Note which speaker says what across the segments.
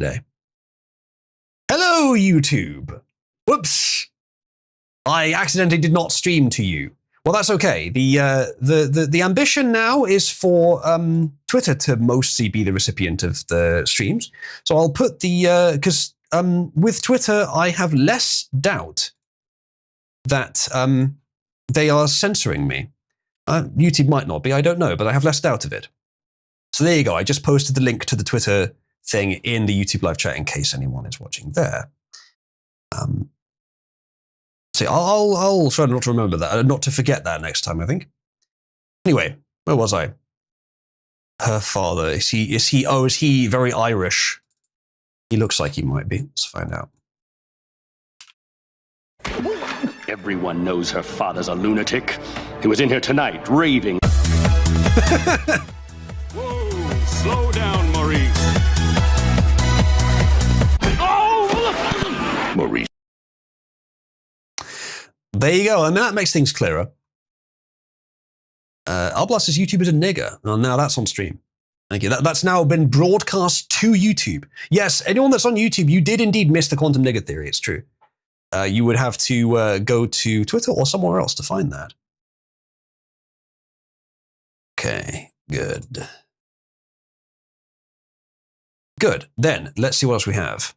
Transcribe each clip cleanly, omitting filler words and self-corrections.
Speaker 1: today. Hello, YouTube. Whoops. I accidentally did not stream to you. Well, that's okay. The ambition now is for Twitter to mostly be the recipient of the streams. So I'll put because with Twitter, I have less doubt that they are censoring me. YouTube might not be, I don't know, but I have less doubt of it. So there you go. I just posted the link to the Twitter thing in the YouTube live chat in case anyone is watching there. See, I'll try not to remember that, not to forget that next time, I think. Anyway, where was I? Her father, is he very Irish? He looks like he might be. Let's find out.
Speaker 2: Everyone knows her father's a lunatic. He was in here tonight, raving.
Speaker 3: Whoa, slow down, Maurice.
Speaker 2: Oh! Maurice.
Speaker 1: There you go. I mean, that makes things clearer. Alblas says YouTube is a nigger. Well, now that's on stream. Thank you. That's now been broadcast to YouTube. Yes, anyone that's on YouTube, you did indeed miss the quantum nigger theory. It's true. You would have to go to Twitter or somewhere else to find that. Okay, good. Good. Then, let's see what else we have.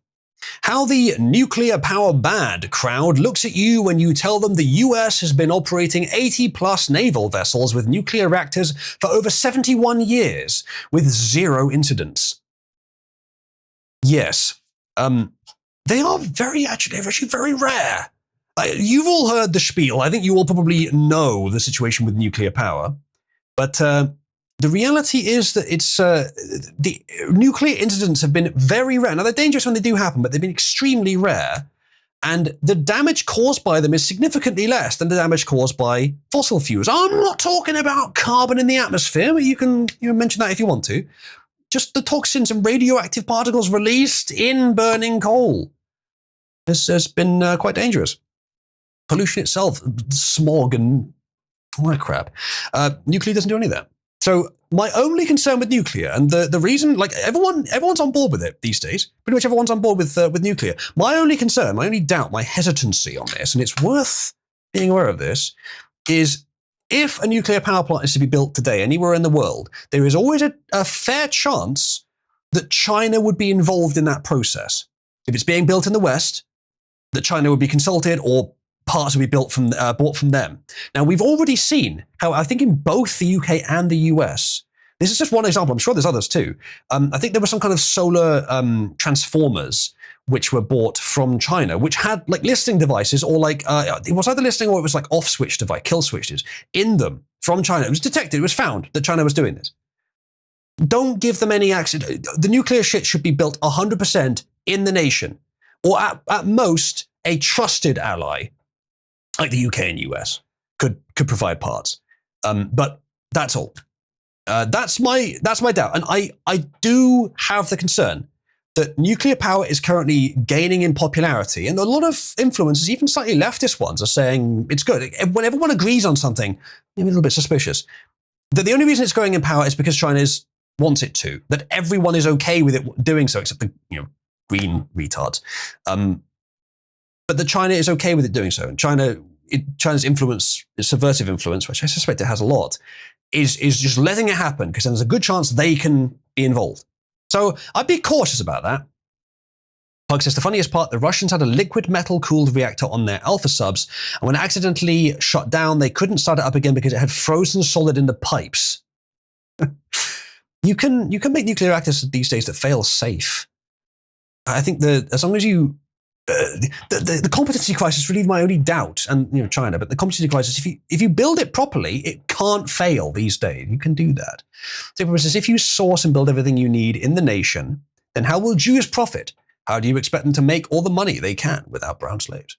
Speaker 1: How the nuclear power bad crowd looks at you when you tell them the US has been operating 80-plus naval vessels with nuclear reactors for over 71 years with 0 incidents. Yes. They are actually very rare. You've all heard the spiel. I think you all probably know the situation with nuclear power. But the reality is that it's the nuclear incidents have been very rare. Now, they're dangerous when they do happen, but they've been extremely rare. And the damage caused by them is significantly less than the damage caused by fossil fuels. I'm not talking about carbon in the atmosphere, but you can mention that if you want to. Just the toxins and radioactive particles released in burning coal. This has been quite dangerous. Pollution itself, smog and all that crap. Nuclear doesn't do any of that. So my only concern with nuclear, and the reason, like everyone's on board with it these days. Pretty much everyone's on board with nuclear. My only concern, my only doubt, my hesitancy on this, and it's worth being aware of this, is if a nuclear power plant is to be built today anywhere in the world, there is always a fair chance that China would be involved in that process. If it's being built in the West, that China would be consulted or parts would be bought from them. Now, we've already seen how, I think in both the UK and the US, this is just one example, I'm sure there's others too. I think there were some kind of solar transformers which were bought from China, which had like listening devices or like, it was either listening or it was like off switch device, kill switches in them from China. It was detected, it was found that China was doing this. Don't give them any access. The nuclear shit should be built 100% in the nation, or at most a trusted ally like the UK and US could provide parts. But that's all. That's my doubt. And I do have the concern that nuclear power is currently gaining in popularity. And a lot of influencers, even slightly leftist ones, are saying it's good. When everyone agrees on something, maybe a little bit suspicious. That the only reason it's growing in power is because China wants it to. That everyone is okay with it doing so, except the green retards. But that China is okay with it doing so. And China's influence, subversive influence, which I suspect it has a lot, is just letting it happen because then there's a good chance they can be involved. So I'd be cautious about that. Pug says, the funniest part, the Russians had a liquid metal-cooled reactor on their Alpha subs, and when it accidentally shut down, they couldn't start it up again because it had frozen solid in the pipes. You can make nuclear reactors these days that fail safe. I think that as long as you... the competency crisis really my only doubt, and China, but the competency crisis, if you build it properly, it can't fail these days. You can do that. So for instance, if you source and build everything you need in the nation, then how will Jews profit? How do you expect them to make all the money they can without brown slaves?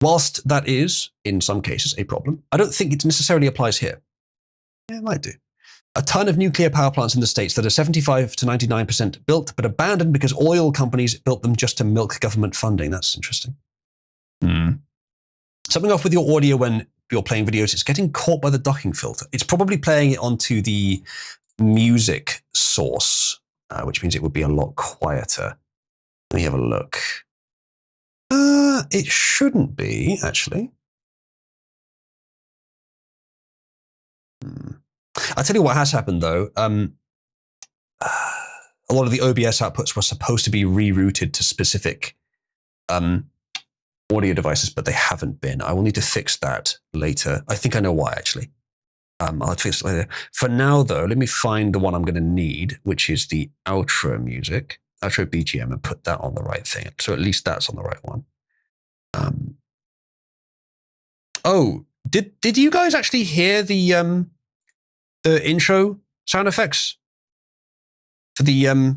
Speaker 1: Whilst that is, in some cases, a problem, I don't think it necessarily applies here. Yeah, it might do. A ton of nuclear power plants in the States that are 75 to 99% built, but abandoned because oil companies built them just to milk government funding. That's interesting. Something off with your audio when you're playing videos. It's getting caught by the docking filter. It's probably playing it onto the music source, which means it would be a lot quieter. Let me have a look. It shouldn't be, actually. I'll tell you what has happened, though. A lot of the OBS outputs were supposed to be rerouted to specific audio devices, but they haven't been. I will need to fix that later. I think I know why, actually. I'll fix it later. For now, though, let me find the one I'm going to need, which is the outro music, outro BGM, and put that on the right thing. So at least that's on the right one. Oh, did you guys actually hear the intro sound effects for the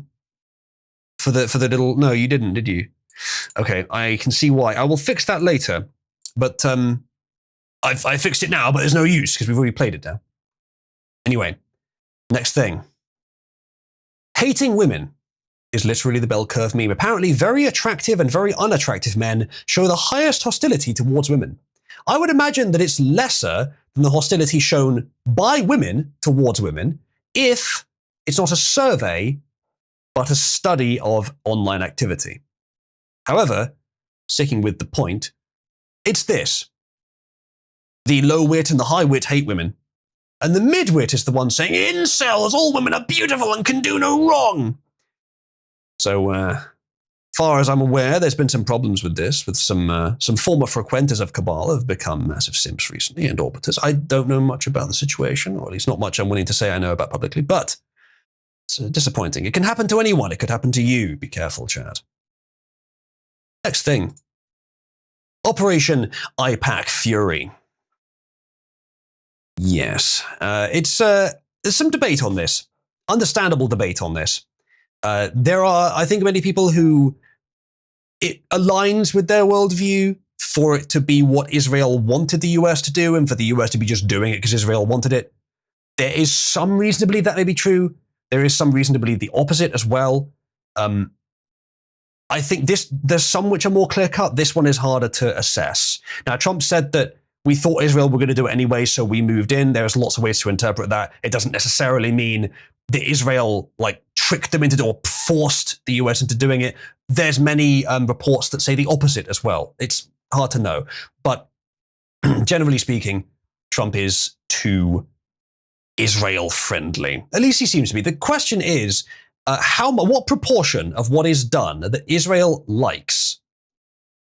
Speaker 1: little? No, you didn't, did you? Okay, I can see why. I will fix that later, but I fixed it now, but there's no use because we've already played it now. Anyway, next thing. Hating women is literally the bell curve meme. Apparently, very attractive and very unattractive men show the highest hostility towards women. I would imagine that it's lesser than the hostility shown by women towards women if it's not a survey, but a study of online activity. However, sticking with the point, it's this. The low wit and the high wit hate women. And the mid-wit is the one saying, incels, all women are beautiful and can do no wrong. So, far as I'm aware, there's been some problems with this, with some former frequenters of Cabal have become massive simps recently and orbiters. I don't know much about the situation, or at least not much I'm willing to say I know about publicly, but it's disappointing. It can happen to anyone. It could happen to you. Be careful, Chad. Next thing. Operation IPAC Fury. Yes. There's some debate on this. Understandable debate on this. There are, I think, many people who it aligns with their worldview for it to be what Israel wanted the US to do and for the US to be just doing it because Israel wanted it. There is some reason to believe that may be true. There is some reason to believe the opposite as well. I think there's some which are more clear-cut. This one is harder to assess. Now, Trump said that we thought Israel were going to do it anyway, so we moved in. There's lots of ways to interpret that. It doesn't necessarily mean that Israel tricked them into or forced the US into doing it. There's many reports that say the opposite as well. It's hard to know. But generally speaking, Trump is too Israel-friendly. At least he seems to be. The question is, what proportion of what is done that Israel likes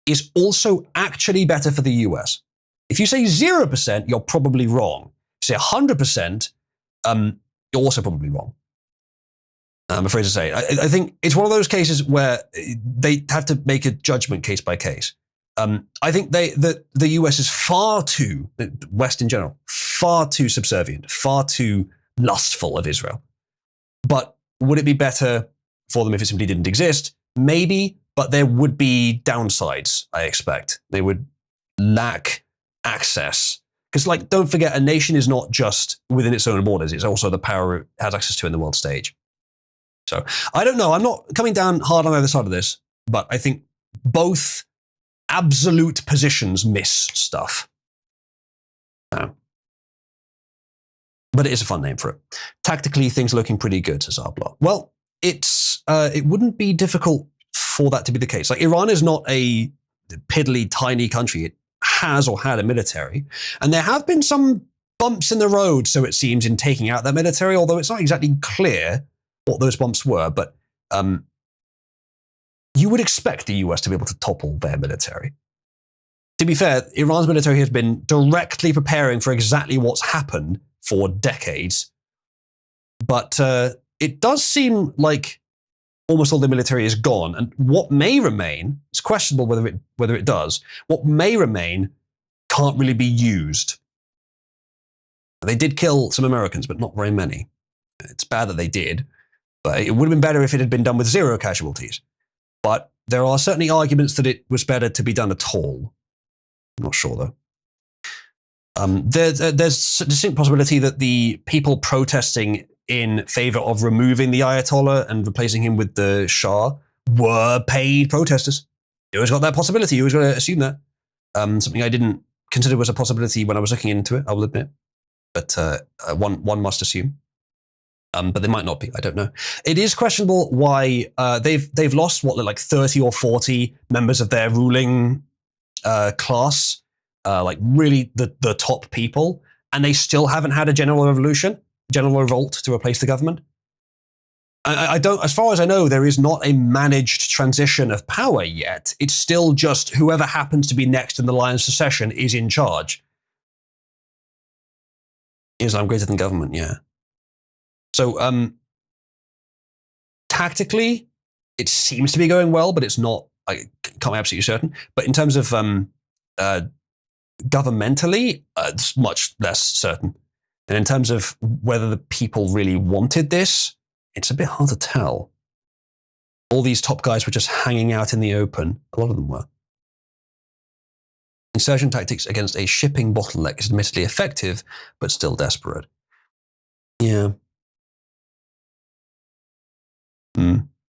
Speaker 1: is also actually better for the US? If you say 0%, you're probably wrong. If you say 100%, you're also probably wrong. I'm afraid to say. I think it's one of those cases where they have to make a judgment case by case. I think the US is far too, West in general, far too subservient, far too lustful of Israel. But would it be better for them if it simply didn't exist? Maybe, but there would be downsides, I expect. They would lack access. Because, don't forget, a nation is not just within its own borders. It's also the power it has access to in the world stage. So, I don't know. I'm not coming down hard on either side of this, but I think both absolute positions miss stuff. But it is a fun name for it. Tactically, things are looking pretty good, says Arbla. Well, it wouldn't be difficult for that to be the case. Iran is not a piddly, tiny country. It has or had a military. And there have been some bumps in the road, so it seems, in taking out that military, although it's not exactly clear what those bumps were. But you would expect the US to be able to topple their military. To be fair, Iran's military has been directly preparing for exactly what's happened for decades. But it does seem like almost all the military is gone. And what may remain, it's questionable whether it does, what may remain can't really be used. They did kill some Americans, but not very many. It's bad that they did, but it would have been better if it had been done with 0 casualties. But there are certainly arguments that it was better to be done at all. I'm not sure, though. There's a distinct possibility that the people protesting in favor of removing the Ayatollah and replacing him with the Shah were paid protesters. You always got that possibility. You always got to assume that. Something I didn't consider was a possibility when I was looking into it, I will admit. But one must assume. But they might not be. I don't know. It is questionable why they've lost like 30 or 40 members of their ruling class, like really the top people, and they still haven't had a general revolt to replace the government. I don't, as far as I know, there is not a managed transition of power yet. It's still just whoever happens to be next in the line of succession is in charge. Islam greater than government, yeah. So, tactically, it seems to be going well, but it's not, I can't be absolutely certain. But in terms of governmentally, it's much less certain. And in terms of whether the people really wanted this, it's a bit hard to tell. All these top guys were just hanging out in the open. A lot of them were. Insurgent tactics against a shipping bottleneck is admittedly effective, but still desperate. Yeah.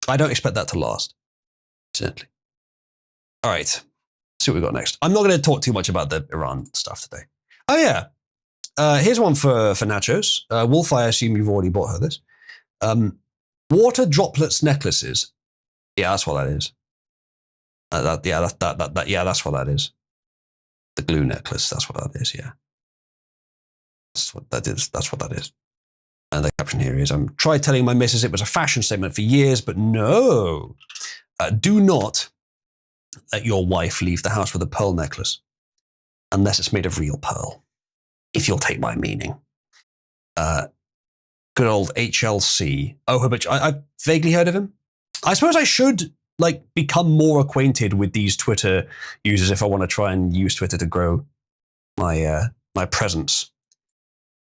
Speaker 1: I don't expect that to last, incidentally. All right. Let's see what we got next. I'm not going to talk too much about the Iran stuff today. Oh, yeah. Here's one for Nachos. Wolf, I assume you've already bought her this. Water droplets necklaces. Yeah, that's what that is. Yeah, that's what that is. The glue necklace, that's what that is, yeah. That's what that is. That's what that is. And the caption here is, I'm tried telling my missus it was a fashion statement for years, but no. Do not let your wife leave the house with a pearl necklace unless it's made of real pearl, if you'll take my meaning. Good old HLC. Oh, but I've vaguely heard of him. I suppose I should become more acquainted with these Twitter users if I want to try and use Twitter to grow my my presence,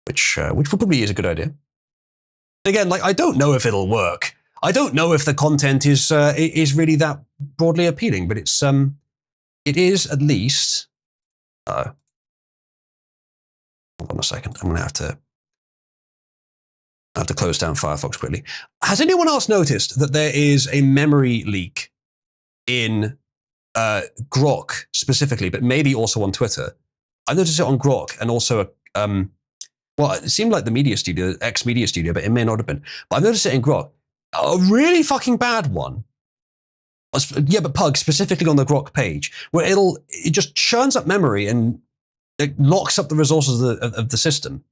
Speaker 1: which probably is a good idea. Again, I don't know if it'll work. I don't know if the content is really that broadly appealing, but it is at least. Hold on a second. I'm going to have to close down Firefox quickly. Has anyone else noticed that there is a memory leak in Grok specifically, but maybe also on Twitter? I noticed it on Grok and also well, it seemed like the media studio, ex-media studio, but it may not have been. But I've noticed it in Grok. A really fucking bad one. Yeah, but Pug, specifically on the Grok page, where it just churns up memory and it locks up the resources of the system.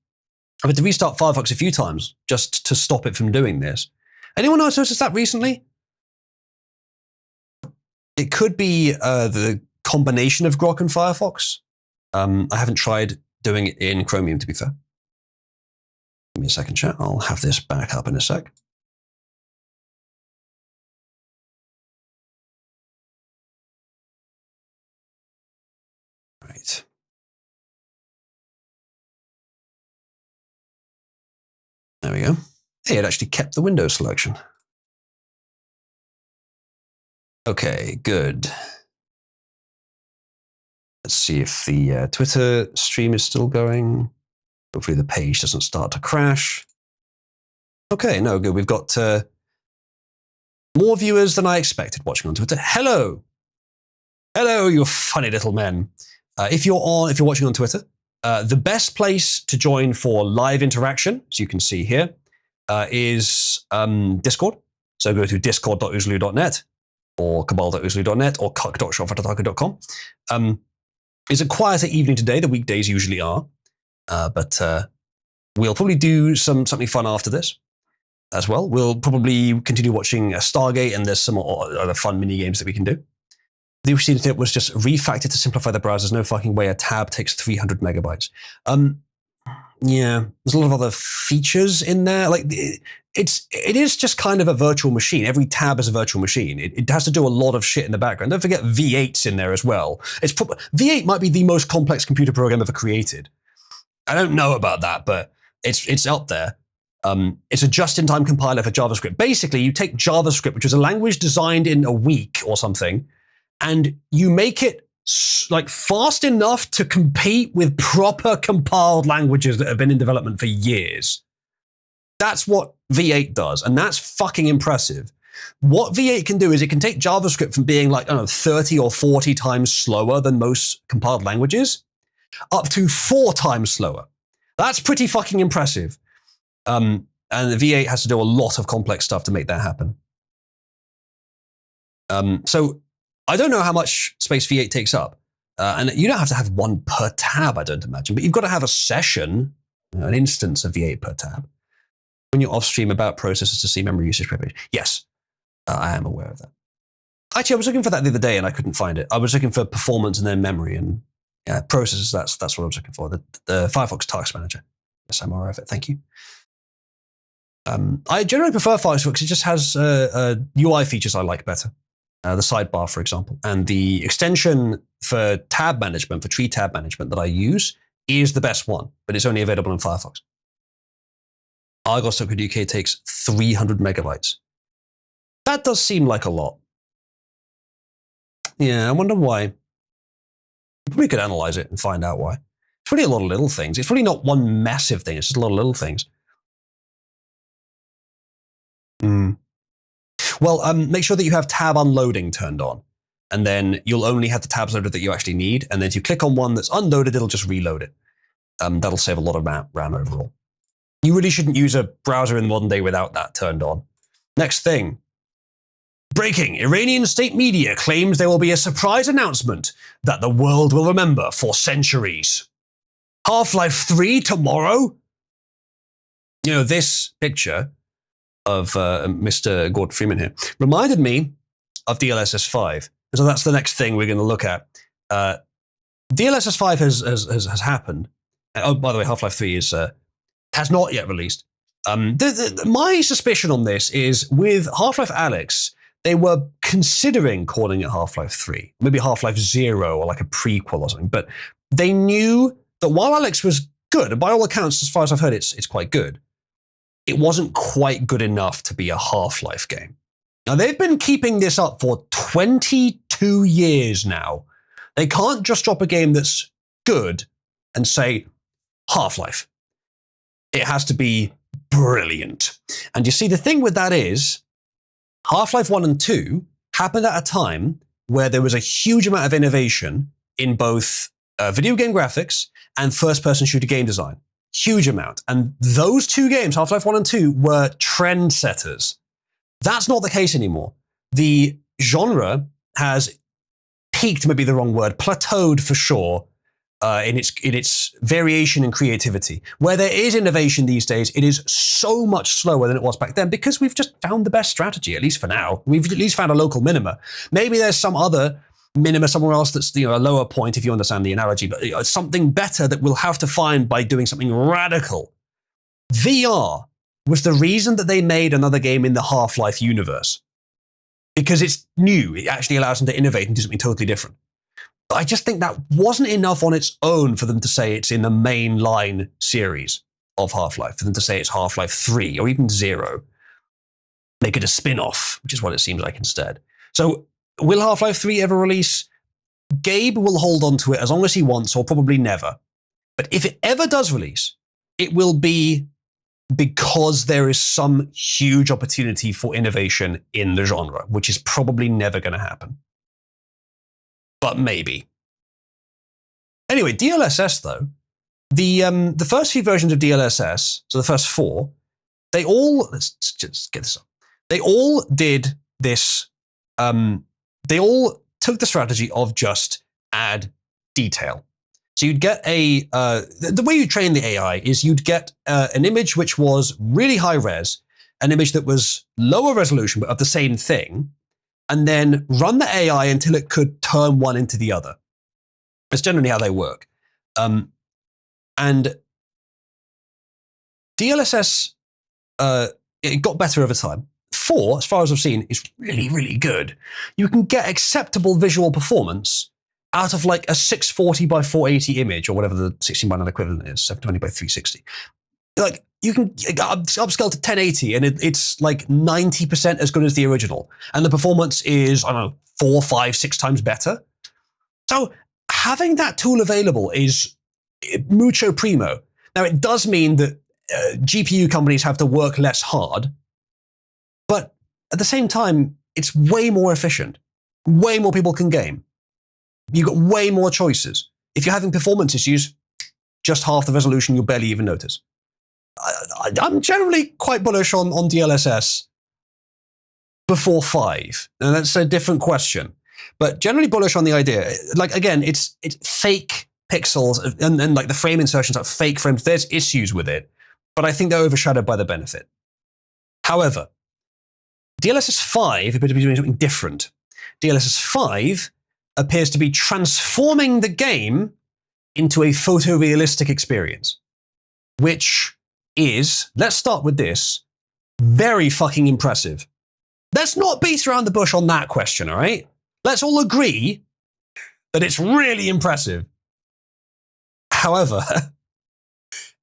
Speaker 1: I've had to restart Firefox a few times just to stop it from doing this. Anyone else noticed that recently? It could be the combination of Grok and Firefox. I haven't tried doing it in Chromium, to be fair. Give me a second, chat. I'll have this back up in a sec. Right. There we go. Hey, it actually kept the Windows selection. Okay, good. Let's see if the Twitter stream is still going. Hopefully the page doesn't start to crash. Okay, no, good. We've got more viewers than I expected watching on Twitter. Hello. Hello, you funny little men. If you're watching on Twitter, the best place to join for live interaction, as you can see here, is Discord. So go to discord.oozloo.net or cabal.oozloo.net or cuck.shopfatataku.com. It's a quieter evening today. The weekdays usually are. But we'll probably do something fun after this as well. We'll probably continue watching Stargate, and there's some other fun mini games that we can do. The interesting tip was just refactor to simplify the browsers. No fucking way a tab takes 300 megabytes. Yeah, there's a lot of other features in there. It is just kind of a virtual machine. Every tab is a virtual machine. It has to do a lot of shit in the background. Don't forget V8's in there as well. V8 might be the most complex computer program ever created. I don't know about that, but it's up there. It's a just-in-time compiler for JavaScript. Basically, you take JavaScript, which is a language designed in a week or something, and you make it fast enough to compete with proper compiled languages that have been in development for years. That's what V8 does, and that's fucking impressive. What V8 can do is it can take JavaScript from being 30 or 40 times slower than most compiled languages up to 4 times slower. That's pretty fucking impressive. And the V8 has to do a lot of complex stuff to make that happen. So I don't know how much space V8 takes up. And you don't have to have one per tab, I don't imagine, but you've got to have a session, an instance of V8 per tab. When you're off stream about processes to see memory usage per page. Yes, I am aware of that. Actually, I was looking for that the other day and I couldn't find it. I was looking for performance and then memory and processes. That's what I was looking for. The Firefox Task Manager. Yes, I'm aware of it. Thank you. I generally prefer Firefox because it just has UI features I like better. The sidebar, for example. And the extension for tab management, for tree tab management that I use is the best one, but it's only available in Firefox. Argos Liquid UK takes 300 megabytes. That does seem like a lot. Yeah, I wonder why. You probably could analyze it and find out why. It's really a lot of little things. It's really not one massive thing. It's just a lot of little things. Well, make sure that you have tab unloading turned on. And then you'll only have the tabs loaded that you actually need. And then if you click on one that's unloaded, it'll just reload it. That'll save a lot of RAM overall. You really shouldn't use a browser in modern day without that turned on. Next thing. Breaking. Iranian state media claims there will be a surprise announcement that the world will remember for centuries. Half-Life 3 tomorrow? You know, this picture of Mr. Gordon Freeman here reminded me of DLSS 5. So that's the next thing we're going to look at. DLSS 5 has happened. Oh, by the way, Half-Life 3 has not yet released. My suspicion on this is with Half-Life Alyx, they were considering calling it Half-Life 3, maybe Half-Life 0 or like a prequel or something. But they knew that while Alyx was good, and by all accounts, as far as I've heard, it's quite good, it wasn't quite good enough to be a Half-Life game. Now, they've been keeping this up for 22 years now. They can't just drop a game that's good and say, Half-Life. It has to be brilliant. And you see, the thing with that is, Half-Life 1 and 2 happened at a time where there was a huge amount of innovation in both video game graphics and first-person shooter game design. Huge amount. And those two games, Half-Life 1 and 2, were trendsetters. That's not the case anymore. The genre has peaked, maybe the wrong word, plateaued for sure, in its variation and creativity. Where there is innovation these days, it is so much slower than it was back then because we've just found the best strategy, at least for now. We've at least found a local minima. Maybe there's some other minima somewhere else that's a lower point, if you understand the analogy, but something better that we'll have to find by doing something radical. VR was the reason that they made another game in the Half-Life universe. Because it's new. It actually allows them to innovate and do something totally different. But I just think that wasn't enough on its own for them to say it's in the mainline series of Half-Life, for them to say it's Half-Life 3 or even 0. Make it a spin-off, which is what it seems like instead. So will Half-Life 3 ever release? Gabe will hold on to it as long as he wants, or probably never. But if it ever does release, it will be because there is some huge opportunity for innovation in the genre, which is probably never going to happen. But maybe. Anyway, DLSS though, the first few versions of DLSS, so the first 4, they all, let's just get this up. They all did this, they all took the strategy of just add detail. So you'd get the way you train the AI is you'd get an image which was really high res, an image that was lower resolution but of the same thing, and then run the AI until it could turn one into the other. That's generally how they work. And DLSS, it got better over time. 4, as far as I've seen, is really, really good. You can get acceptable visual performance out of like a 640 by 480 image, or whatever the 16:9 equivalent is, 720 by 360. Like, you can upscale to 1080 and it's like 90% as good as the original. And the performance is, I don't know, 4, 5, 6 times better. So having that tool available is mucho primo. Now, it does mean that GPU companies have to work less hard, but at the same time, it's way more efficient. Way more people can game. You've got way more choices. If you're having performance issues, just half the resolution, you'll barely even notice. I'm generally quite bullish on DLSS before 5. And that's a different question. But generally bullish on the idea. Like, again, it's fake pixels and like the frame insertions are fake frames. There's issues with it, but I think they're overshadowed by the benefit. However, DLSS 5 appears to be doing something different. DLSS 5 appears to be transforming the game into a photorealistic experience, which is, let's start with this, very fucking impressive. Let's not beat around the bush on that question, all right? Let's all agree that it's really impressive. However,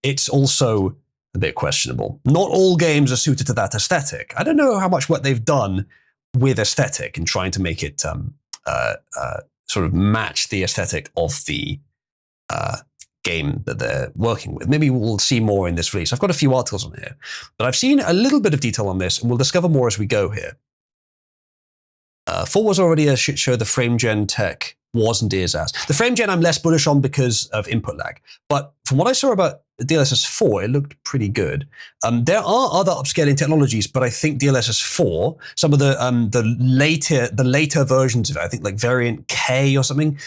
Speaker 1: it's also a bit questionable. Not all games are suited to that aesthetic. I don't know how much work they've done with aesthetic and trying to make it sort of match the aesthetic of the game that they're working with. Maybe we'll see more in this release. I've got a few articles on here, but I've seen a little bit of detail on this, and we'll discover more as we go here. 4 was already a shit show. The frame gen tech wasn't is as. The frame gen I'm less bullish on because of input lag. But from what I saw about DLSS 4, it looked pretty good. There are other upscaling technologies, but I think DLSS 4, some of the later versions of it, I think like variant K or something,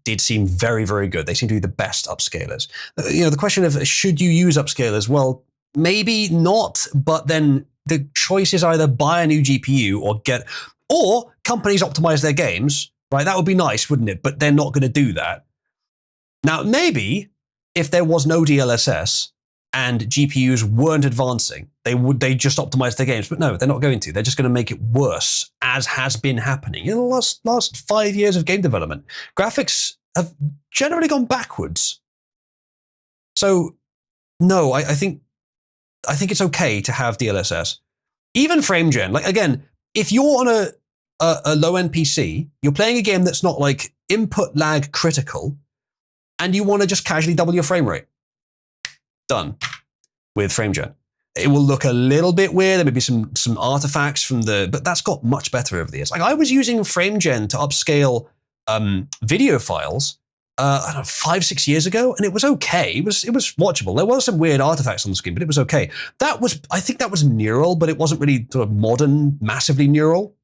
Speaker 1: did seem very, very good. They seem to be the best upscalers. The question of should you use upscalers? Well, maybe not, but then the choice is either buy a new GPU or companies optimize their games, right? That would be nice, wouldn't it? But they're not going to do that. Now, maybe if there was no DLSS and GPUs weren't advancing, they just optimize their games. But no, they're not going to. They're just going to make it worse, as has been happening in the last 5 years of game development. Graphics have generally gone backwards. So, no, I think it's okay to have DLSS. Even frame gen, like again, if you're on a low-end PC, you're playing a game that's not like input lag critical, and you want to just casually double your frame rate. Done with frame gen. It will look a little bit weird. There may be some artifacts but that's got much better over the years. Like I was using frame gen to upscale video files, I don't know, 5-6 years ago, and it was okay. It was watchable. There were some weird artifacts on the screen, but it was okay. I think that was neural, but it wasn't really sort of modern, massively neural.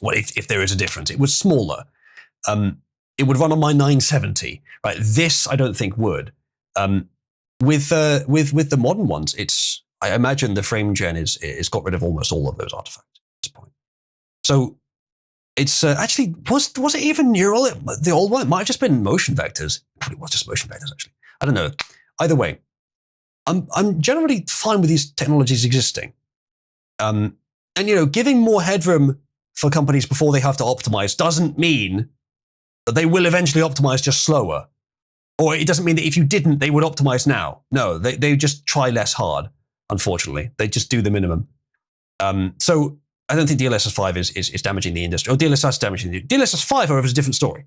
Speaker 1: Well, if there is a difference, it was smaller. It would run on my 970, right? This I don't think would. With the modern ones, I imagine the frame gen is got rid of almost all of those artifacts at this point. So it's actually was it even neural? The old one, it might have just been motion vectors. It probably was just motion vectors actually. I don't know. Either way, I'm generally fine with these technologies existing. And giving more headroom for companies before they have to optimize doesn't mean that they will eventually optimize just slower. Or it doesn't mean that if you didn't, they would optimize now. No, they just try less hard, unfortunately. They just do the minimum. So I don't think DLSS 5 is damaging the industry. Or DLSS damaging the industry. DLSS 5, however, is a different story.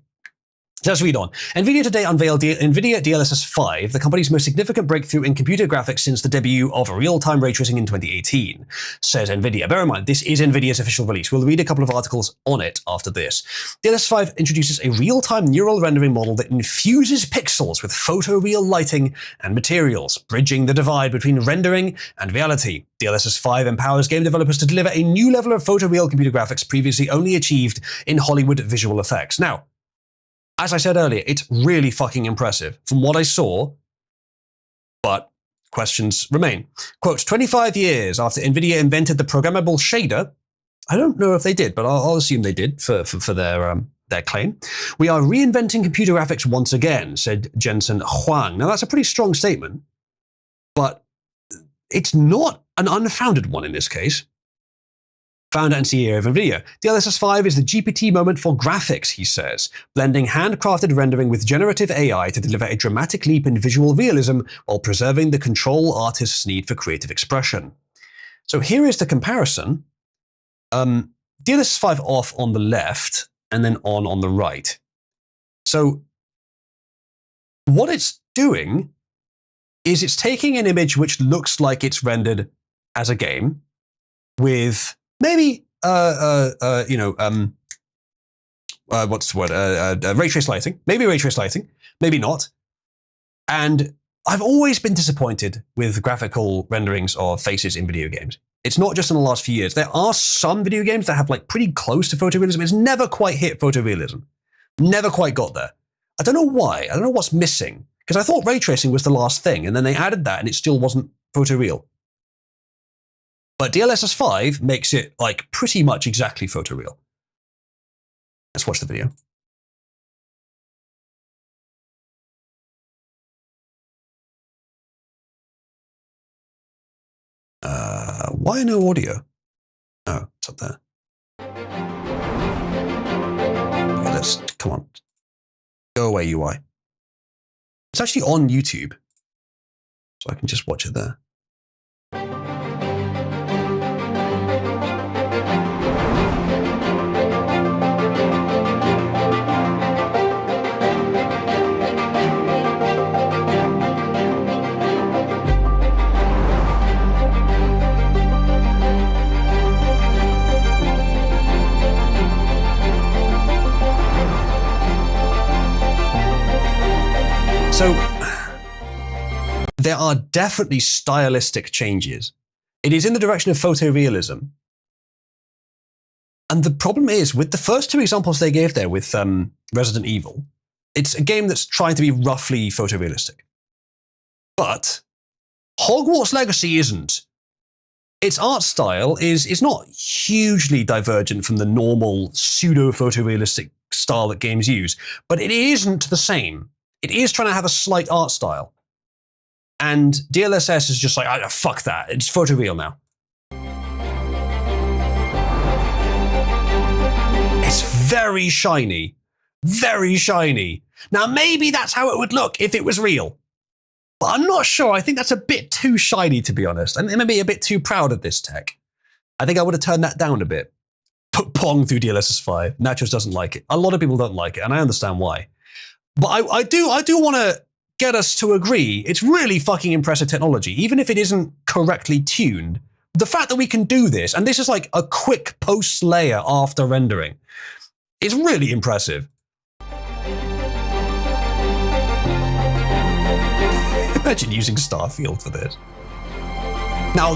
Speaker 1: Let's read on. NVIDIA today unveiled NVIDIA DLSS 5, the company's most significant breakthrough in computer graphics since the debut of real-time ray tracing in 2018, says NVIDIA. Bear in mind, this is NVIDIA's official release. We'll read a couple of articles on it after this. DLSS 5 introduces a real-time neural rendering model that infuses pixels with photoreal lighting and materials, bridging the divide between rendering and reality. DLSS 5 empowers game developers to deliver a new level of photoreal computer graphics previously only achieved in Hollywood visual effects. Now, as I said earlier, it's really fucking impressive from what I saw, but questions remain. Quote, 25 years after NVIDIA invented the programmable shader, I don't know if they did, but I'll assume they did for their claim. We are reinventing computer graphics once again, said Jensen Huang. Now that's a pretty strong statement, but it's not an unfounded one in this case. Founder and CEO of NVIDIA. DLSS 5 is the GPT moment for graphics, he says, blending handcrafted rendering with generative AI to deliver a dramatic leap in visual realism while preserving the control artists need for creative expression. So here is the comparison. DLSS 5 off on the left and then on the right. So what it's doing is it's taking an image which looks like it's rendered as a game with maybe, what's the word? Ray trace lighting. Maybe ray trace lighting. Maybe not. And I've always been disappointed with graphical renderings of faces in video games. It's not just in the last few years. There are some video games that have like pretty close to photorealism. It's never quite hit photorealism. Never quite got there. I don't know why. I don't know what's missing. Because I thought ray tracing was the last thing, and then they added that and it still wasn't photoreal. But DLSS 5 makes it like pretty much exactly photoreal. Let's watch the video. Why no audio? Oh, it's up there. Okay, let's, come on. Go away, UI. It's actually on YouTube, so I can just watch it there. So, there are definitely stylistic changes. It is in the direction of photorealism. And the problem is, with the first two examples they gave there with Resident Evil, it's a game that's trying to be roughly photorealistic. But Hogwarts Legacy isn't. Its art style is not hugely divergent from the normal pseudo-photorealistic style that games use, but it isn't the same. It is trying to have a slight art style. And DLSS is just like, oh, fuck that, it's photoreal now. It's very shiny. Very shiny. Now maybe that's how it would look if it was real. But I'm not sure. I think that's a bit too shiny, to be honest. And maybe a bit too proud of this tech. I think I would have turned that down a bit. Put Pong through DLSS 5. Nachos doesn't like it. A lot of people don't like it, and I understand why. But I do want to get us to agree it's really fucking impressive technology, even if it isn't correctly tuned. The fact that we can do this, and this is like a quick post layer after rendering, is really impressive. Imagine using Starfield for this. Now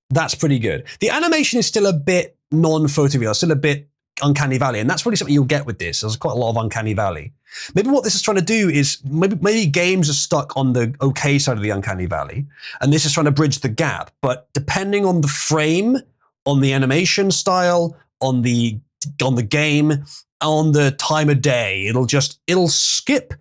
Speaker 1: that's pretty good. The animation is still a bit non-photoreal, still a bit Uncanny Valley, and that's really something you'll get with this. There's quite a lot of Uncanny Valley. Maybe what this is trying to do is, maybe games are stuck on the okay side of the Uncanny Valley, and this is trying to bridge the gap. But depending on the frame, on the animation style, on the game, on the time of day, it'll skip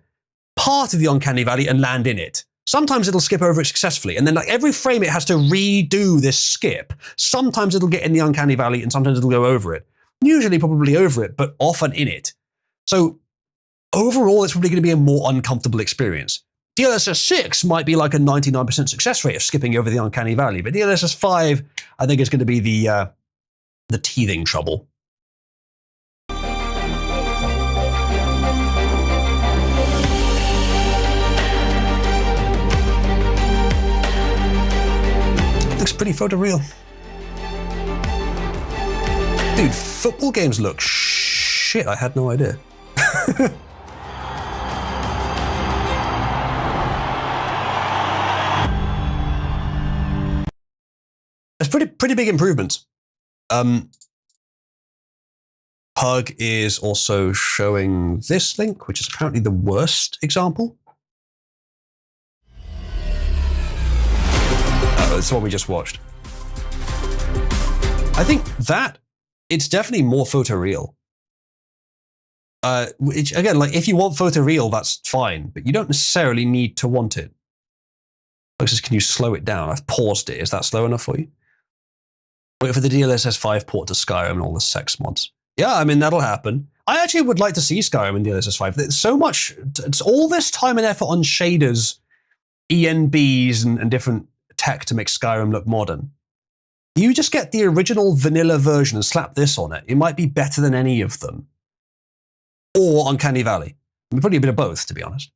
Speaker 1: part of the Uncanny Valley and land in it. Sometimes it'll skip over it successfully, and then like every frame it has to redo this skip. Sometimes it'll get in the Uncanny Valley, and sometimes it'll go over it. Usually probably over it, but often in it. So overall, it's probably going to be a more uncomfortable experience. DLSS 6 might be like a 99% success rate of skipping over the Uncanny Valley, but DLSS 5, I think, is going to be the teething trouble. Looks pretty photoreal. Dude, football games look shit. I had no idea. It's pretty big improvements. Pug is also showing this link, which is apparently the worst example. It's the one we just watched. I think that it's definitely more photoreal. Which, again, like if you want photoreal, that's fine, but you don't necessarily need to want it. Says, can you slow it down? I've paused it. Is that slow enough for you? Wait for the DLSS 5 port to Skyrim and all the sex mods. Yeah, I mean, that'll happen. I actually would like to see Skyrim in DLSS 5. There's so much, it's all this time and effort on shaders, ENBs, and different tech to make Skyrim look modern. You just get the original vanilla version and slap this on it. It might be better than any of them. Or Uncanny Valley. I mean, probably a bit of both, to be honest.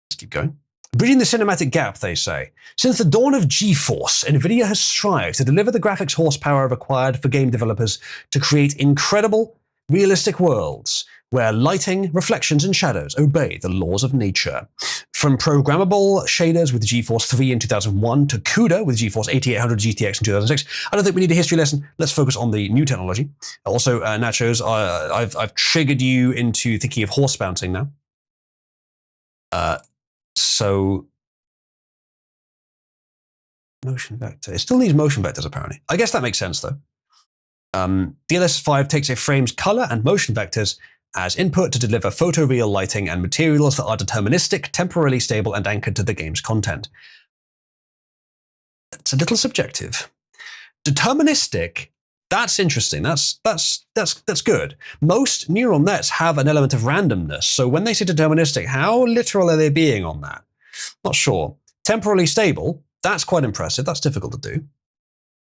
Speaker 1: Let's keep going. Bridging the cinematic gap, they say. Since the dawn of GeForce, NVIDIA has strived to deliver the graphics horsepower required for game developers to create incredible, realistic worlds. where lighting, reflections, and shadows obey the laws of nature. From programmable shaders with GeForce 3 in 2001 to CUDA with GeForce 8800 GTX in 2006, I don't think we need a history lesson. Let's focus on the new technology. Also, Nachos, I've triggered you into thinking of horse bouncing now. So motion vector. It still needs motion vectors, apparently. I guess that makes sense, though. DLSS 5 takes a frame's color and motion vectors as input to deliver photoreal lighting and materials that are deterministic, temporally stable, and anchored to the game's content. It's a little subjective. Deterministic, that's interesting. That's good. Most neural nets have an element of randomness, so when they say deterministic, how literal are they being on that? Not sure. Temporally stable, that's quite impressive. That's difficult to do.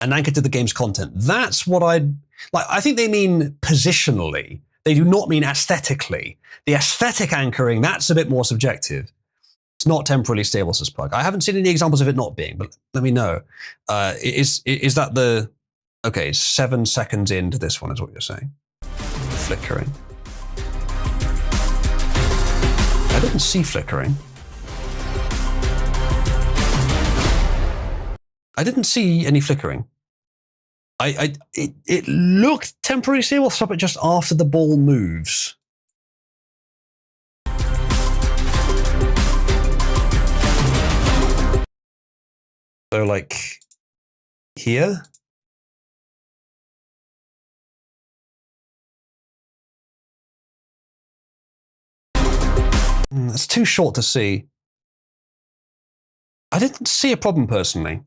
Speaker 1: And anchored to the game's content. That's what I'd like. I think they mean positionally. They do not mean aesthetically. The aesthetic anchoring, that's a bit more subjective. It's not temporally stable, says Plug. I haven't seen any examples of it not being, but let me know. Is that the... Okay, 7 seconds into this one is what you're saying. Flickering. I didn't see flickering. I didn't see any flickering. It looked temporarily stable. Stop it just after the ball moves. So like here. It's too short to see. I didn't see a problem personally.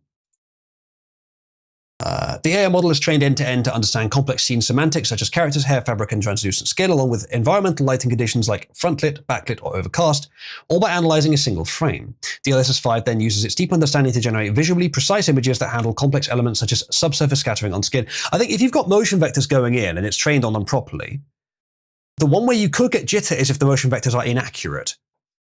Speaker 1: The AI model is trained end-to-end to understand complex scene semantics such as characters, hair, fabric, and translucent skin, along with environmental lighting conditions like frontlit, backlit, or overcast, all by analyzing a single frame. DLSS 5 then uses its deep understanding to generate visually precise images that handle complex elements such as subsurface scattering on skin. I think if you've got motion vectors going in and it's trained on them properly, the one way you could get jitter is if the motion vectors are inaccurate.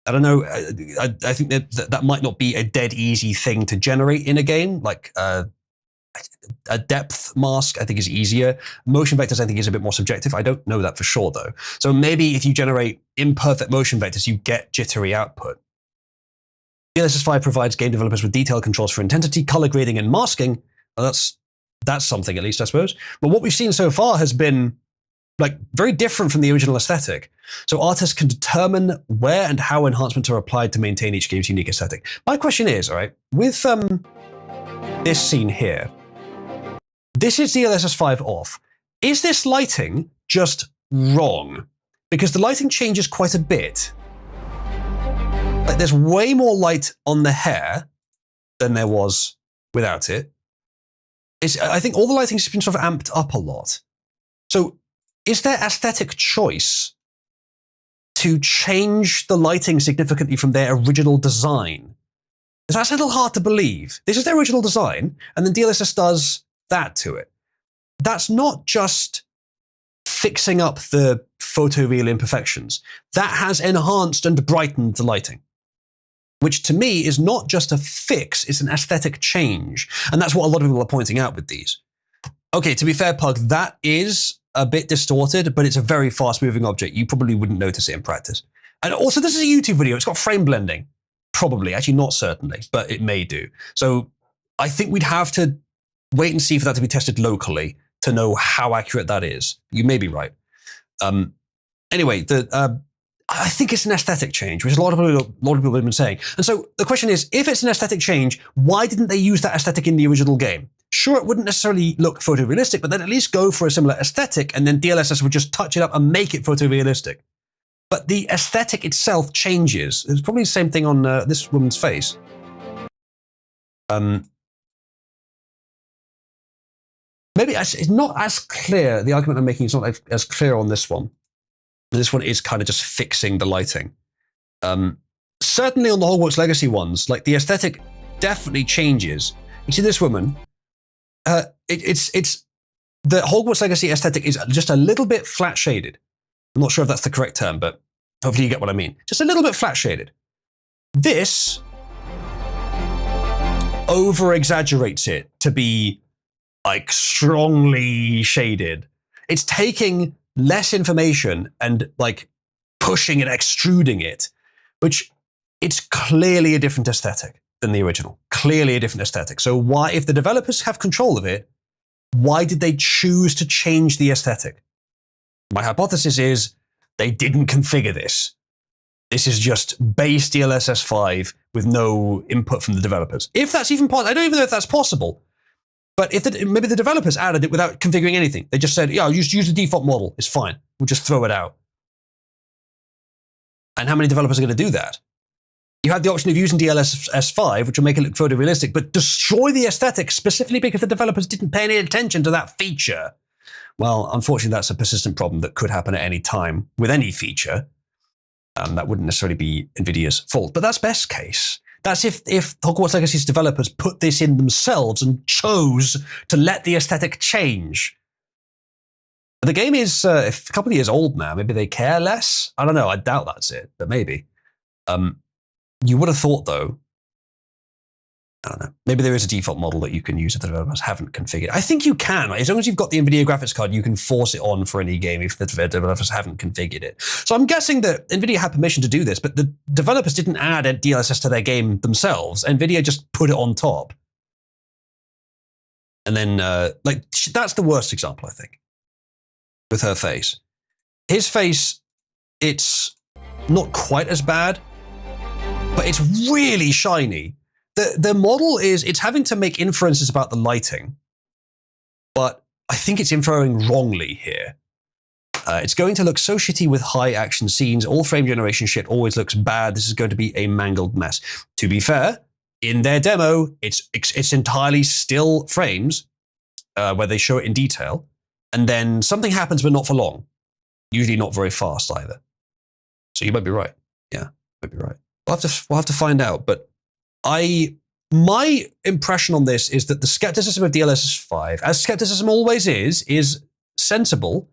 Speaker 1: I don't know. I think that might not be a dead easy thing to generate in a game. Like a depth mask, I think, is easier. Motion vectors, I think, is a bit more subjective. I don't know that for sure, though. So maybe if you generate imperfect motion vectors, you get jittery output. DLSS 5 provides game developers with detailed controls for intensity, color grading, and masking. Well, that's something, at least, I suppose. But what we've seen so far has been like very different from the original aesthetic. So artists can determine where and how enhancements are applied to maintain each game's unique aesthetic. My question is, all right, with this scene here, this is DLSS 5 off. Is this lighting just wrong? Because the lighting changes quite a bit. Like there's way more light on the hair than there was without it. I think all the lighting has been sort of amped up a lot. So is there aesthetic choice to change the lighting significantly from their original design? Because that's a little hard to believe. This is their original design, and then DLSS does that to it. That's not just fixing up the photoreal imperfections. That has enhanced and brightened the lighting, which to me is not just a fix, it's an aesthetic change. And that's what a lot of people are pointing out with these. Okay, to be fair, Pug, that is a bit distorted, but it's a very fast-moving object. You probably wouldn't notice it in practice. And also, this is a YouTube video. It's got frame blending. Probably. Actually, not certainly, but it may do. So I think we'd have to wait and see for that to be tested locally to know how accurate that is. You may be right. Anyway, I think it's an aesthetic change, which a lot of people have been saying. And so the question is, if it's an aesthetic change, why didn't they use that aesthetic in the original game? Sure, it wouldn't necessarily look photorealistic, but then at least go for a similar aesthetic, and then DLSS would just touch it up and make it photorealistic. But the aesthetic itself changes. It's probably the same thing on this woman's face. Maybe it's not as clear. The argument I'm making is not as clear on this one. This one is kind of just fixing the lighting. Certainly on the Hogwarts Legacy ones, like the aesthetic definitely changes. You see this woman, it's the Hogwarts Legacy aesthetic is just a little bit flat shaded. I'm not sure if that's the correct term, but hopefully you get what I mean. Just a little bit flat shaded. This over exaggerates it to be like strongly shaded. It's taking less information and like pushing and extruding it, which it's clearly a different aesthetic than the original. Clearly a different aesthetic. So why, if the developers have control of it, why did they choose to change the aesthetic? My hypothesis is they didn't configure this. This is just base DLSS 5 with no input from the developers. If that's even possible, I don't even know if that's possible. But if maybe the developers added it without configuring anything. They just said, yeah, use the default model. It's fine. We'll just throw it out. And how many developers are going to do that? You had the option of using DLSS 5, which will make it look photorealistic, but destroy the aesthetic specifically because the developers didn't pay any attention to that feature. Well, unfortunately, that's a persistent problem that could happen at any time with any feature. That wouldn't necessarily be NVIDIA's fault, but that's best case. That's if Hogwarts Legacy's developers put this in themselves and chose to let the aesthetic change. The game is a couple of years old now. Maybe they care less. I don't know. I doubt that's it, but maybe. You would have thought, though, I don't know, maybe there is a default model that you can use if the developers haven't configured. I think you can. As long as you've got the NVIDIA graphics card, you can force it on for any game if the developers haven't configured it. So I'm guessing that NVIDIA had permission to do this, but the developers didn't add DLSS to their game themselves. NVIDIA just put it on top. And then, that's the worst example, I think, with her face. His face, it's not quite as bad, but it's really shiny. The model it's having to make inferences about the lighting, but I think it's inferring wrongly here. It's going to look so shitty with high action scenes. All frame generation shit always looks bad. This is going to be a mangled mess. To be fair, in their demo, it's entirely still frames where they show it in detail, and then something happens, but not for long. Usually not very fast either. So you might be right. Yeah, might be right. We'll have to find out, but my impression on this is that the skepticism of DLSS 5, as skepticism always is sensible,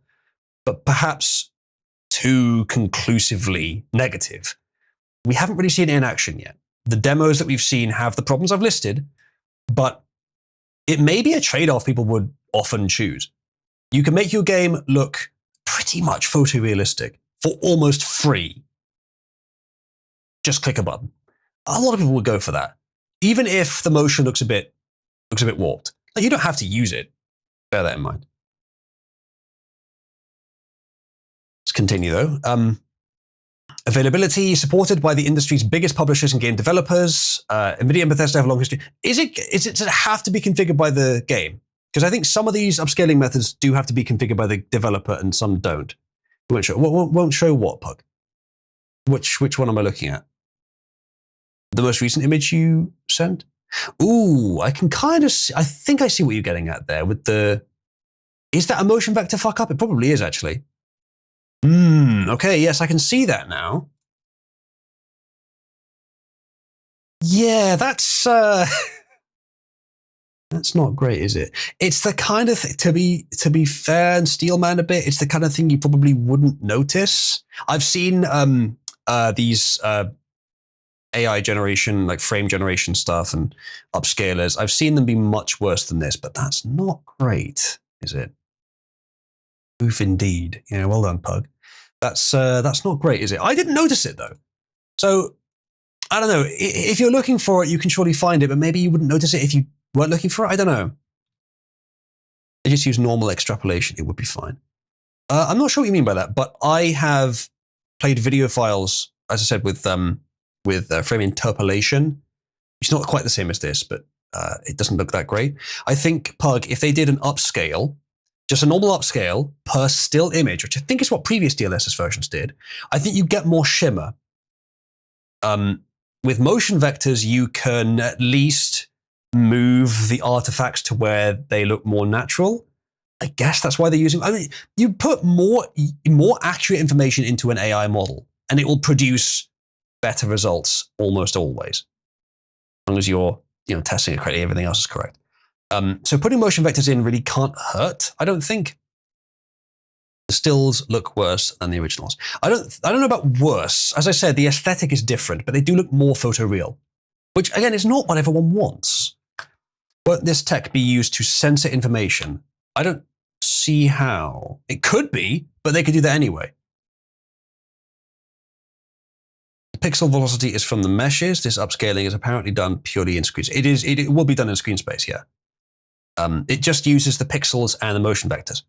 Speaker 1: but perhaps too conclusively negative. We haven't really seen it in action yet. The demos that we've seen have the problems I've listed, but it may be a trade-off people would often choose. You can make your game look pretty much photorealistic for almost free. Just click a button. A lot of people would go for that, even if the motion looks a bit warped. Like, you don't have to use it. Bear that in mind. Let's continue though. Availability supported by the industry's biggest publishers and game developers. NVIDIA and Bethesda have a long history. Does it have to be configured by the game? Because I think some of these upscaling methods do have to be configured by the developer and some don't. Won't show what, Pug? Which one am I looking at? The most recent image you sent? Ooh, I can kind of see, I think I see what you're getting at there with is that a motion vector fuck up? It probably is, actually. Okay, yes, I can see that now. Yeah, that's not great, is it? It's the kind of to be fair and Steelman a bit, it's the kind of thing you probably wouldn't notice. I've seen these AI generation, like frame generation stuff and upscalers. I've seen them be much worse than this, but that's not great, is it? Oof, indeed. Yeah, well done, Pug. That's not great, is it? I didn't notice it though. So I don't know. If you're looking for it, you can surely find it, but maybe you wouldn't notice it if you weren't looking for it. I don't know. I just use normal extrapolation. It would be fine. I'm not sure what you mean by that, but I have played video files, as I said, with frame interpolation. It's not quite the same as this, but it doesn't look that great. I think, Pug, if they did an upscale, just a normal upscale per still image, which I think is what previous DLSS versions did, I think you get more shimmer. With motion vectors, you can at least move the artifacts to where they look more natural. I guess that's why they're using. I mean, you put more accurate information into an AI model, and it will produce better results almost always, as long as you're testing it correctly, everything else is correct. So putting motion vectors in really can't hurt, I don't think. The stills look worse than the originals. I don't know about worse. As I said, the aesthetic is different, but they do look more photoreal, which again is not what everyone wants. Won't this tech be used to censor information? I don't see how. It could be, but they could do that anyway. The pixel velocity is from the meshes. This upscaling is apparently done purely in screen. It will be done in screen space, yeah. It just uses the pixels and the motion vectors.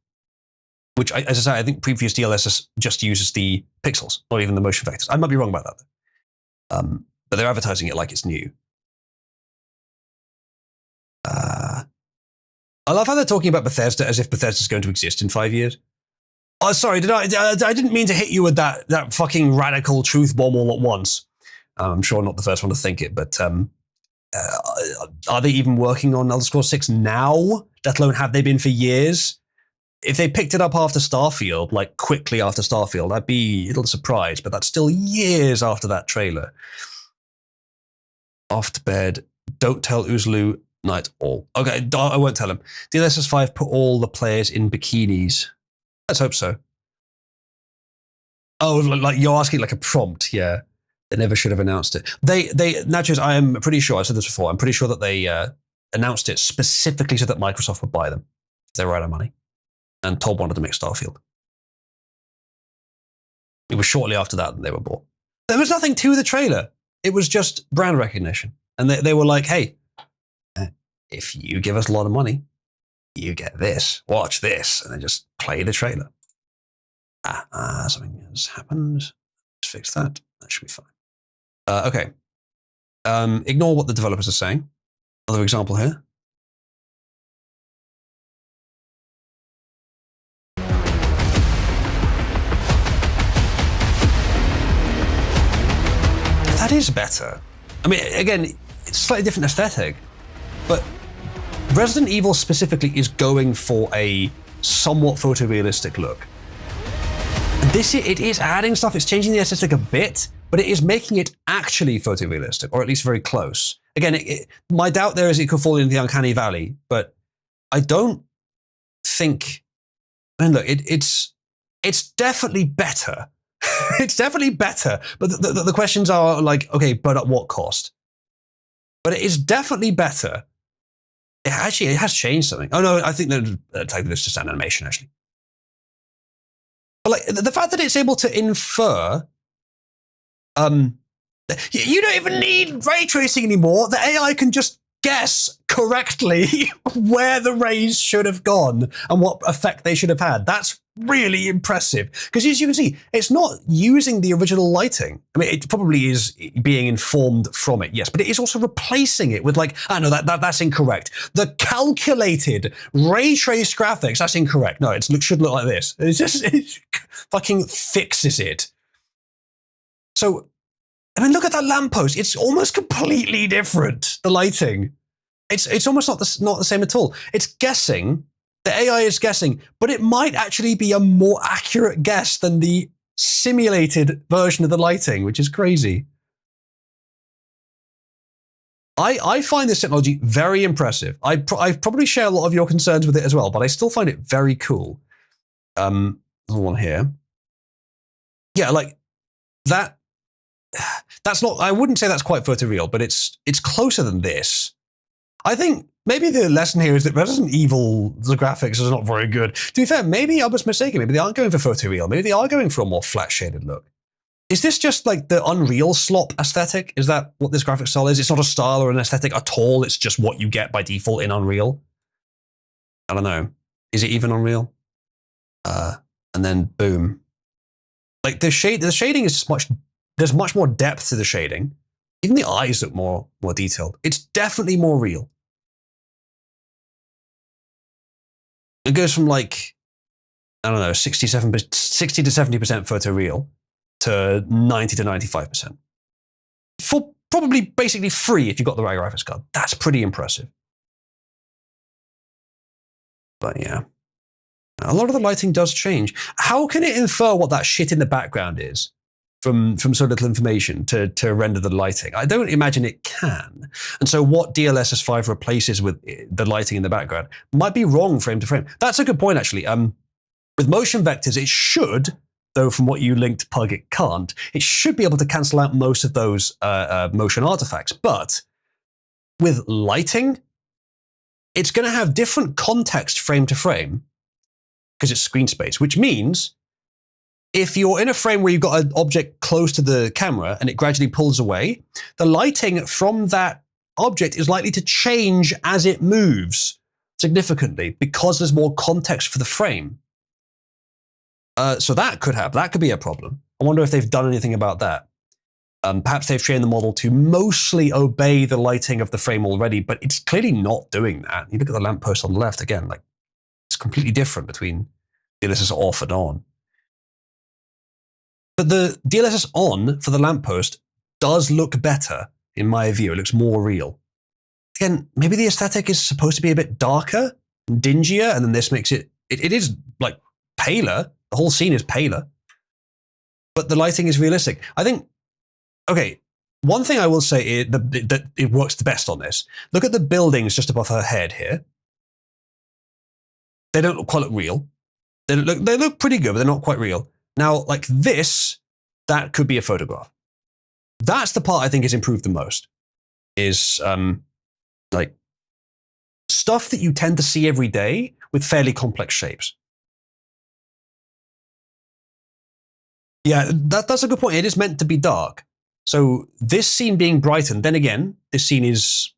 Speaker 1: Which, as I say, I think previous DLSS just uses the pixels, not even the motion vectors. I might be wrong about that, though. But they're advertising it like it's new. I love how they're talking about Bethesda as if Bethesda's going to exist in 5 years. Oh, sorry, I didn't mean to hit you with that fucking radical truth bomb all at once. I'm sure I'm not the first one to think it, but are they even working on Elder Scrolls 6 now? Let alone have they been for years? If they picked it up after Starfield, like quickly after Starfield, I'd be a little surprised, but that's still years after that trailer. Off to bed. Don't tell Uzlu night all. Okay, I won't tell him. DLSS 5 put all the players in bikinis. Let's hope so. Oh, like you're asking like a prompt, yeah. They never should have announced it. Nachos, I am pretty sure, I've said this before, I'm pretty sure that they announced it specifically so that Microsoft would buy them. If they were out of money. And Todd wanted to make Starfield. It was shortly after that they were bought. There was nothing to the trailer. It was just brand recognition. And they were like, hey, if you give us a lot of money, you get this. Watch this. And then just play the trailer. Something has happened. Let's fix that. That should be fine. Okay. Ignore what the developers are saying. Another example here. That is better. I mean, again, it's a slightly different aesthetic, but Resident Evil specifically is going for a somewhat photorealistic look. It is adding stuff, it's changing the aesthetic a bit, but it is making it actually photorealistic, or at least very close. Again, my doubt there is it could fall into the uncanny valley, but I don't think... I mean, look, it's definitely better. It's definitely better, but the questions are like, okay, but at what cost? But it is definitely better. It has changed something. Oh no, I think they're taking this to an animation actually. But like the fact that it's able to infer, you don't even need ray tracing anymore. The AI can just guess correctly where the rays should have gone and what effect they should have had. That's really impressive. Because as you can see, it's not using the original lighting. I mean, it probably is being informed from it, yes, but it is also replacing it with like, no, that's incorrect. The calculated ray trace graphics, that's incorrect. No, it should look like this. It fucking fixes it. So, I mean, look at that lamppost. It's almost completely different, the lighting. It's almost not the same at all. It's guessing. The AI is guessing, but it might actually be a more accurate guess than the simulated version of the lighting, which is crazy. I find this technology very impressive. I probably share a lot of your concerns with it as well, but I still find it very cool. There's one here. Yeah, like that. That's not. I wouldn't say that's quite photoreal, but it's closer than this. I think maybe the lesson here is that Resident Evil, the graphics is not very good. To be fair, maybe I was mistaken. Maybe they aren't going for photoreal. Maybe they are going for a more flat shaded look. Is this just like the Unreal slop aesthetic? Is that what this graphic style is? It's not a style or an aesthetic at all. It's just what you get by default in Unreal. I don't know. Is it even Unreal? And then boom. Like the shading is there's much more depth to the shading. Even the eyes look more detailed. It's definitely more real. It goes from like, I don't know, 60 to 70% photoreal to 90 to 95%. For probably basically free if you've got the right graphics card. That's pretty impressive. But yeah. A lot of the lighting does change. How can it infer what that shit in the background is from so little information to render the lighting? I don't imagine it can. And so what DLSS 5 replaces with the lighting in the background might be wrong frame to frame. That's a good point, actually. With motion vectors, it should, though from what you linked, Pug, it can't. It should be able to cancel out most of those motion artifacts. But with lighting, it's going to have different context frame to frame because it's screen space, which means if you're in a frame where you've got an object close to the camera and it gradually pulls away, the lighting from that object is likely to change as it moves significantly because there's more context for the frame. So that could be a problem. I wonder if they've done anything about that. Perhaps they've trained the model to mostly obey the lighting of the frame already, but it's clearly not doing that. You look at the lamppost on the left again, like it's completely different between DLSS off and on. But the DLSS on for the lamppost does look better, in my view. It looks more real. Again, maybe the aesthetic is supposed to be a bit darker and dingier, and then this makes it is like paler. The whole scene is paler. But the lighting is realistic. I think, okay, one thing I will say is that it works the best on this. Look at the buildings just above her head here. They don't quite look real. They look pretty good, but they're not quite real. Now, like this, that could be a photograph. That's the part I think is improved the most. Is like stuff that you tend to see every day with fairly complex shapes. Yeah, that's a good point. It is meant to be dark. So this scene being brightened, then again, this scene is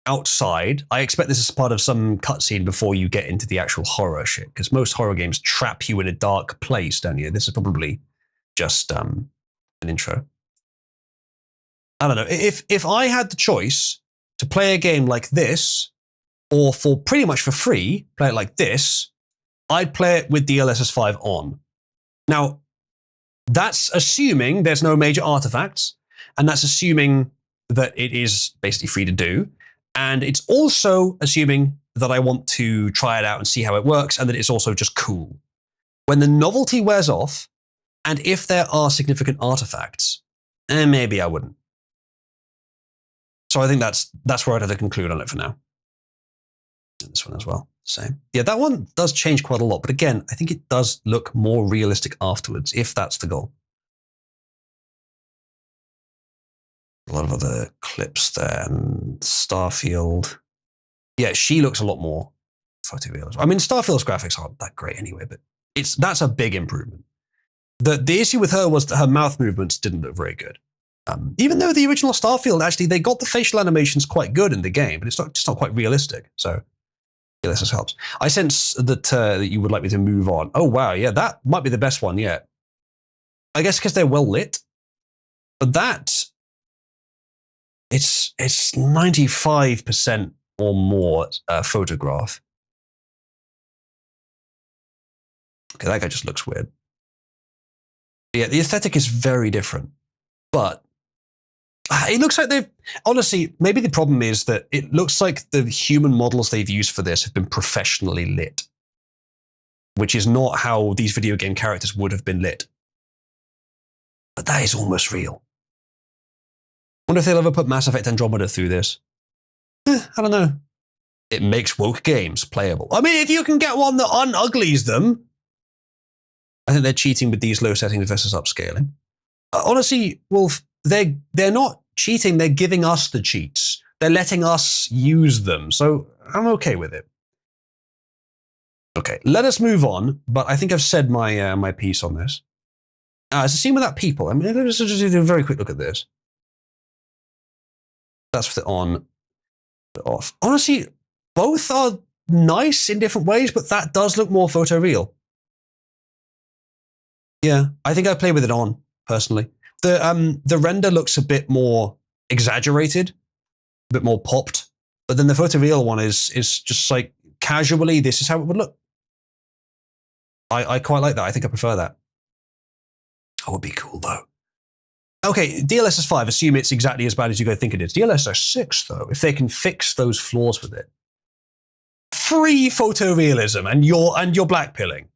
Speaker 1: outside. I expect this is part of some cutscene before you get into the actual horror shit, because most horror games trap you in a dark place, don't you? This is probably just an intro. I don't know. If I had the choice to play a game like this, or for pretty much for free, play it like this, I'd play it with DLSS 5 on. Now, that's assuming there's no major artifacts, and that's assuming that it is basically free to do. And it's also assuming that I want to try it out and see how it works, and that it's also just cool. When the novelty wears off, and if there are significant artifacts, maybe I wouldn't. So I think that's where I'd have to conclude on it for now. And this one as well, same. Yeah, that one does change quite a lot, but again, I think it does look more realistic afterwards, if that's the goal. A lot of other clips there, and Starfield. Yeah, she looks a lot more photorealistic. I mean, Starfield's graphics aren't that great anyway, but that's a big improvement. The issue with her was that her mouth movements didn't look very good. Even though the original Starfield, actually, they got the facial animations quite good in the game, but it's not quite realistic. So, yeah, this just helps. I sense that you would like me to move on. Oh, wow, yeah, that might be the best one yet. I guess because they're well lit. But that, it's 95% or more photograph. Okay, that guy just looks weird. Yeah, the aesthetic is very different. But it looks like they've, honestly, maybe the problem is that it looks like the human models they've used for this have been professionally lit, which is not how these video game characters would have been lit. But that is almost real. Wonder if they'll ever put Mass Effect Andromeda through this. I don't know. It makes woke games playable. I mean, if you can get one that unuglies them, I think they're cheating with these low settings versus upscaling. Honestly, Wolf, they're not cheating. They're giving us the cheats. They're letting us use them. So I'm okay with it. Okay, let us move on. But I think I've said my my piece on this. It's a scene without people. I mean, let's just do a very quick look at this. That's with it on, off. Honestly, both are nice in different ways, but that does look more photoreal. Yeah, I think I play with it on, personally. The render looks a bit more exaggerated, a bit more popped, but then the photoreal one is just like casually, this is how it would look. I quite like that. I think I prefer that. That would be cool, though. Okay, DLSS 5, assume it's exactly as bad as you guys think it is. DLSS 6, though, if they can fix those flaws with it. Free photorealism and you're blackpilling.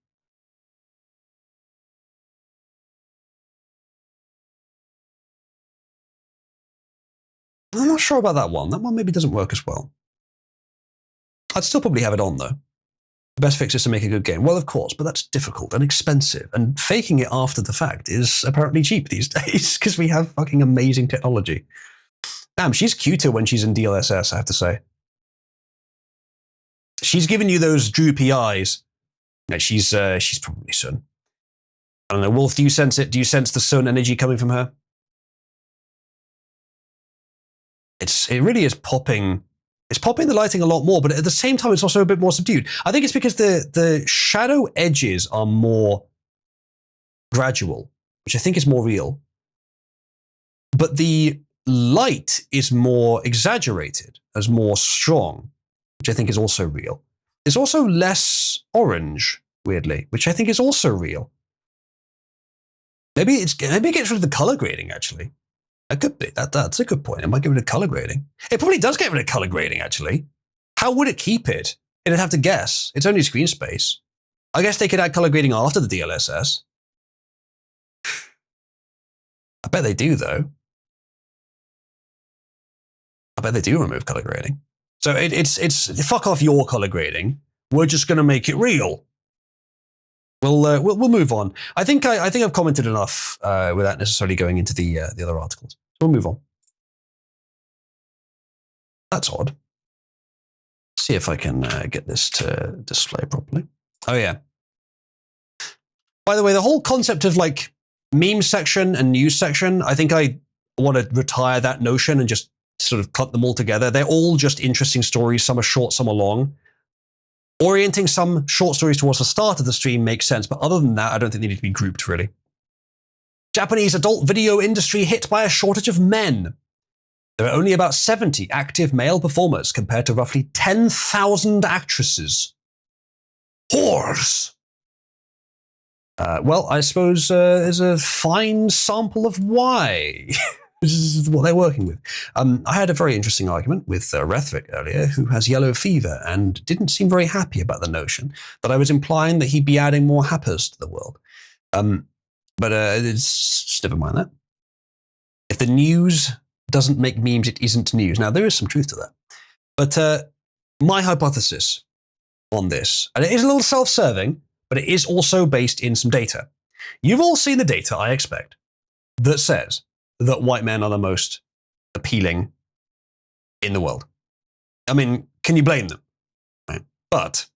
Speaker 1: I'm not sure about that one. That one maybe doesn't work as well. I'd still probably have it on, though. The best fix is to make a good game. Well, of course, but that's difficult and expensive. And faking it after the fact is apparently cheap these days because we have fucking amazing technology. Damn, she's cuter when she's in DLSS, I have to say. She's giving you those droopy eyes. No, she's probably Sun. I don't know. Wolf, do you sense it? Do you sense the Sun energy coming from her? It really is popping. It's popping the lighting a lot more, but at the same time, it's also a bit more subdued. I think it's because the shadow edges are more gradual, which I think is more real. But the light is more exaggerated, as more strong, which I think is also real. It's also less orange, weirdly, which I think is also real. Maybe it gets rid of the color grading, actually. That could be. That's a good point. It might get rid of color grading. It probably does get rid of color grading, actually. How would it keep it? It'd have to guess. It's only screen space. I guess they could add color grading after the DLSS. I bet they do, though. I bet they do remove color grading. So it's fuck off your color grading. We're just going to make it real. We'll move on. I think I've commented enough without necessarily going into the other articles. So we'll move on. That's odd. See if I can get this to display properly. Oh yeah. By the way, the whole concept of like meme section and news section, I think I want to retire that notion and just sort of cut them all together. They're all just interesting stories. Some are short, some are long. Orienting some short stories towards the start of the stream makes sense, but other than that, I don't think they need to be grouped, really. Japanese adult video industry hit by a shortage of men. There are only about 70 active male performers compared to roughly 10,000 actresses. Whores! Well, I suppose there's a fine sample of why. This is what they're working with. I had a very interesting argument with Rethvik earlier, who has yellow fever and didn't seem very happy about the notion that I was implying that he'd be adding more happers to the world. But it's never mind that. If the news doesn't make memes, it isn't news. Now, there is some truth to that. But my hypothesis on this, and it is a little self-serving, but it is also based in some data. You've all seen the data, I expect, that says that white men are the most appealing in the world. I mean, can you blame them? Right. But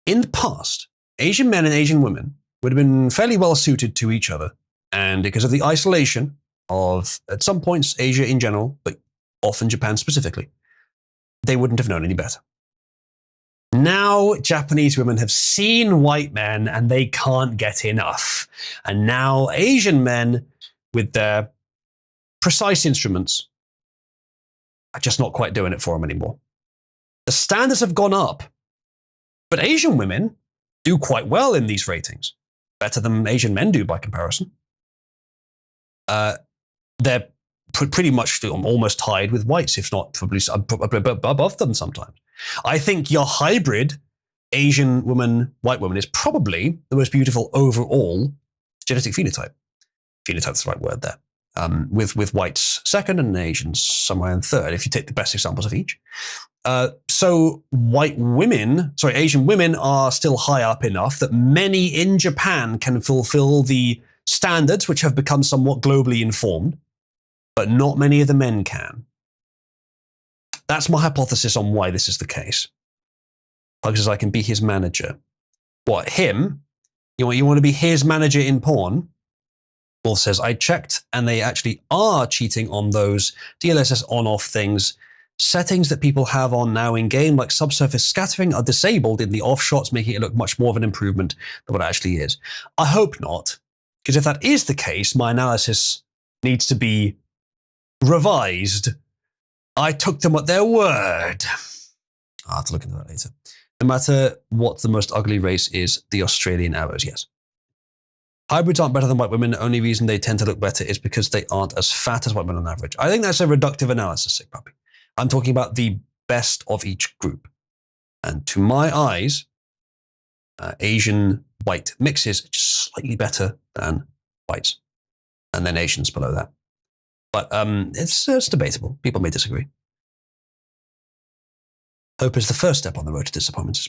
Speaker 1: in the past, Asian men and Asian women would have been fairly well suited to each other. And because of the isolation of, at some points, Asia in general, but often Japan specifically, they wouldn't have known any better. Now, Japanese women have seen white men and they can't get enough. And now Asian men, with their precise instruments, are just not quite doing it for them anymore. The standards have gone up, but Asian women do quite well in these ratings, better than Asian men do by comparison. They're pretty much almost tied with whites, if not probably above them sometimes. I think your hybrid Asian woman, white woman is probably the most beautiful overall genetic phenotype. Phenotype's the right word there. With whites second and Asians somewhere in third, if you take the best examples of each. So Asian women are still high up enough that many in Japan can fulfill the standards which have become somewhat globally informed, but not many of the men can. That's my hypothesis on why this is the case. Pug says I can be his manager. What, him? You want to be his manager in porn? Wolf says, I checked and they actually are cheating on those DLSS on-off things. Settings that people have on now in-game, like subsurface scattering, are disabled in the off shots, making it look much more of an improvement than what it actually is. I hope not, because if that is the case, my analysis needs to be revised. I took them at their word. I'll have to look into that later. No matter what the most ugly race is, the Australian arrows, yes. Hybrids aren't better than white women. The only reason they tend to look better is because they aren't as fat as white women on average. I think that's a reductive analysis, Sick Puppy. I'm talking about the best of each group. And to my eyes, Asian white mixes just slightly better than whites. And then Asians below that. But it's debatable. People may disagree. Hope is the first step on the road to disappointment.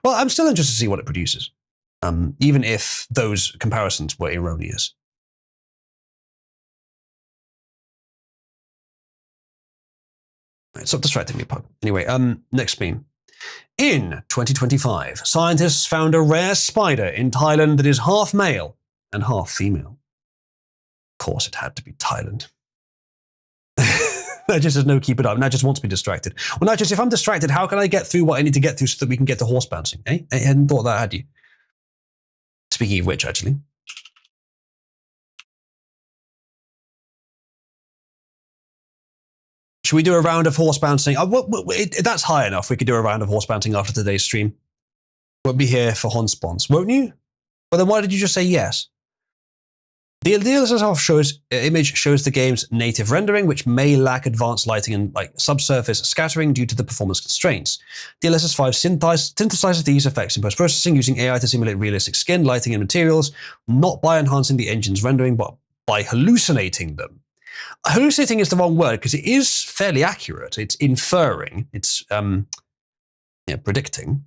Speaker 1: Well, I'm still interested to see what it produces. Even if those comparisons were erroneous. Right, stop distracting me, Pug. Anyway, next meme. In 2025, scientists found a rare spider in Thailand that is half male and half female. Of course, it had to be Thailand. Just has no keep it up. Now just wants to be distracted. Well, now just if I'm distracted, how can I get through what I need to get through so that we can get to horse bouncing? Eh? I hadn't thought that, had you? Speaking of which, actually. Should we do a round of horse bouncing? That's high enough. We could do a round of horse bouncing after today's stream. Won't be here for Honspons, won't you? Well, then why did you just say yes? The DLSS image shows the game's native rendering, which may lack advanced lighting and subsurface scattering due to the performance constraints. DLSS 5 synthesizes these effects in post-processing using AI to simulate realistic skin, lighting, and materials, not by enhancing the engine's rendering, but by hallucinating them. Hallucinating is the wrong word because it is fairly accurate. It's inferring. It's predicting.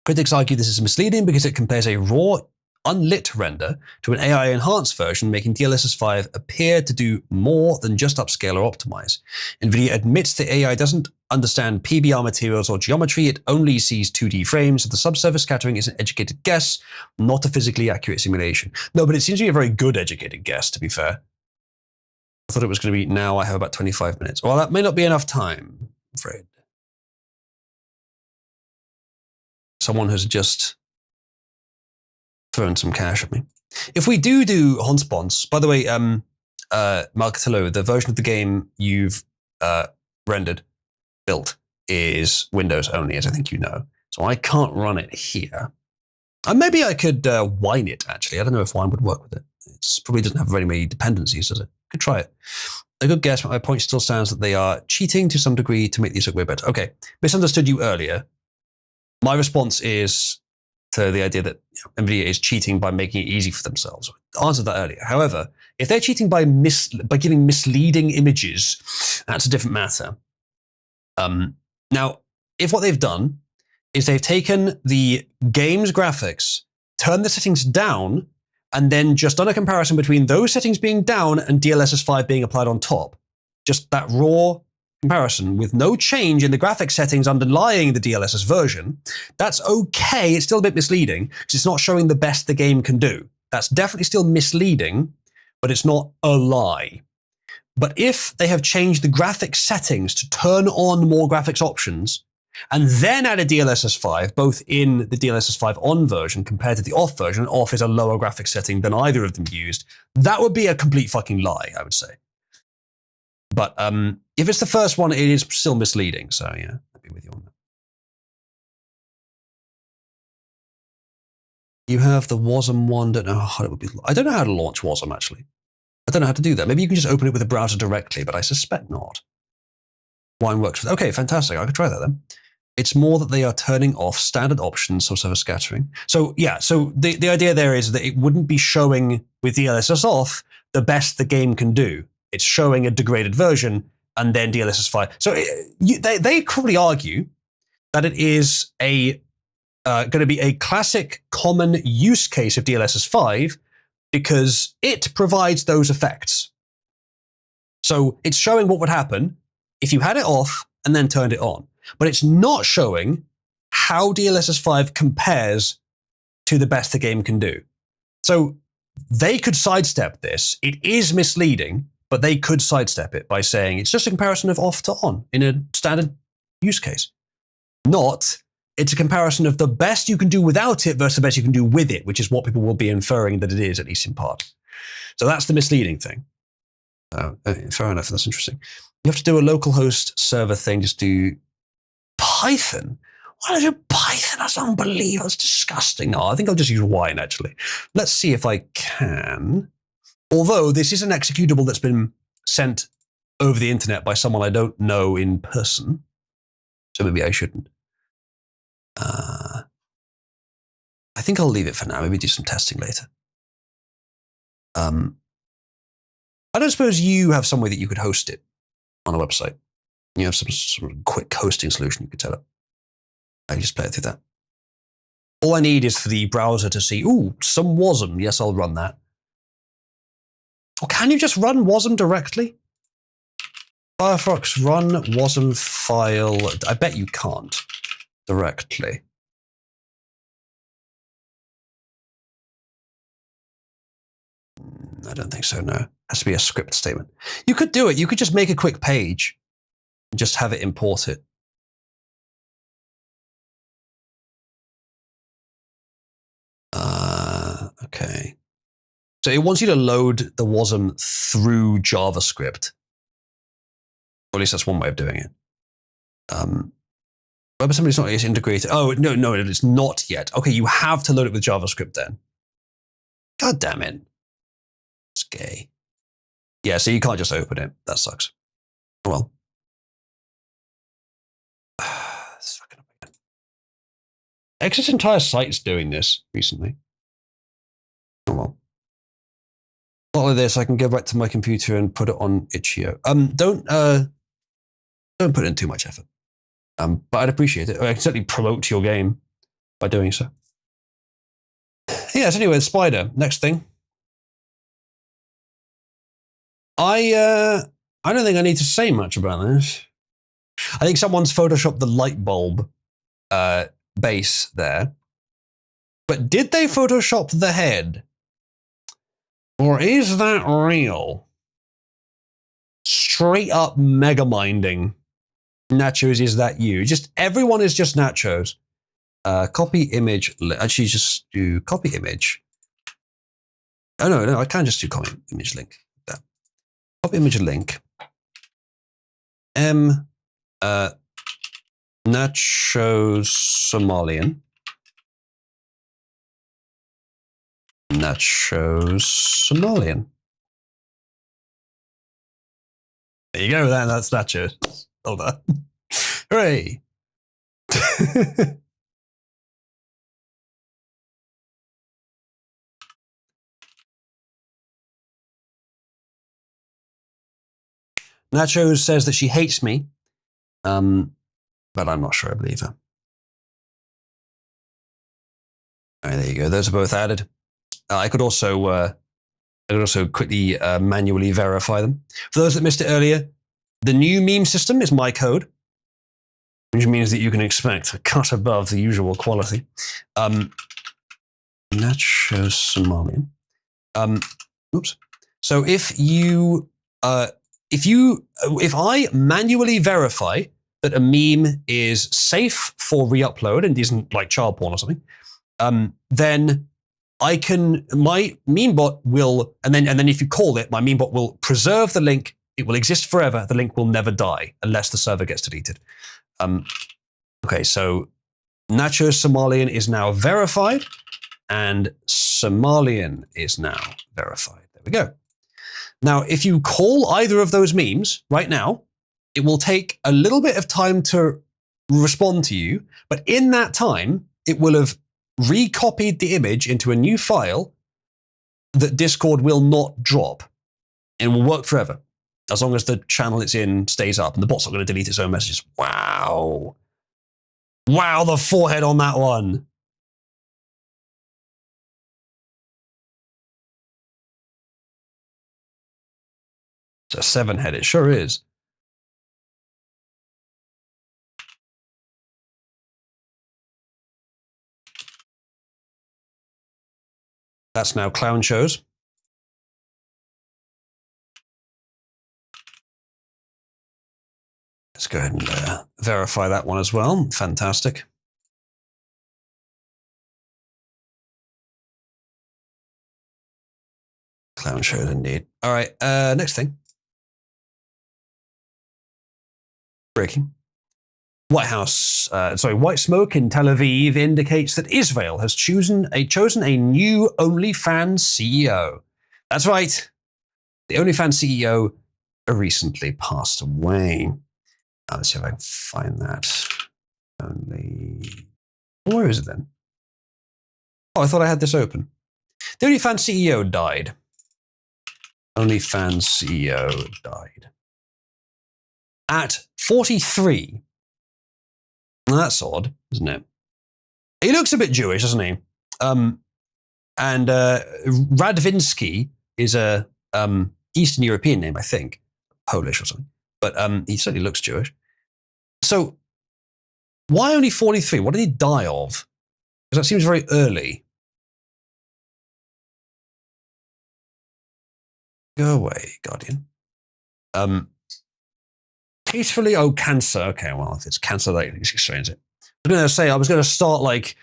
Speaker 1: Critics argue this is misleading because it compares a raw, unlit render to an AI-enhanced version, making DLSS 5 appear to do more than just upscale or optimize. NVIDIA admits the AI doesn't understand PBR materials or geometry, it only sees 2D frames, so the subsurface scattering is an educated guess, not a physically accurate simulation. No, but it seems to be a very good educated guess, to be fair. I thought it was going to be now I have about 25 minutes. Well, that may not be enough time, I'm afraid. Someone has just thrown some cash at me. If we do Honspons, by the way, Marketillo, the version of the game you've built, is Windows only, as I think you know. So I can't run it here. And maybe I could wine it, actually. I don't know if wine would work with it. It probably doesn't have very many dependencies, does it? Could try it. A good guess, but my point still stands that they are cheating to some degree to make these look way better. Okay, misunderstood you earlier. My response is to the idea that NVIDIA is cheating by making it easy for themselves. I answered that earlier. However, if they're cheating by giving misleading images, that's a different matter. Now, if what they've done is they've taken the game's graphics, turned the settings down, and then just done a comparison between those settings being down and DLSS 5 being applied on top. Just that raw comparison with no change in the graphic settings underlying the DLSS version, that's okay. It's still a bit misleading because it's not showing the best the game can do. That's definitely still misleading, but it's not a lie. But if they have changed the graphic settings to turn on more graphics options, and then added DLSS 5, both in the DLSS 5 on version compared to the off version, off is a lower graphic setting than either of them used, that would be a complete fucking lie, I would say. But if it's the first one, it is still misleading. So yeah, I'll be with you on that. You have the Wasm one. Don't know how it would be. I don't know how to launch Wasm, actually. I don't know how to do that. Maybe you can just open it with a browser directly, but I suspect not. Wine works with. Okay, fantastic. I could try that then. It's more that they are turning off standard options of surface scattering. So yeah, so the idea there is that it wouldn't be showing with DLSS off the best the game can do. It's showing a degraded version and then DLSS 5. So they probably argue that it is going to be a classic common use case of DLSS 5 because it provides those effects. So it's showing what would happen if you had it off and then turned it on. But it's not showing how DLSS 5 compares to the best the game can do. So they could sidestep this. It is misleading, but they could sidestep it by saying it's just a comparison of off to on in a standard use case. Not, it's a comparison of the best you can do without it versus the best you can do with it, which is what people will be inferring that it is, at least in part. So that's the misleading thing. Fair enough, that's interesting. You have to do a localhost server thing, just do Python. Why do I do Python? That's unbelievable. That's disgusting. Oh, I think I'll just use wine, actually. Let's see if I can. Although this is an executable that's been sent over the internet by someone I don't know in person. So maybe I shouldn't. I think I'll leave it for now. Maybe do some testing later. I don't suppose you have some way that you could host it on a website. You have some sort of quick hosting solution you could set up. I can just play it through that. All I need is for the browser to see, ooh, some Wasm. Yes, I'll run that. Or can you just run Wasm directly? Firefox run Wasm file. I bet you can't. directly. I don't think so, no. It has to be a script statement. You could do it. You could just make a quick page and just have it import it. Okay. So it wants you to load the WASM through JavaScript. Or at least that's one way of doing it. WebAssembly's not yet integrated. Oh, no, it's not yet. Okay, you have to load it with JavaScript then. God damn it. It's gay. Yeah, so you can't just open it. That sucks. Well. Exit's entire site's doing this recently. Oh well. Not like this, I can go back to my computer and put it on itch.io. Don't put in too much effort. But I'd appreciate it. I can certainly promote your game by doing so. Yes, anyway, Spider. Next thing. I don't think I need to say much about this. I think someone's photoshopped the light bulb base there. But did they Photoshop the head? Or is that real? Straight up mega minding. Nachos, is that you? Just everyone is just Nachos. Copy image. Actually, just do copy image. Oh no, I can just do copy image link. That copy image link. Nachos Somalian. Nachos Somalian. There you go, that's Nachos. Hold on. Hooray. Nachos says that she hates me, but I'm not sure I believe her. All right, there you go. Those are both added. I could also quickly manually verify them. For those that missed it earlier, the new meme system is my code, which means that you can expect a cut above the usual quality. Nachos Somalian. Oops. So if I manually verify that a meme is safe for re-upload and isn't like child porn or something, then my memebot will, and then if you call it, my memebot will preserve the link. It will exist forever. The link will never die unless the server gets deleted. Okay, so Nachos Somalian is now verified, and Somalian is now verified. There we go. Now, if you call either of those memes right now, it will take a little bit of time to respond to you, but in that time, it will have recopied the image into a new file that Discord will not drop. It will work forever, as long as the channel it's in stays up, and the bot's not going to delete its own messages. Wow. Wow, the forehead on that one. It's a 7-head, it sure is. That's now clown shows. Let's go ahead and verify that one as well. Fantastic. Clown shows indeed. All right, next thing. Breaking. White smoke in Tel Aviv indicates that Israel has chosen a new OnlyFans CEO. That's right. The OnlyFans CEO recently passed away. Let's see if I can find that. Where is it then? Oh, I thought I had this open. The OnlyFans CEO died. OnlyFans CEO died. At 43. Well, that's odd, isn't it? He looks a bit Jewish, doesn't he? And Radvinsky is a Eastern European name, I think. Polish or something. But he certainly looks Jewish. So Why only 43? What did he die of? Because that seems very early. Go away, Guardian. Peacefully, oh, cancer. Okay, well, if it's cancer, that explains it. I was going to start like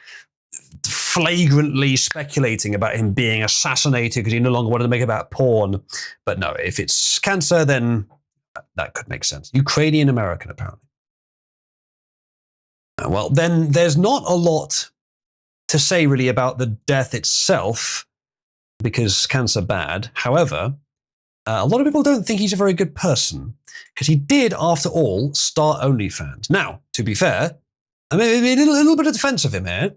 Speaker 1: flagrantly speculating about him being assassinated because he no longer wanted to make it about porn. But no, if it's cancer, then that could make sense. Ukrainian American, apparently. Well, then there's not a lot to say really about the death itself because cancer bad. However, a lot of people don't think he's a very good person because he did, after all, start OnlyFans. Now, to be fair, I mean, a little bit of defense of him here.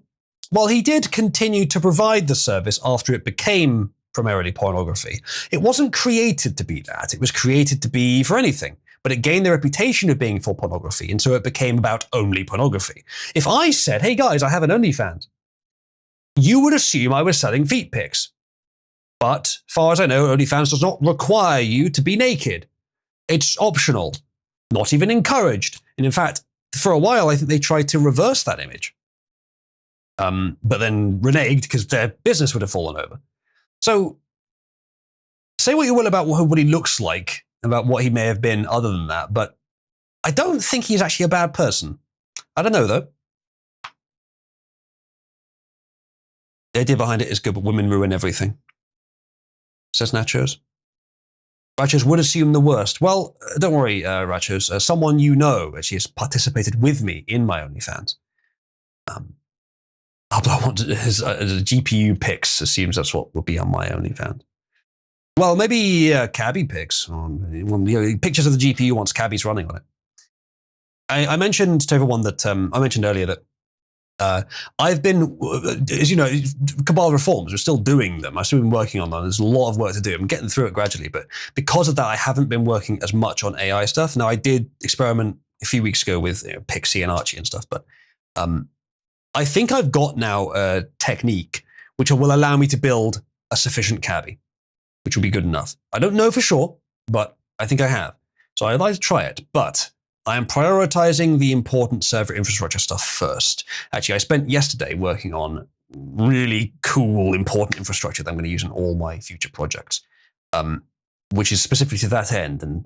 Speaker 1: While he did continue to provide the service after it became primarily pornography, it wasn't created to be that. It was created to be for anything. But it gained the reputation of being for pornography, and so it became about only pornography. If I said, hey guys, I have an OnlyFans, you would assume I was selling feet pics. But, as far as I know, OnlyFans does not require you to be naked. It's optional, not even encouraged. And in fact, for a while, I think they tried to reverse that image. But then reneged because their business would have fallen over. So, say what you will about what he looks like, about what he may have been other than that, but I don't think he's actually a bad person. I don't know, though. The idea behind it is good, but women ruin everything. Says Nachos. Rachos would assume the worst. Well, don't worry, Rachos. Someone you know actually has participated with me in my OnlyFans. I want his GPU pics. Assumes that's what will be on my OnlyFans. Well, maybe cabbie pics. Pictures of the GPU once cabbie's running on it. I mentioned to everyone that I mentioned earlier that I've been, as you know, Cabal reforms. We're still doing them. I've still been working on them. There's a lot of work to do. I'm getting through it gradually, but because of that, I haven't been working as much on AI stuff. Now, I did experiment a few weeks ago with Pixie and Archie and stuff, but I think I've got now a technique which will allow me to build a sufficient cabbie, which will be good enough. I don't know for sure, but I think I have. So I'd like to try it, but I am prioritizing the important server infrastructure stuff first. Actually, I spent yesterday working on really cool, important infrastructure that I'm going to use in all my future projects, which is specifically to that end and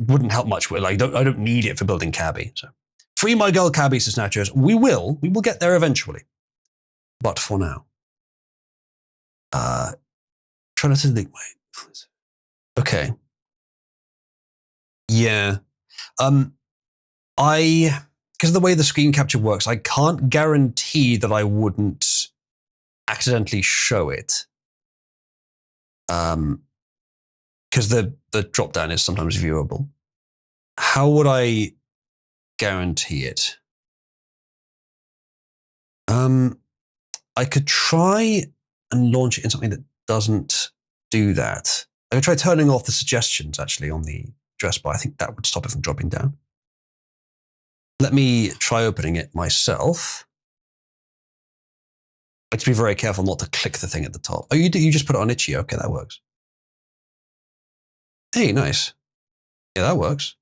Speaker 1: wouldn't help much with. Like, I don't need it for building Cabby. So, free my girl Cabby, says Nachos. We will get there eventually, but for now, trying to think. Wait, okay, yeah. Because of the way the screen capture works, I can't guarantee that I wouldn't accidentally show it. Because the drop down is sometimes viewable. How would I guarantee it? I could try and launch it in something that doesn't do that. I could try turning off the suggestions actually on the address bar. I think that would stop it from dropping down. Let me try opening it myself. I have to be very careful not to click the thing at the top. Oh, you just put it on itchy. Okay, that works. Hey, nice. Yeah, that works.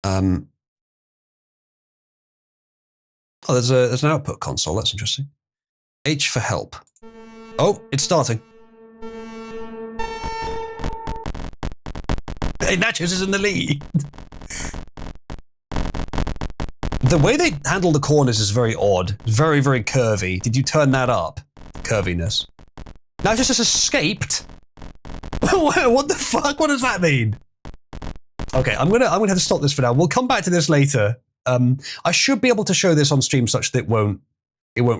Speaker 1: Oh, there's an output console. That's interesting. H for help. Oh, it's starting. Hey, Nachos is in the lead. The way they handle the corners is very odd. Very, very curvy. Did you turn that up? Curviness. Nachos has escaped. What the fuck? What does that mean? Okay, I'm gonna have to stop this for now. We'll come back to this later. I should be able to show this on stream such that it won't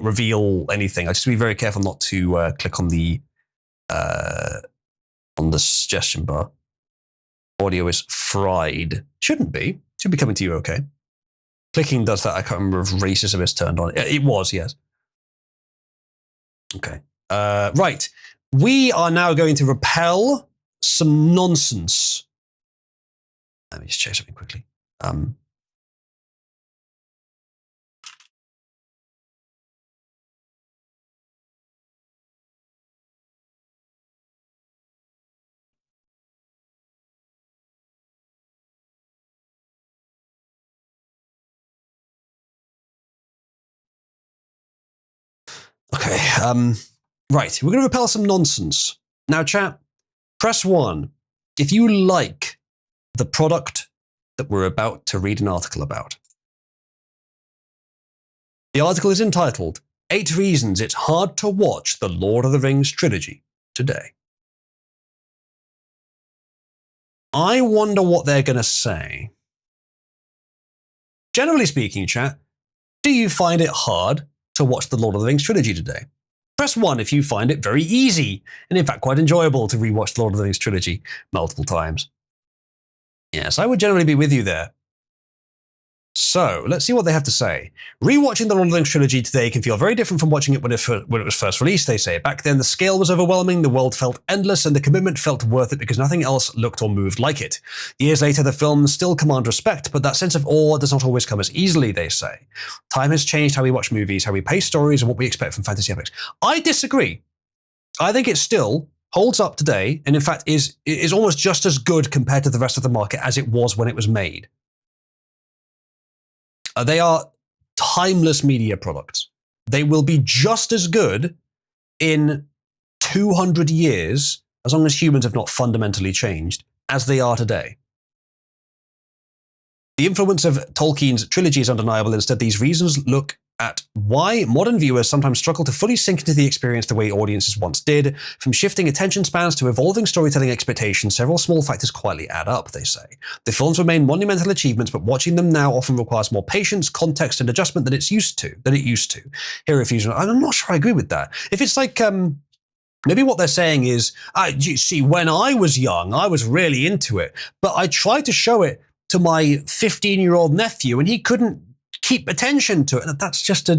Speaker 1: reveal anything. I just have to be very careful not to click on the suggestion bar. Audio is fried. Shouldn't be. Should be coming to you okay. Clicking does that. I can't remember if racism is turned on. It was, yes. Okay. Right. We are now going to repel some nonsense. Let me just check something quickly. Right, we're going to repel some nonsense. Now, chat, press 1 if you like the product that we're about to read an article about. The article is entitled, 8 Reasons It's Hard to Watch the Lord of the Rings trilogy today. I wonder what they're going to say. Generally speaking, chat, do you find it hard to watch the Lord of the Rings trilogy today? Press 1 if you find it very easy, and in fact quite enjoyable to rewatch the Lord of the Rings trilogy multiple times. Yes, I would generally be with you there. So, let's see what they have to say. Rewatching the Lord of the Rings trilogy today can feel very different from watching it when it was first released, they say. Back then, the scale was overwhelming, the world felt endless, and the commitment felt worth it because nothing else looked or moved like it. Years later, the films still command respect, but that sense of awe does not always come as easily, they say. Time has changed how we watch movies, how we pace stories, and what we expect from fantasy epics. I disagree. I think it still holds up today, and in fact is almost just as good compared to the rest of the market as it was when it was made. They are timeless media products. They will be just as good in 200 years, as long as humans have not fundamentally changed, as they are today. The influence of Tolkien's trilogy is undeniable. Instead, these reasons look at why modern viewers sometimes struggle to fully sink into the experience the way audiences once did. From shifting attention spans to evolving storytelling expectations, several small factors quietly add up, they say. The films remain monumental achievements, but watching them now often requires more patience, context, and adjustment than it used to. Here, if you, I'm not sure I agree with that. If it's like, maybe what they're saying is, you see, when I was young, I was really into it, but I tried to show it to my 15-year-old nephew, and he couldn't keep attention to it. That's just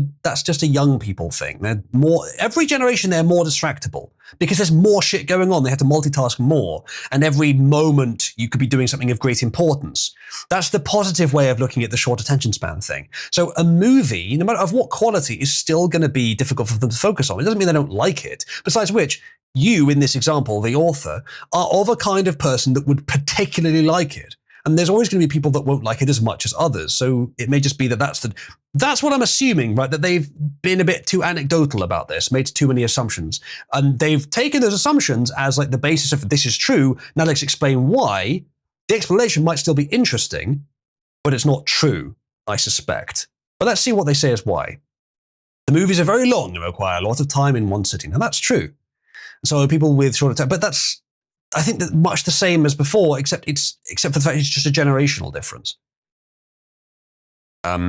Speaker 1: a young people thing. They're more, every generation they're more distractible because there's more shit going on. They have to multitask more, and every moment you could be doing something of great importance. That's the positive way of looking at the short attention span thing. So a movie, no matter of what quality, is still going to be difficult for them to focus on. It doesn't mean they don't like it. Besides which, you, in this example, the author, are of a kind of person that would particularly like it. And there's always going to be people that won't like it as much as others. So it may just be that that's what I'm assuming, right? That they've been a bit too anecdotal about this, made too many assumptions. And they've taken those assumptions as like the basis of this is true. Now let's explain why. The explanation might still be interesting, but it's not true, I suspect. But let's see what they say as why. The movies are very long and require a lot of time in one sitting. And that's true. So people with shorter time, but that's, I think that much the same as before, except for the fact it's just a generational difference.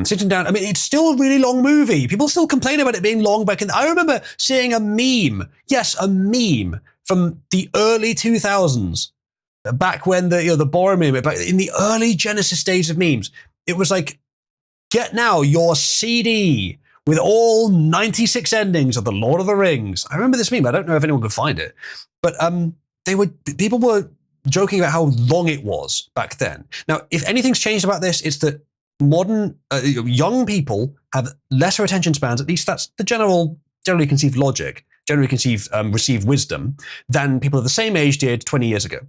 Speaker 1: Sitting down, I mean, it's still a really long movie. People still complain about it being long back in. I remember seeing a meme, a meme from the early 2000s, back when the Boromir, back in the early Genesis days of memes. It was like, get now your CD with all 96 endings of the Lord of the Rings. I remember this meme. I don't know if anyone could find it, but people were joking about how long it was back then. Now, if anything's changed about this, it's that modern young people have lesser attention spans. At least that's the generally conceived logic, generally conceived received wisdom than people of the same age did 20 years ago.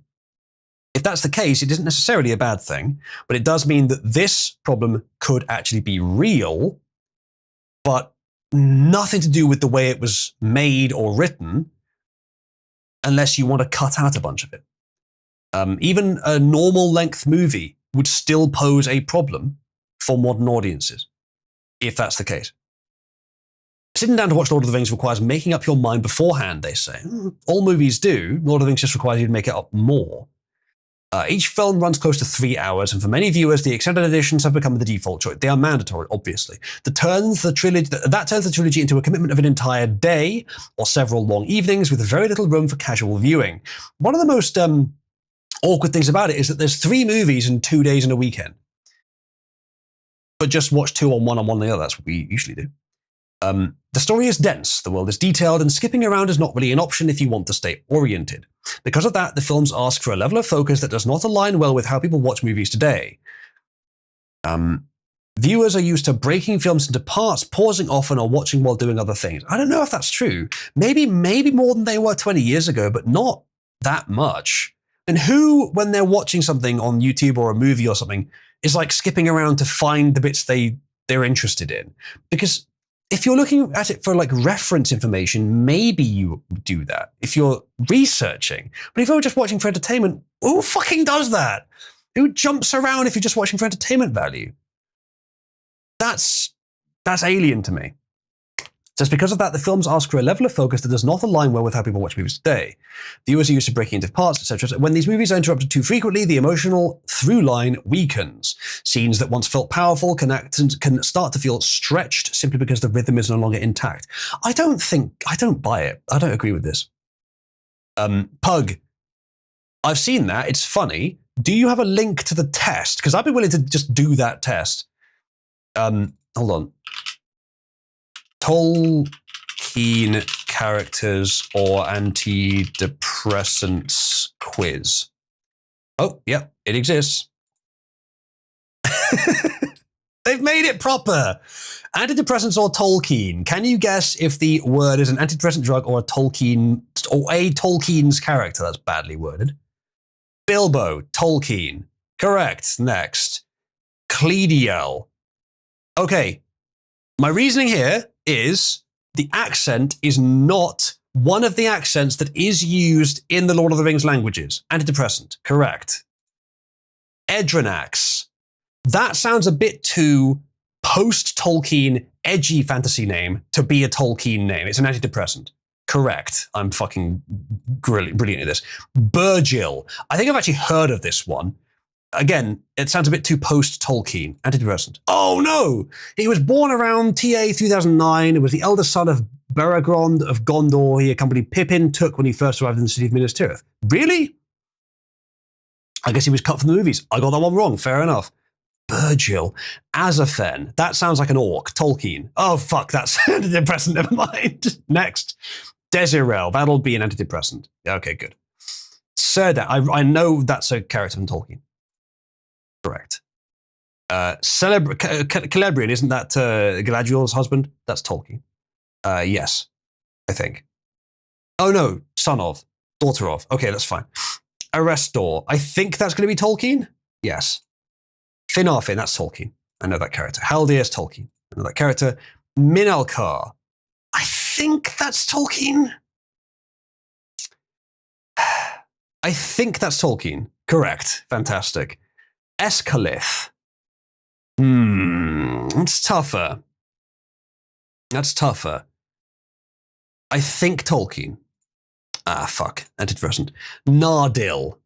Speaker 1: If that's the case, it isn't necessarily a bad thing, but it does mean that this problem could actually be real, but nothing to do with the way it was made or written, unless you want to cut out a bunch of it. Even a normal length movie would still pose a problem for modern audiences, if that's the case. Sitting down to watch Lord of the Rings requires making up your mind beforehand, they say. All movies do. Lord of the Rings just requires you to make it up more. Each film runs close to 3 hours, and for many viewers, the extended editions have become the default choice. They are mandatory, obviously. That turns the trilogy into a commitment of an entire day or several long evenings with very little room for casual viewing. One of the most awkward things about it is that there's 3 movies in 2 days in a weekend. But just watch 2 on one on the other. That's what we usually do. The story is dense, the world is detailed, and skipping around is not really an option if you want to stay oriented. Because of that, the films ask for a level of focus that does not align well with how people watch movies today. Viewers are used to breaking films into parts, pausing often, or watching while doing other things. I don't know if that's true. Maybe more than they were 20 years ago, but not that much. And who, when they're watching something on YouTube or a movie or something, is like skipping around to find the bits they're interested in? Because if you're looking at it for like reference information, maybe you do that if you're researching. But if you're just watching for entertainment, who fucking does that? Who jumps around if you're just watching for entertainment value? That's alien to me. Just because of that, the films ask for a level of focus that does not align well with how people watch movies today. Viewers are used to breaking into parts, etc. When these movies are interrupted too frequently, the emotional through line weakens. Scenes that once felt powerful can start to feel stretched simply because the rhythm is no longer intact. I don't buy it. I don't agree with this. Pug. I've seen that. It's funny. Do you have a link to the test? Because I'd be willing to just do that test. Hold on. Tolkien characters or antidepressants quiz. Oh, yeah, it exists. They've made it proper. Antidepressants or Tolkien. Can you guess if the word is an antidepressant drug or a Tolkien's character? That's badly worded. Bilbo, Tolkien. Correct. Next. Clediel. Okay. My reasoning here is the accent is not one of the accents that is used in the Lord of the Rings languages. Antidepressant. Correct. Edronax. That sounds a bit too post-Tolkien edgy fantasy name to be a Tolkien name. It's an antidepressant. Correct. I'm fucking brilliant at this. Burgill. I think I've actually heard of this one. Again, it sounds a bit too post-Tolkien. Antidepressant. Oh no! He was born around TA 2009. It was the elder son of Baragrond of Gondor. He accompanied Pippin took when he first arrived in the city of Minas Tirith. Really? I guess he was cut from the movies. I got that one wrong. Fair enough. Burgill. Azathen. That sounds like an orc. Tolkien. Oh, fuck. That's antidepressant. Never mind. Next. Desirel. That'll be an antidepressant. Okay, good. Serda. I know that's a character from Tolkien. Correct. Celebrian, isn't that Galadriel's husband? That's Tolkien. Yes, I think. Oh no, son of, daughter of. Okay, that's fine. Arrestor, I think that's going to be Tolkien. Yes. Finarfin, that's Tolkien. I know that character. Haldir's Tolkien. I know that character. Minalcar, I think that's Tolkien. I think that's Tolkien. Correct. Fantastic. Escalith. That's tougher. That's tougher. I think Tolkien. Ah, fuck. Antidepressant. Nardil.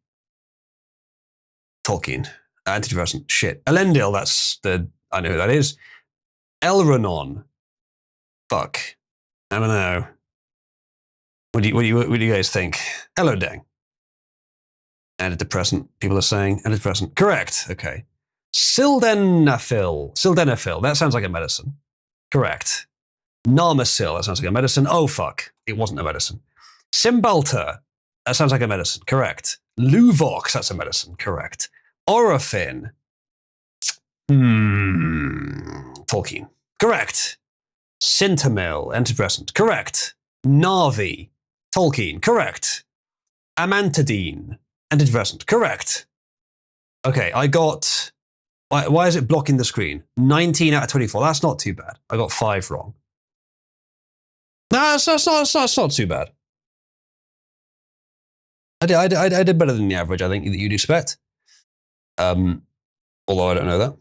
Speaker 1: Tolkien. Antidepressant. Shit. Elendil, that's the... I know who that is. Elrond. Fuck. I don't know. What do you guys think? Elodang. Antidepressant. People are saying antidepressant. Correct. Okay. Sildenafil. Sildenafil. That sounds like a medicine. Correct. Narmasil. That sounds like a medicine. Oh, fuck. It wasn't a medicine. Cymbalta. That sounds like a medicine. Correct. Luvox. That's a medicine. Correct. Orofin. Tolkien. Correct. Sintamil. Antidepressant. Correct. Narvi. Tolkien. Correct. Amantadine. Antidepressant. Correct. Okay, I got... Why is it blocking the screen? 19 out of 24. That's not too bad. I got 5 wrong. No, that's not too bad. I did better than the average, I think, that you'd expect. Although I don't know that.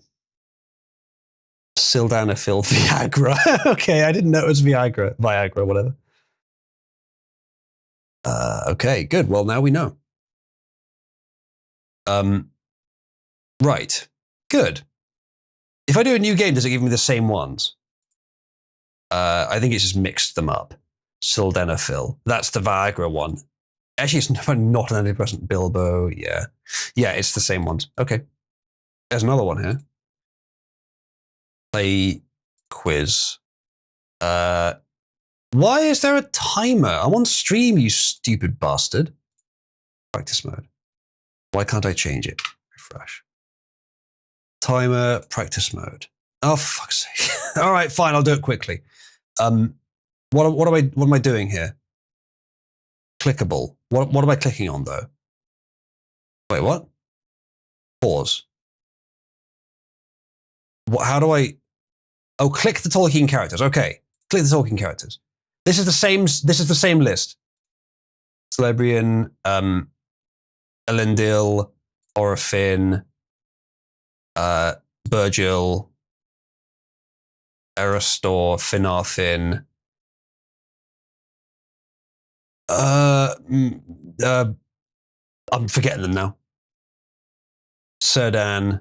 Speaker 1: Sildenafil Viagra. Okay, I didn't know it was Viagra, whatever. Okay, good. Well, now we know. Right. Good. If I do a new game, does it give me the same ones? I think it's just mixed them up. Sildenafil. That's the Viagra one. Actually, it's not an antidepressant. Bilbo, yeah. Yeah, it's the same ones. Okay. There's another one here. Play quiz. Why is there a timer? I'm on stream, you stupid bastard. Practice mode. Why can't I change it? Refresh. Timer, practice mode. Oh, for fuck's sake. All right, fine, I'll do it quickly. What am I doing here? Clickable. What am I clicking on, though? Wait, what? Pause. How do I... Oh, click the Tolkien characters. Okay. Click the talking characters. This is the same list. Celebrian, Elendil, Orifin, Virgil, Eristor, Finarfin. I'm forgetting them now. Serdan.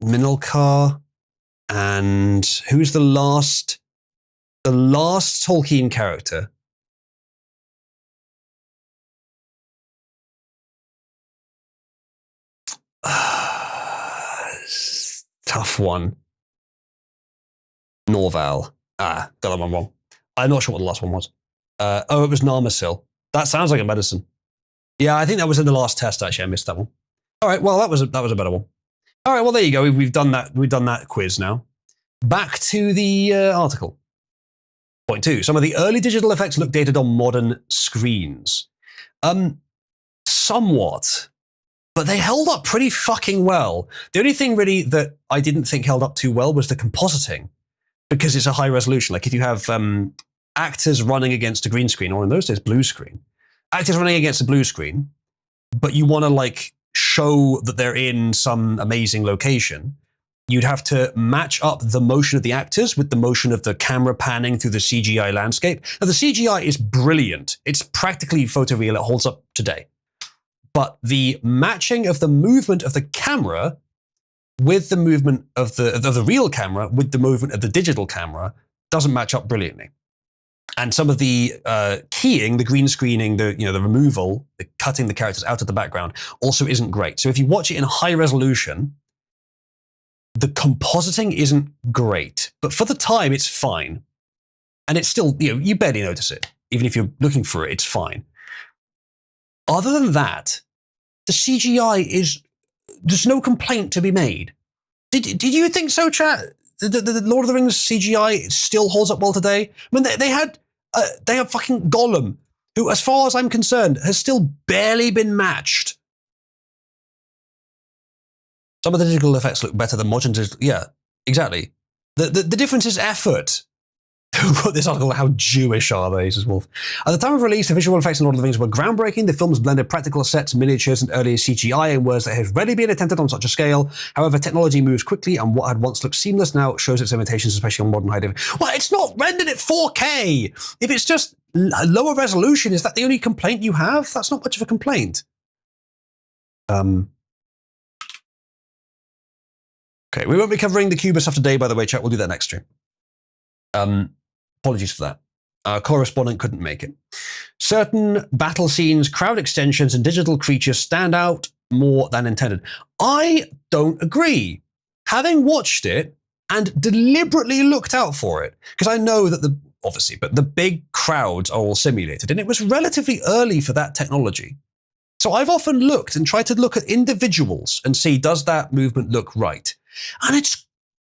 Speaker 1: Minilcar. And who's the last Tolkien character? Tough one. Norval. Got that one wrong. I'm not sure what the last one was. It was Narmasil. That sounds like a medicine. Yeah, I think that was in the last test, actually. I missed that one. All right, well, that was a better one. All right, well, there you go. We've done that quiz now. Back to the article. Point 2. Some of the early digital effects look dated on modern screens. Somewhat. But they held up pretty fucking well. The only thing really that I didn't think held up too well was the compositing. Because it's a high resolution. Like if you have actors running against a green screen, or in those days, blue screen. Actors running against a blue screen, but you want to like show that they're in some amazing location, you'd have to match up the motion of the actors with the motion of the camera panning through the CGI landscape. Now, the CGI is brilliant. It's practically photoreal. It holds up today. But the matching of the movement of the camera with the movement of the real camera with the movement of the digital camera doesn't match up brilliantly. And some of the keying, the green screening, the removal, the cutting the characters out of the background also isn't great. So if you watch it in high resolution, the compositing isn't great, but for the time it's fine. And it's still, you barely notice it. Even if you're looking for it, it's fine. Other than that, the CGI there's no complaint to be made. Did you think so, chat? The Lord of the Rings CGI still holds up well today? I mean, they have fucking Gollum, who, as far as I'm concerned, has still barely been matched. Some of the digital effects look better than modern digital. Yeah, exactly. The difference is effort. Who wrote this article? How Jewish are they, says Wolf. At the time of release, the visual effects in Lord of the Rings were groundbreaking. The films blended practical sets, miniatures, and earlier CGI in ways that had rarely been attempted on such a scale. However, technology moves quickly, and what had once looked seamless now shows its limitations, especially on modern high definition. Well, it's not rendered at 4K. If it's just lower resolution, is that the only complaint you have? That's not much of a complaint. Okay, we won't be covering the Cuba stuff today, by the way, chat. We'll do that next stream. Apologies for that. Our correspondent couldn't make it. Certain battle scenes, crowd extensions, and digital creatures stand out more than intended. I don't agree. Having watched it and deliberately looked out for it, because I know that the big crowds are all simulated, and it was relatively early for that technology. So I've often looked and tried to look at individuals and see, does that movement look right? And it's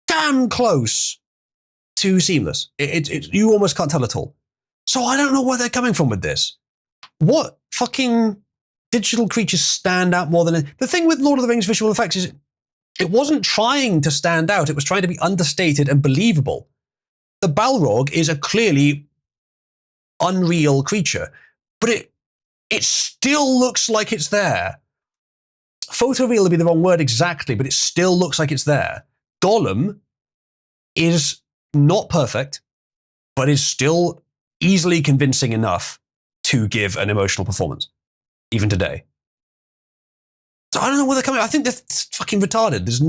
Speaker 1: damn close to seamless. You almost can't tell at all. So I don't know where they're coming from with this. What fucking digital creatures stand out more than... The thing with Lord of the Rings visual effects is it wasn't trying to stand out. It was trying to be understated and believable. The Balrog is a clearly unreal creature, but it still looks like it's there. Photoreal would be the wrong word exactly, but it still looks like it's there. Gollum is not perfect, but is still easily convincing enough to give an emotional performance, even today. So I don't know where they're coming. I think they're fucking retarded. There's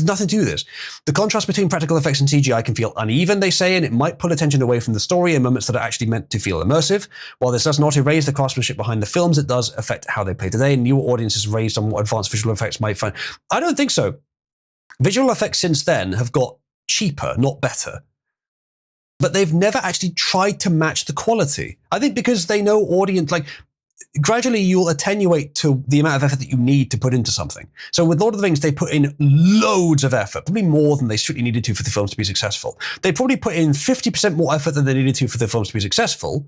Speaker 1: nothing to this. The contrast between practical effects and CGI can feel uneven, they say, and it might pull attention away from the story in moments that are actually meant to feel immersive. While this does not erase the craftsmanship behind the films, it does affect how they play today. Newer audiences raised on what advanced visual effects might find. I don't think so. Visual effects since then have got cheaper, not better. But they've never actually tried to match the quality. I think because they know audience, like, gradually you'll attenuate to the amount of effort that you need to put into something. So with Lord of the Rings, they put in loads of effort, probably more than they strictly needed to for the films to be successful. They probably put in 50% more effort than they needed to for the films to be successful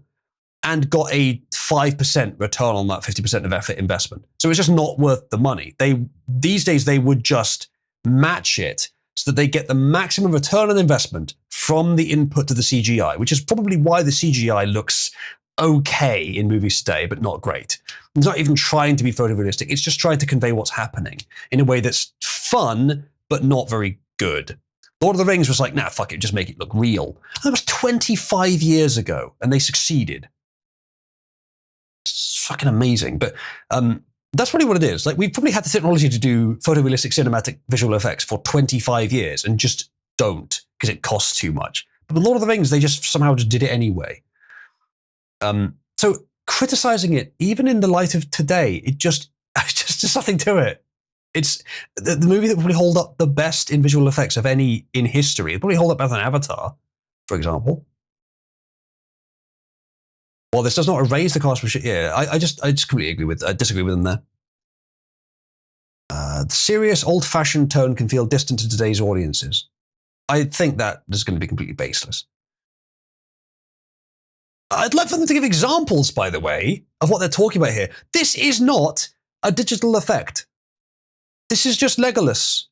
Speaker 1: and got a 5% return on that 50% of effort investment. So it's just not worth the money. These days, they would just match it so that they get the maximum return on investment from the input to the CGI, which is probably why the CGI looks okay in movies today, but not great. It's not even trying to be photorealistic. It's just trying to convey what's happening in a way that's fun, but not very good. Lord of the Rings was like, nah, fuck it, just make it look real. And that was 25 years ago, and they succeeded. It's fucking amazing. But that's probably what it is. Like, we've probably had the technology to do photorealistic cinematic visual effects for 25 years and just don't, because it costs too much. But with Lord of the Rings, they just somehow just did it anyway. So criticizing it, even in the light of today, it's just there's something to it. It's the movie that probably hold up the best in visual effects of any in history. It probably hold up better than Avatar, for example. Well, this does not erase the craftsmanship. Yeah, I just completely disagree with them there. The serious, old-fashioned tone can feel distant to today's audiences. I think that is going to be completely baseless. I'd love for them to give examples, by the way, of what they're talking about here. This is not a digital effect. This is just Legolas.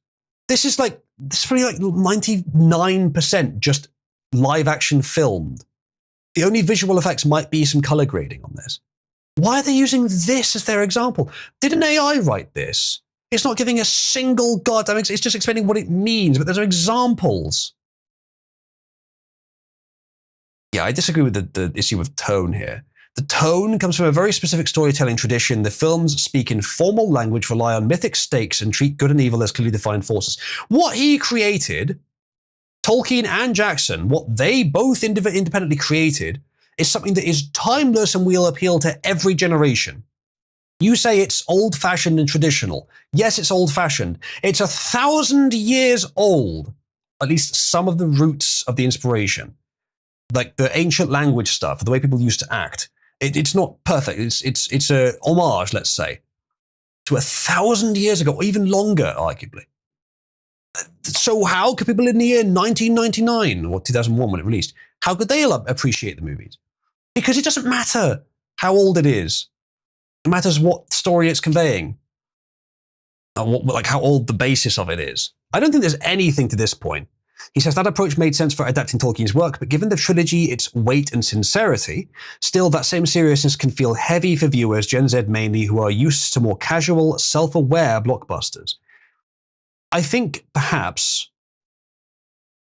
Speaker 1: This is probably like 99% just live action filmed. The only visual effects might be some color grading on this. Why are they using this as their example? Did an AI write this? It's not giving a single goddamn, it's just explaining what it means, but there's no examples. Yeah, I disagree with the issue of tone here. The tone comes from a very specific storytelling tradition. The films speak in formal language, rely on mythic stakes, and treat good and evil as clearly defined forces. What he created, Tolkien and Jackson, what they both independently created, is something that is timeless and will appeal to every generation. You say it's old-fashioned and traditional. Yes, it's old-fashioned. It's 1,000 years old, at least some of the roots of the inspiration. Like the ancient language stuff, the way people used to act. It's not perfect. It's a homage, let's say, to 1,000 years ago, or even longer, arguably. So how could people in the year 1999 or 2001 when it released, how could they appreciate the movies? Because it doesn't matter how old it is. It matters what story it's conveying. Like how old the basis of it is. I don't think there's anything to this point. He says that approach made sense for adapting Tolkien's work, but given the trilogy, its weight and sincerity, still that same seriousness can feel heavy for viewers, Gen Z mainly, who are used to more casual, self-aware blockbusters. I think perhaps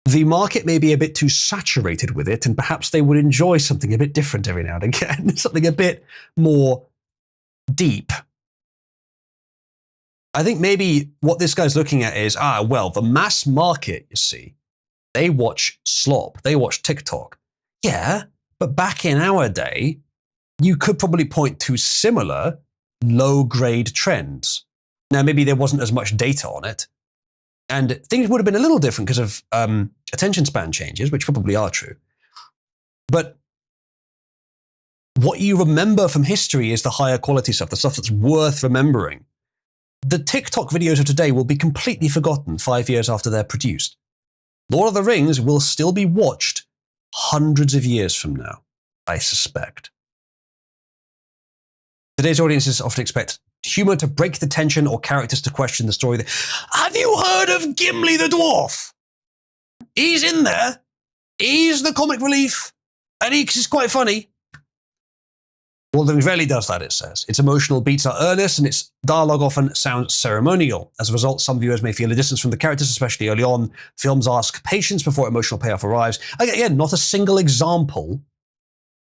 Speaker 1: the market may be a bit too saturated with it, and perhaps they would enjoy something a bit different every now and again, something a bit more deep. I think maybe what this guy's looking at is, well, the mass market, you see, they watch slop, they watch TikTok. Yeah, but back in our day, you could probably point to similar low-grade trends. Now, maybe there wasn't as much data on it, and things would have been a little different because of attention span changes, which probably are true. But what you remember from history is the higher quality stuff, the stuff that's worth remembering. The TikTok videos of today will be completely forgotten 5 years after they're produced. Lord of the Rings will still be watched hundreds of years from now, I suspect. Today's audiences often expect humor to break the tension or characters to question the story. Have you heard of Gimli the Dwarf? He's in there. He's the comic relief, and he's quite funny. Lord of the Rings rarely does that, it says. Its emotional beats are earnest, and its dialogue often sounds ceremonial. As a result, some viewers may feel a distance from the characters, especially early on. Films ask patience before emotional payoff arrives. Again, not a single example,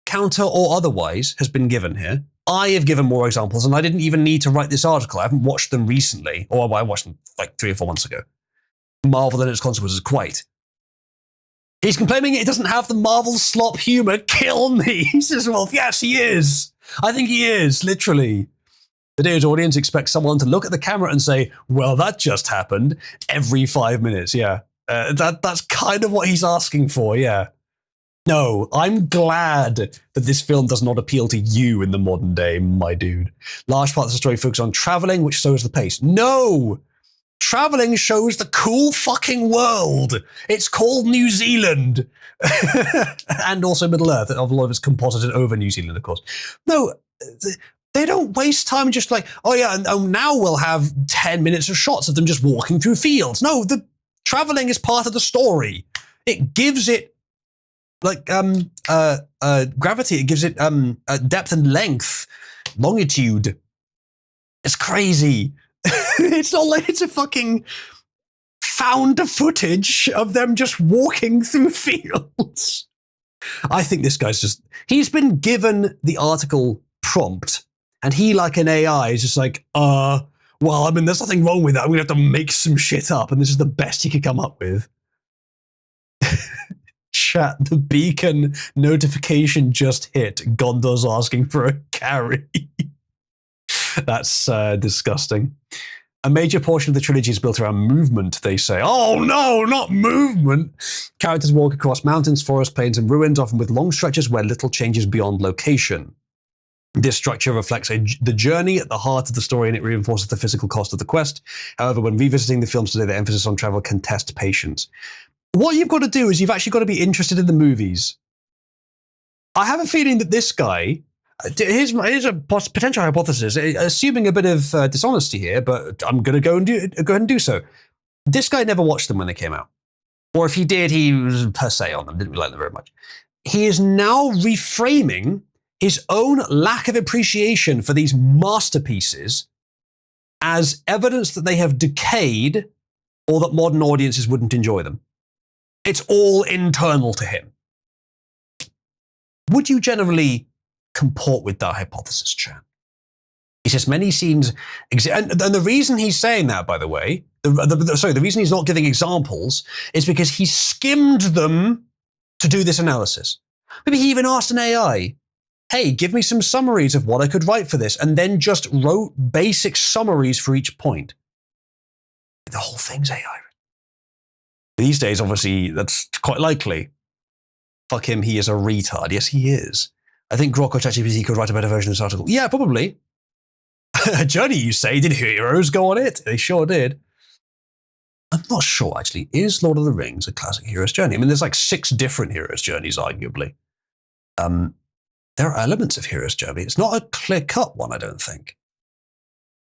Speaker 1: counter or otherwise, has been given here. I have given more examples, and I didn't even need to write this article. I haven't watched them recently, or I watched them like 3 or 4 months ago. Marvel and its consequences, quite. He's complaining it doesn't have the Marvel slop humor. Kill me, he says, well, yes, he is. I think he is, literally. Today's audience expects someone to look at the camera and say, well, that just happened, every 5 minutes, yeah. That's kind of what he's asking for, yeah. No, I'm glad that this film does not appeal to you in the modern day, my dude. Large parts of the story focus on traveling, which slows the pace. No! Traveling shows the cool fucking world. It's called New Zealand. And also Middle Earth. A lot of it's composited over New Zealand, of course. No, They don't waste time just like, oh yeah, and now we'll have 10 minutes of shots of them just walking through fields. No, the traveling is part of the story. It gives it like gravity. It gives it depth and length, longitude. It's crazy. It's not like it's a fucking found footage of them just walking through fields. I think this guy's he's been given the article prompt and he, like an AI, is just like, well, I mean, there's nothing wrong with that. I'm going to have to make some shit up. And this is the best he could come up with. Chat, the beacon notification just hit. Gondor's asking for a carry. That's disgusting. A major portion of the trilogy is built around movement, they say. Oh no, not movement! Characters walk across mountains, forests, plains, and ruins, often with long stretches where little changes beyond location. This structure reflects the journey at the heart of the story, and it reinforces the physical cost of the quest. However, when revisiting the films today, the emphasis on travel can test patience. What you've got to do is you've actually got to be interested in the movies. I have a feeling that this guy... Here's a potential hypothesis, assuming a bit of dishonesty here, but I'm going to go ahead and do so. This guy never watched them when they came out. Or if he did, he was per se on them, didn't like them very much. He is now reframing his own lack of appreciation for these masterpieces as evidence that they have decayed or that modern audiences wouldn't enjoy them. It's all internal to him. Would you generally comport with that hypothesis, Chan? He says many scenes, and the reason he's saying that, by the way, the reason he's not giving examples is because he skimmed them to do this analysis. Maybe he even asked an AI, hey, give me some summaries of what I could write for this, and then just wrote basic summaries for each point. The whole thing's AI. These days, obviously, that's quite likely. Fuck him, he is a retard. Yes, he is. I think Grok or ChatGPT could write a better version of this article. Yeah, probably. A journey, you say? Did heroes go on it? They sure did. I'm not sure, actually. Is Lord of the Rings a classic hero's journey? I mean, there's like 6 different hero's journeys, arguably. There are elements of hero's journey. It's not a clear-cut one, I don't think.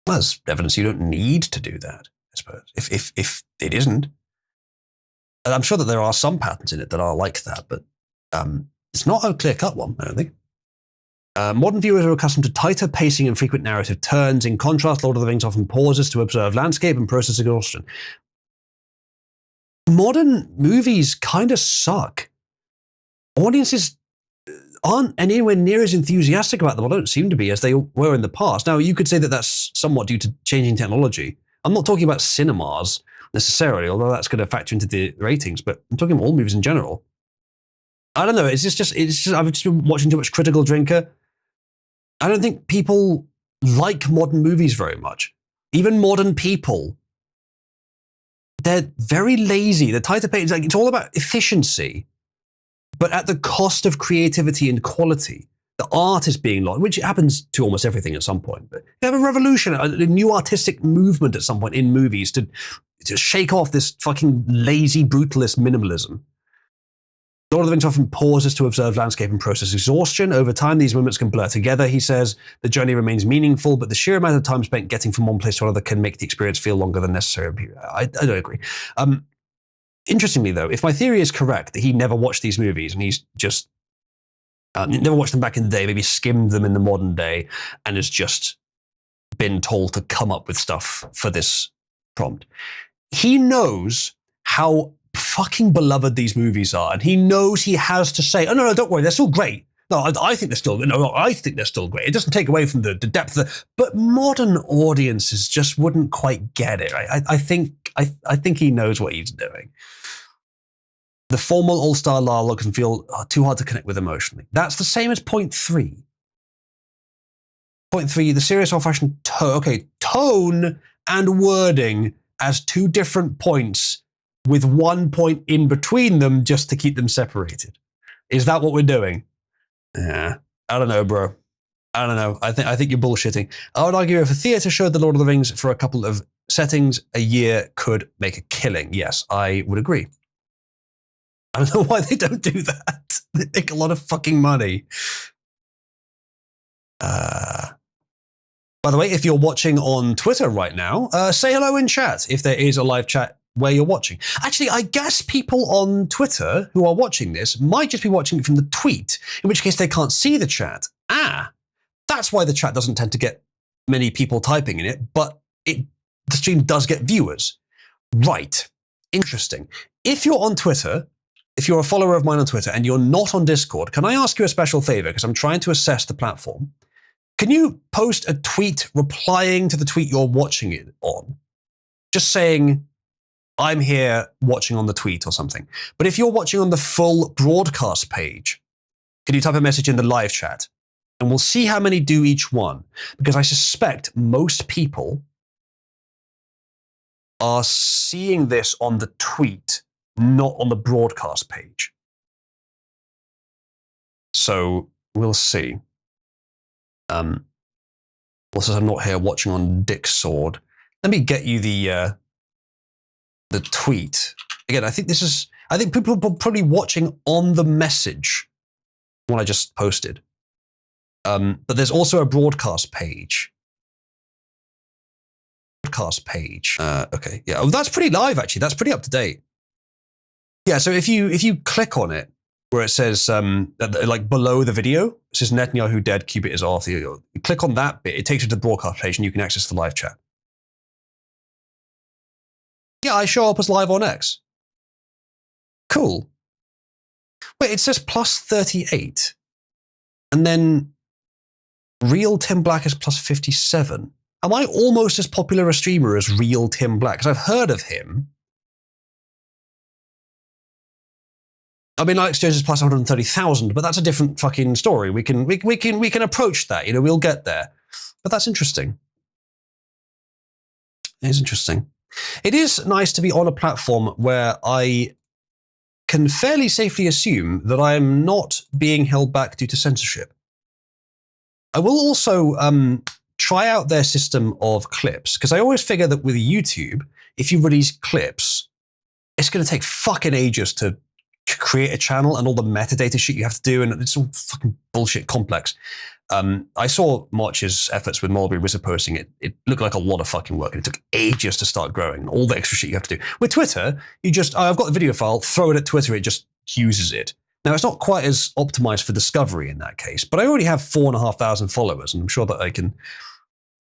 Speaker 1: Well, there's evidence you don't need to do that, I suppose, if it isn't. And I'm sure that there are some patterns in it that are like that, but it's not a clear-cut one, I don't think. Modern viewers are accustomed to tighter pacing and frequent narrative turns. In contrast, Lord of the Rings often pauses to observe landscape and process exhaustion. Modern movies kind of suck. Audiences aren't anywhere near as enthusiastic about them, or don't seem to be, as they were in the past. Now, you could say that that's somewhat due to changing technology. I'm not talking about cinemas necessarily, although that's going to factor into the ratings, but I'm talking about all movies in general. I don't know. It's just I've just been watching too much Critical Drinker. I don't think people like modern movies very much. Even modern people. They're very lazy. They're tighter pace. It's all about efficiency, but at the cost of creativity and quality. The art is being lost, which happens to almost everything at some point. But you have a revolution, a new artistic movement at some point in movies to shake off this fucking lazy, brutalist minimalism. Lord of the Rings often pauses to observe landscape and process exhaustion. Over time, these moments can blur together, he says. The journey remains meaningful, but the sheer amount of time spent getting from one place to another can make the experience feel longer than necessary. I don't agree. Interestingly, though, if my theory is correct, that he never watched these movies and he's just never watched them back in the day, maybe skimmed them in the modern day, and has just been told to come up with stuff for this prompt, he knows how fucking beloved these movies are, and he knows he has to say, oh no, don't worry, they're still great. No, I think they're still great. It doesn't take away from the depth of the, but modern audiences just wouldn't quite get it. I think he knows what he's doing. The formal all-star dialogue can feel too hard to connect with emotionally. That's the same as point 3. Point 3, the serious old-fashioned tone and wording as 2 different points with 1 point in between them just to keep them separated. Is that what we're doing? Yeah, I don't know, bro. I don't know. I think you're bullshitting. I would argue if a theatre showed The Lord of the Rings for a couple of settings a year could make a killing. Yes, I would agree. I don't know why they don't do that. They make a lot of fucking money. By the way, if you're watching on Twitter right now, say hello in chat if there is a live chat where you're watching. Actually, I guess people on Twitter who are watching this might just be watching it from the tweet, in which case they can't see the chat. That's why the chat doesn't tend to get many people typing in it, but the stream does get viewers. Right. Interesting. If you're on Twitter, if you're a follower of mine on Twitter and you're not on Discord, can I ask you a special favor? Because I'm trying to assess the platform. Can you post a tweet replying to the tweet you're watching it on? Just saying, I'm here watching on the tweet or something. But if you're watching on the full broadcast page, can you type a message in the live chat? And we'll see how many do each one. Because I suspect most people are seeing this on the tweet, not on the broadcast page. So we'll see. Also, I'm not here watching on Dick's Sword. Let me get you the tweet. Again, I think people are probably watching on the message one I just posted. But there's also a broadcast page. Okay, yeah. Oh, that's pretty live actually. That's pretty up to date. Yeah. So if you click on it, where it says like below the video, it says Netanyahu dead, Qubit is off. You click on that bit, it takes you to the broadcast page, and you can access the live chat. Yeah, I show up as live on X. Cool. Wait, it says plus 38, and then Real Tim Black is plus 57. Am I almost as popular a streamer as Real Tim Black? Because I've heard of him. I mean, Alex Jones is plus 130,000, but that's a different fucking story. We can approach that. You know, we'll get there. But that's interesting. It is interesting. It is nice to be on a platform where I can fairly safely assume that I am not being held back due to censorship. I will also try out their system of clips, because I always figure that with YouTube, if you release clips, it's going to take fucking ages to create a channel and all the metadata shit you have to do, and it's all fucking bullshit complex. I saw March's efforts with Mulberry Wizard posting it. It looked like a lot of fucking work, and it took ages to start growing. All the extra shit you have to do. With Twitter, you just, I've got the video file, throw it at Twitter, it just uses it. Now, it's not quite as optimized for discovery in that case, but I already have 4,500 followers, and I'm sure that I can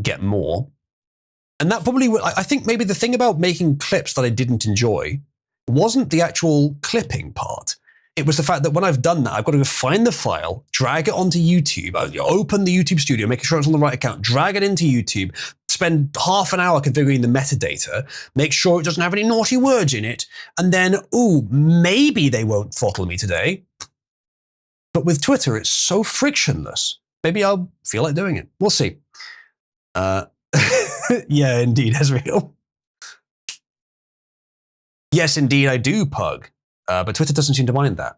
Speaker 1: get more. And that probably, I think maybe the thing about making clips that I didn't enjoy wasn't the actual clipping part. It was the fact that when I've done that, I've got to go find the file, drag it onto YouTube, open the YouTube studio, making sure it's on the right account, drag it into YouTube, spend half an hour configuring the metadata, make sure it doesn't have any naughty words in it, and then, ooh, maybe they won't throttle me today. But with Twitter, it's so frictionless. Maybe I'll feel like doing it. We'll see. Yeah, indeed, Ezreal. Yes, indeed, I do, Pug. But Twitter doesn't seem to mind that.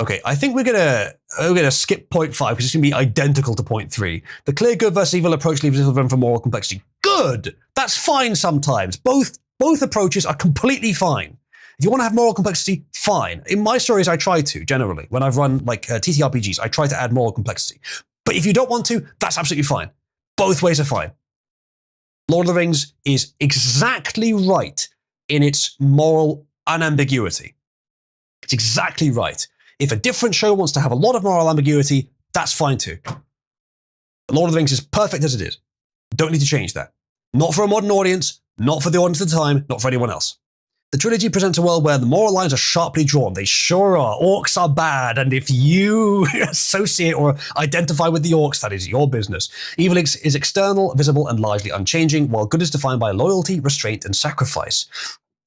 Speaker 1: Okay, I think we're gonna skip point 5 because it's gonna be identical to point 3. The clear good versus evil approach leaves little room for moral complexity. Good. That's fine sometimes. Both approaches are completely fine. If you want to have moral complexity, fine. In my stories, I try to generally. When I've run like TTRPGs, I try to add moral complexity. But if you don't want to, that's absolutely fine. Both ways are fine. Lord of the Rings is exactly right in its moral unambiguity. It's exactly right. If a different show wants to have a lot of moral ambiguity, that's fine too. But Lord of the Rings is perfect as it is. Don't need to change that. Not for a modern audience, not for the audience at the time, not for anyone else. The trilogy presents a world where the moral lines are sharply drawn. They sure are. Orcs are bad, and if you associate or identify with the orcs, that is your business. Evil is external, visible, and largely unchanging, while good is defined by loyalty, restraint, and sacrifice.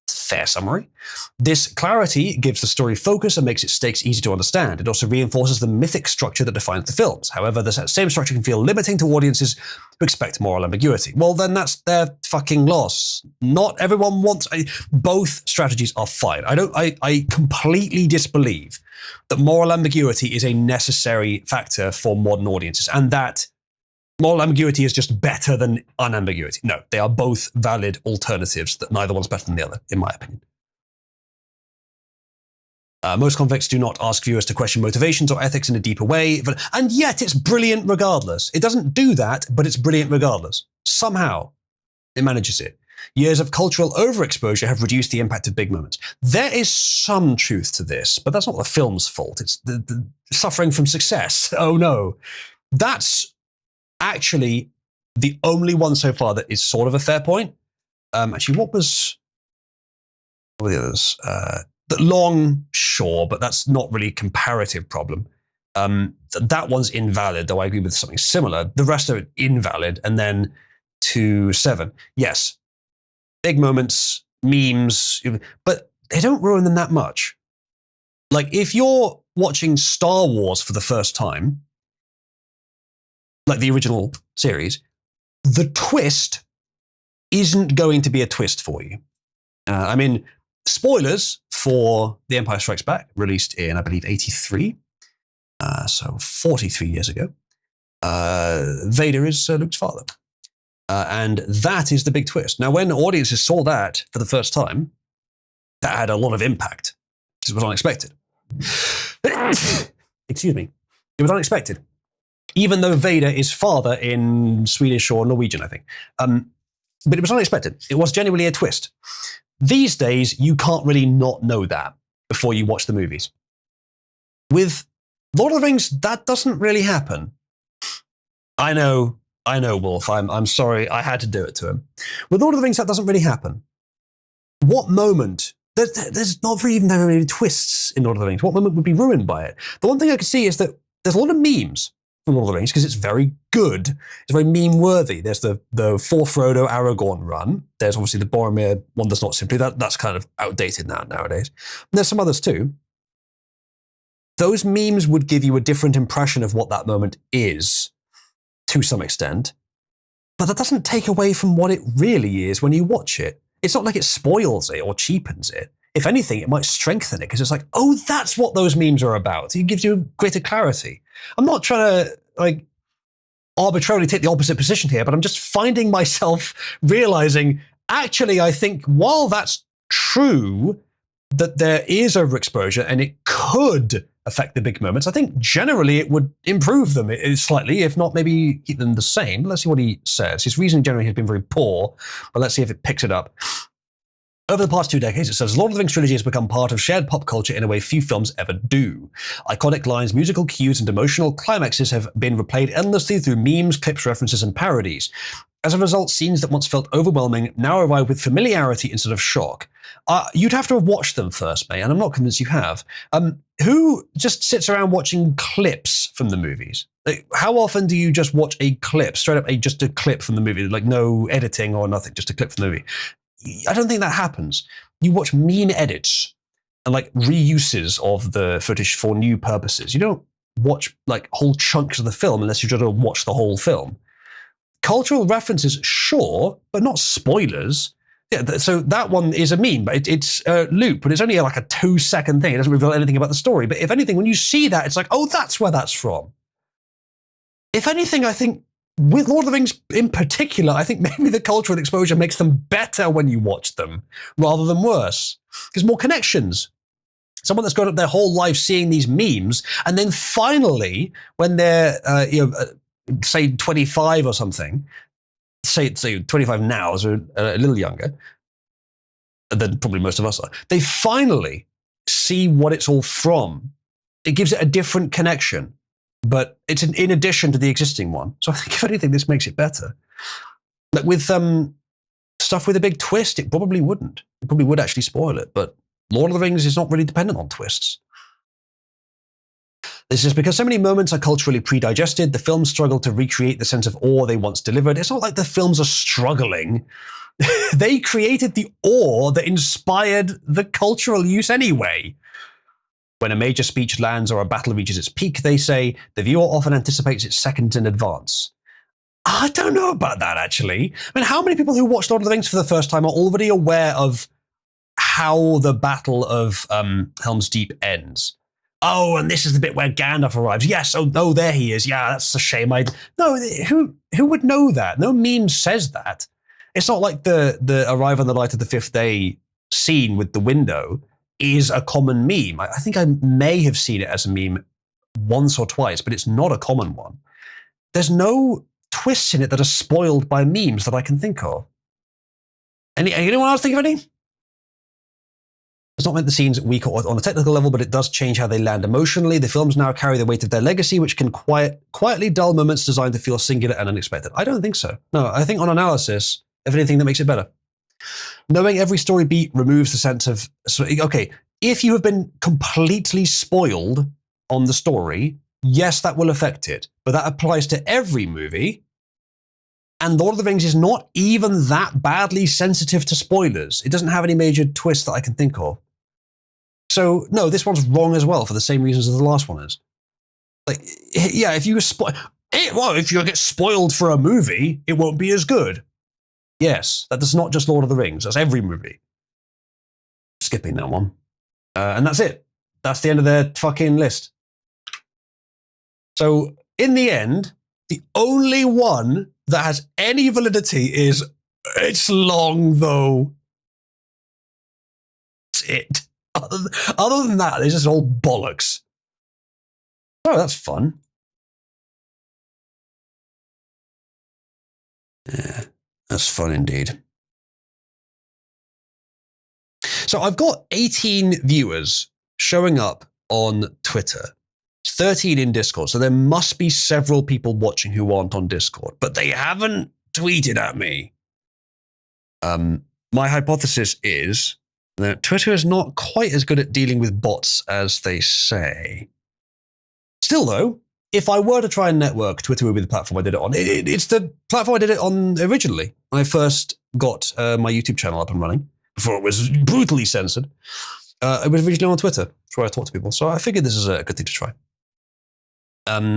Speaker 1: Fair summary. This clarity gives the story focus and makes its stakes easy to understand. It also reinforces the mythic structure that defines the films. However, the same structure can feel limiting to audiences who expect moral ambiguity. Well, then that's their fucking loss. Not everyone wants... both strategies are fine. I completely disbelieve that moral ambiguity is a necessary factor for modern audiences, and that moral ambiguity is just better than unambiguity. No, they are both valid alternatives that neither one's better than the other, in my opinion. Most conflicts do not ask viewers to question motivations or ethics in a deeper way, and yet it's brilliant regardless. It doesn't do that, but it's brilliant regardless. Somehow, it manages it. Years of cultural overexposure have reduced the impact of big moments. There is some truth to this, but that's not the film's fault. It's the suffering from success. Oh no. That's actually the only one so far that is sort of a fair point. Actually, what were the others? The long, sure, but that's not really a comparative problem. That one's invalid, though I agree with something similar. The rest are invalid. And then to 7. Yes, big moments, memes, but they don't ruin them that much. Like, if you're watching Star Wars for the first time, like the original series, the twist isn't going to be a twist for you. I mean, spoilers for The Empire Strikes Back, released in, I believe, 83. So 43 years ago. Vader is Luke's father. And that is the big twist. Now, when audiences saw that for the first time, that had a lot of impact. It was unexpected. Excuse me. It was unexpected. Even though Vader is father in Swedish or Norwegian, I think. But it was unexpected. It was genuinely a twist. These days, you can't really not know that before you watch the movies. With Lord of the Rings, that doesn't really happen. I know, Wolf. I'm sorry. I had to do it to him. With Lord of the Rings, that doesn't really happen. What moment? There's not even very many twists in Lord of the Rings. What moment would be ruined by it? The one thing I can see is that there's a lot of memes from Lord of the Rings because it's very good. It's very meme-worthy. There's the For Frodo Aragorn run. There's obviously the Boromir one that's not simply. That's kind of outdated nowadays. And there's some others too. Those memes would give you a different impression of what that moment is, to some extent. But that doesn't take away from what it really is when you watch it. It's not like it spoils it or cheapens it. If anything, it might strengthen it because it's like, oh, that's what those memes are about. It gives you greater clarity. I'm not trying to arbitrarily take the opposite position here, but I'm just finding myself realizing, actually, I think while that's true, that there is overexposure and it could affect the big moments, I think generally it would improve them slightly, if not maybe keep them the same. Let's see what he says. His reasoning generally has been very poor, but let's see if it picks it up. Over the past 2 decades, it says, Lord of the Rings trilogy has become part of shared pop culture in a way few films ever do. Iconic lines, musical cues, and emotional climaxes have been replayed endlessly through memes, clips, references, and parodies. As a result, scenes that once felt overwhelming now arrive with familiarity instead of shock. You'd have to have watched them first, mate, and I'm not convinced you have. Who just sits around watching clips from the movies? Like, how often do you just watch a clip, straight up just a clip from the movie, like no editing or nothing, just a clip from the movie? I don't think that happens. You watch meme edits and like reuses of the footage for new purposes. You don't watch like whole chunks of the film unless you're trying to watch the whole film. Cultural references, sure, but not spoilers. Yeah, so that one is a meme, but it's a loop, but it's only like a 2-second thing. It doesn't reveal anything about the story. But if anything, when you see that, it's like, oh, that's where that's from. If anything, I think with Lord of the Rings in particular, I think maybe the cultural exposure makes them better when you watch them rather than worse. There's more connections. Someone that's grown up their whole life seeing these memes, and then finally, when they're, say 25 or something, say 25 now, so a little younger than probably most of us are, they finally see what it's all from. It gives it a different connection, but it's in addition to the existing one. So I think if anything, this makes it better. But with stuff with a big twist, it probably wouldn't. It probably would actually spoil it, but Lord of the Rings is not really dependent on twists. This is because so many moments are culturally pre-digested, the films struggle to recreate the sense of awe they once delivered. It's not like the films are struggling. They created the awe that inspired the cultural use anyway. When a major speech lands or a battle reaches its peak, they say, the viewer often anticipates its seconds in advance. I don't know about that, actually. I mean, how many people who watched Lord of the Rings for the first time are already aware of how the Battle of Helm's Deep ends? Oh, and this is the bit where Gandalf arrives. Yes, oh, there he is. Yeah, that's a shame. No, who would know that? No meme says that. It's not like the arrive on the light of the fifth day scene with the window. is a common meme. I think I may have seen it as a meme once or twice, but it's not a common one. There's no twists in it that are spoiled by memes that I can think of. Anyone else think of any? It's not meant the scenes weak on a technical level, but it does change how they land emotionally. The films now carry the weight of their legacy, which can quietly dull moments designed to feel singular and unexpected. I don't think so. No, I think on analysis, if anything, that makes it better. Knowing every story beat removes the sense of, okay, if you have been completely spoiled on the story, yes, that will affect it. But that applies to every movie. And Lord of the Rings is not even that badly sensitive to spoilers. It doesn't have any major twists that I can think of. So, no, this one's wrong as well for the same reasons as the last one is. Like, yeah, if you get spoiled for a movie, it won't be as good. Yes, that's not just Lord of the Rings. That's every movie. Skipping that one. And that's it. That's the end of their fucking list. So, in the end, the only one that has any validity is, it's long though. That's it. Other than that, it's just all bollocks. Oh, that's fun. Yeah, that's fun indeed. So I've got 18 viewers showing up on Twitter. 13 in Discord, so there must be several people watching who aren't on Discord, but they haven't tweeted at me. My hypothesis is that Twitter is not quite as good at dealing with bots as they say. Still, though, if I were to try and network, Twitter would be the platform I did it on. It's the platform I did it on originally. When I first got my YouTube channel up and running, before it was brutally censored. It was originally on Twitter. That's where I talk to people. So I figured this is a good thing to try.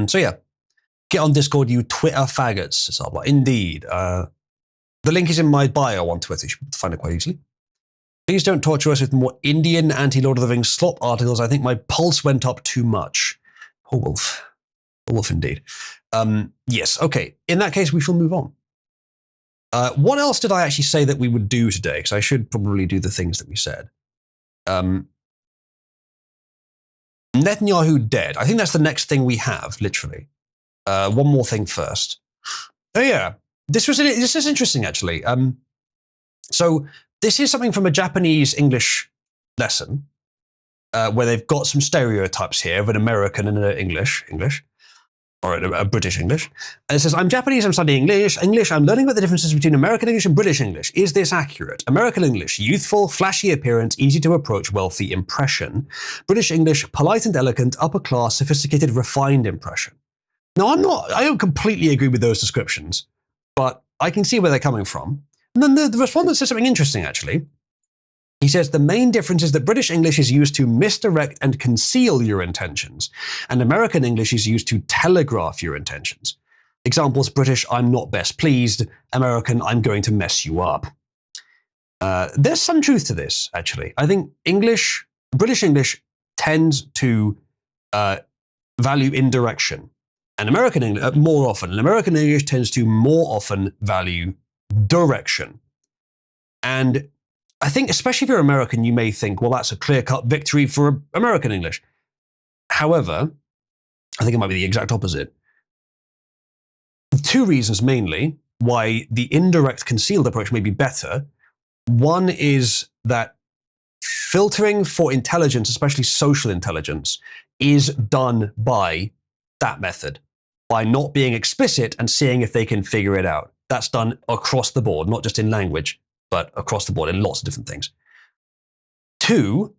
Speaker 1: So yeah, get on Discord, you Twitter faggots. It's all indeed. The link is in my bio on Twitter. You should be able to find it quite easily. Please don't torture us with more Indian anti-Lord of the Rings slop articles. I think my pulse went up too much. Poor wolf. Poor wolf indeed. Yes, okay. In that case, we shall move on. What else did I actually say that we would do today? Because I should probably do the things that we said. Netanyahu dead. I think that's the next thing we have, literally. One more thing first. Oh yeah, this is interesting actually. So this is something from a Japanese English lesson where they've got some stereotypes here of an American and an English, or a British English. And it says, I'm Japanese, I'm studying English, I'm learning about the differences between American English and British English. Is this accurate? American English, youthful, flashy appearance, easy to approach, wealthy impression. British English, polite and elegant, upper class, sophisticated, refined impression. Now, I don't completely agree with those descriptions, but I can see where they're coming from. And then the respondent says something interesting, actually. He says, the main difference is that British English is used to misdirect and conceal your intentions, and American English is used to telegraph your intentions. Examples, British, I'm not best pleased. American, I'm going to mess you up. There's some truth to this, actually. I think British English tends to value indirection, and American English, more often. And American English tends to more often value direction. And I think, especially if you're American, you may think, well, that's a clear-cut victory for American English. However, I think it might be the exact opposite. Two reasons, mainly, why the indirect concealed approach may be better. One is that filtering for intelligence, especially social intelligence, is done by that method, by not being explicit and seeing if they can figure it out. That's done across the board, not just in language, but across the board in lots of different things. Two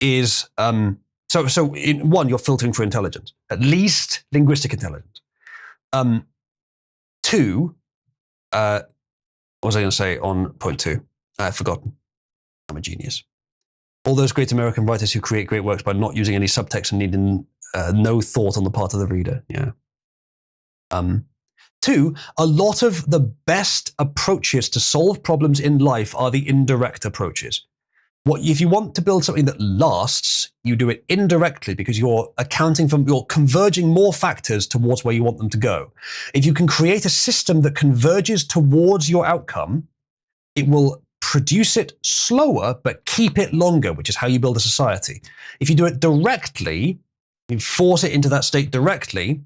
Speaker 1: is, so in one, you're filtering for intelligence, at least linguistic intelligence. Two, what was I going to say on point two? I've forgotten. I'm a genius. All those great American writers who create great works by not using any subtext and needing no thought on the part of the reader. Yeah. Two, a lot of the best approaches to solve problems in life are the indirect approaches. If you want to build something that lasts, you do it indirectly because you're converging more factors towards where you want them to go. If you can create a system that converges towards your outcome, it will produce it slower, but keep it longer, which is how you build a society. If you do it directly, you force it into that state directly,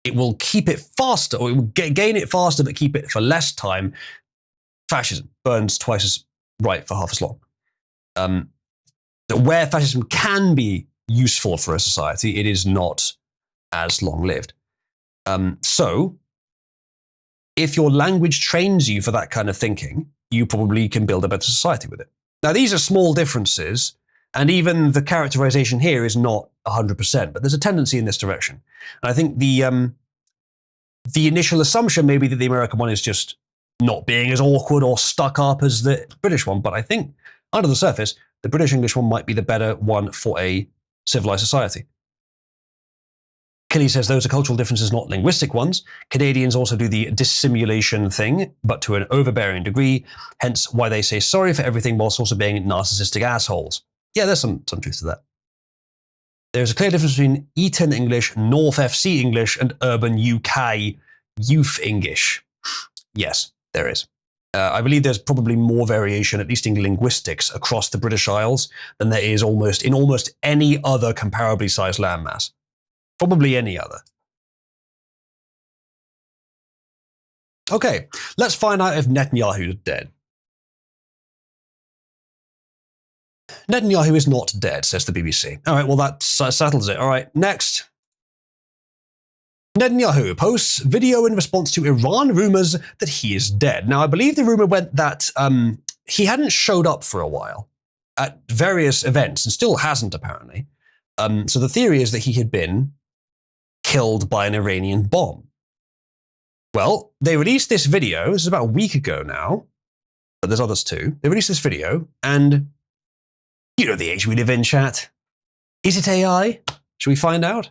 Speaker 1: it will keep it faster, or it will gain it faster, but keep it for less time. Fascism burns twice as bright for half as long. Where fascism can be useful for a society, it is not as long-lived. So, if your language trains you for that kind of thinking, you probably can build a better society with it. Now, these are small differences, and even the characterization here is not 100%, but there's a tendency in this direction. And I think the initial assumption may be that the American one is just not being as awkward or stuck up as the British one, but I think under the surface, the British English one might be the better one for a civilized society. Kelly says those are cultural differences, not linguistic ones. Canadians also do the dissimulation thing, but to an overbearing degree, hence why they say sorry for everything whilst also being narcissistic assholes. Yeah, there's some truth to that. There's a clear difference between Eton English, North FC English, and urban UK youth English. Yes, there is. I believe there's probably more variation, at least in linguistics, across the British Isles than there is in almost any other comparably sized landmass. Probably any other. Okay, let's find out if Netanyahu is dead. Netanyahu is not dead, says the BBC. All right, well, that settles it. All right, next. Netanyahu posts video in response to Iran rumors that he is dead. Now, I believe the rumor went that he hadn't showed up for a while at various events and still hasn't, apparently. So the theory is that he had been killed by an Iranian bomb. Well, they released this video. This is about a week ago now, but there's others too. They released this video, and you know the age we live in, chat. Is it AI? Should we find out?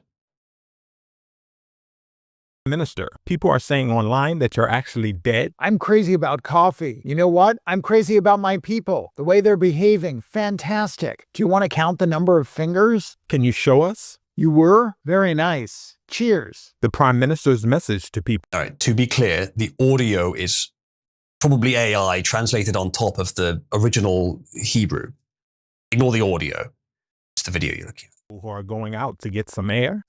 Speaker 4: Minister, people are saying online that you're actually dead.
Speaker 5: I'm crazy about coffee. You know what? I'm crazy about my people. The way they're behaving, fantastic. Do you want to count the number of fingers?
Speaker 4: Can you show us?
Speaker 5: You were? Very nice. Cheers.
Speaker 4: The Prime Minister's message to people.
Speaker 1: All right, to be clear, the audio is probably AI translated on top of the original Hebrew. Ignore the audio. It's the video you're looking at.
Speaker 4: Who are going out to get some air.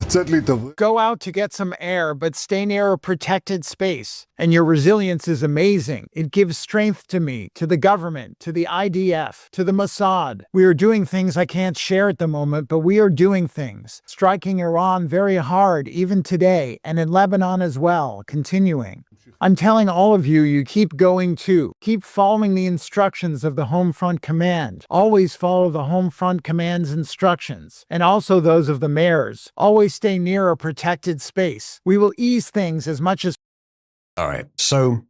Speaker 5: Go out to get some air, but stay near a protected space. And your resilience is amazing. It gives strength to me, to the government, to the IDF, to the Mossad. We are doing things I can't share at the moment, but we are doing things. Striking Iran very hard, even today, and in Lebanon as well, continuing. I'm telling all of you, you keep going too. Keep following the instructions of the Home Front Command. Always follow the Home Front Command's instructions, and also those of the mayors. Always stay near a protected space. We will ease things as much as...
Speaker 1: All right, so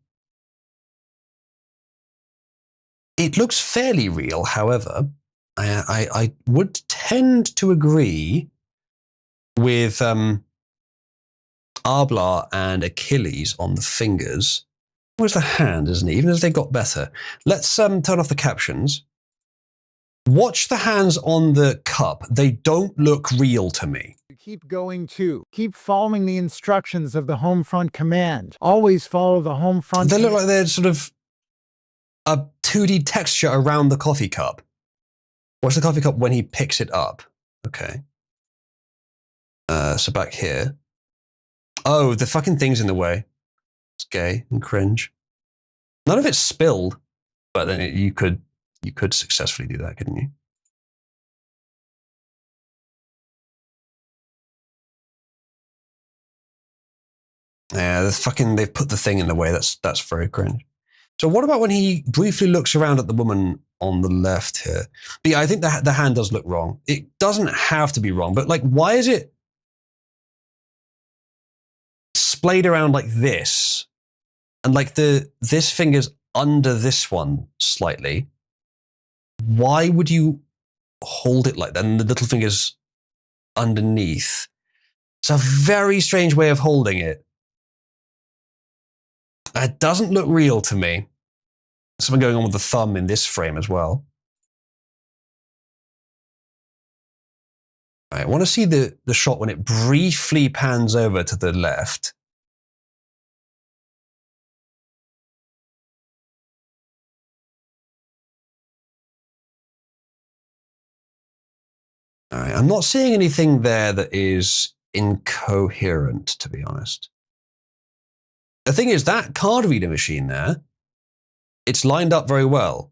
Speaker 1: it looks fairly real. However, I would tend to agree with Arbla and Achilles on the fingers. Where's the hand, isn't it? Even as they got better. Let's turn off the captions. Watch the hands on the cup. They don't look real to me.
Speaker 5: Keep going too. Keep following the instructions of the Home Front Command. Always follow the Home Front...
Speaker 1: They look like they're sort of a 2D texture around the coffee cup. Watch the coffee cup when he picks it up. Okay. So back here. Oh, the fucking thing's in the way. It's gay and cringe. None of it's spilled, but then you could successfully do that, couldn't you? Yeah, they've put the thing in the way. That's very cringe. So what about when he briefly looks around at the woman on the left here? But yeah, I think the hand does look wrong. It doesn't have to be wrong, but like, why is it splayed around like this? And like this finger's under this one slightly. Why would you hold it like that? And the little finger's underneath. It's a very strange way of holding it. It doesn't look real to me. Something going on with the thumb in this frame as well. I want to see the shot when it briefly pans over to the left. All right, I'm not seeing anything there that is incoherent, to be honest. The thing is, that card reader machine there, it's lined up very well.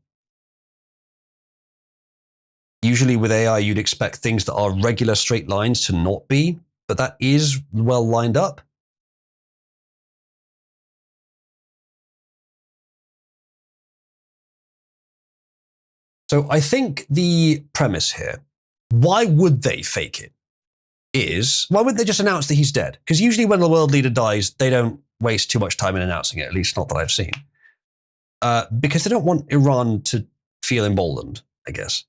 Speaker 1: Usually with AI, you'd expect things that are regular straight lines to not be, but that is well lined up. So I think the premise here, why would they fake it, is, why wouldn't they just announce that he's dead? Because usually when a world leader dies, they don't waste too much time in announcing it, at least not that I've seen. Because they don't want Iran to feel emboldened, I guess.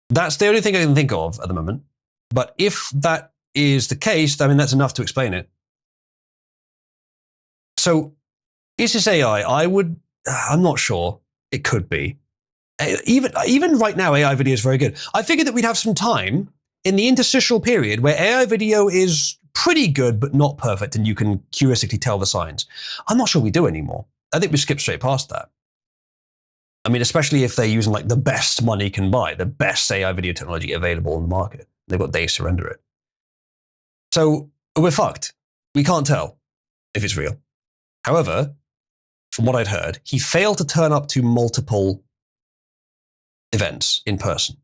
Speaker 1: That's the only thing I can think of at the moment. But if that is the case, I mean, that's enough to explain it. So, is this AI? I'm not sure. It could be. Even right now, AI video is very good. I figured that we'd have some time in the interstitial period where AI video is pretty good, but not perfect, and you can heuristically tell the signs. I'm not sure we do anymore. I think we skip straight past that. I mean, especially if they're using like the best money can buy, the best AI video technology available in the market. They've got days to render it. So we're fucked. We can't tell if it's real. However, from what I'd heard, he failed to turn up to multiple events in person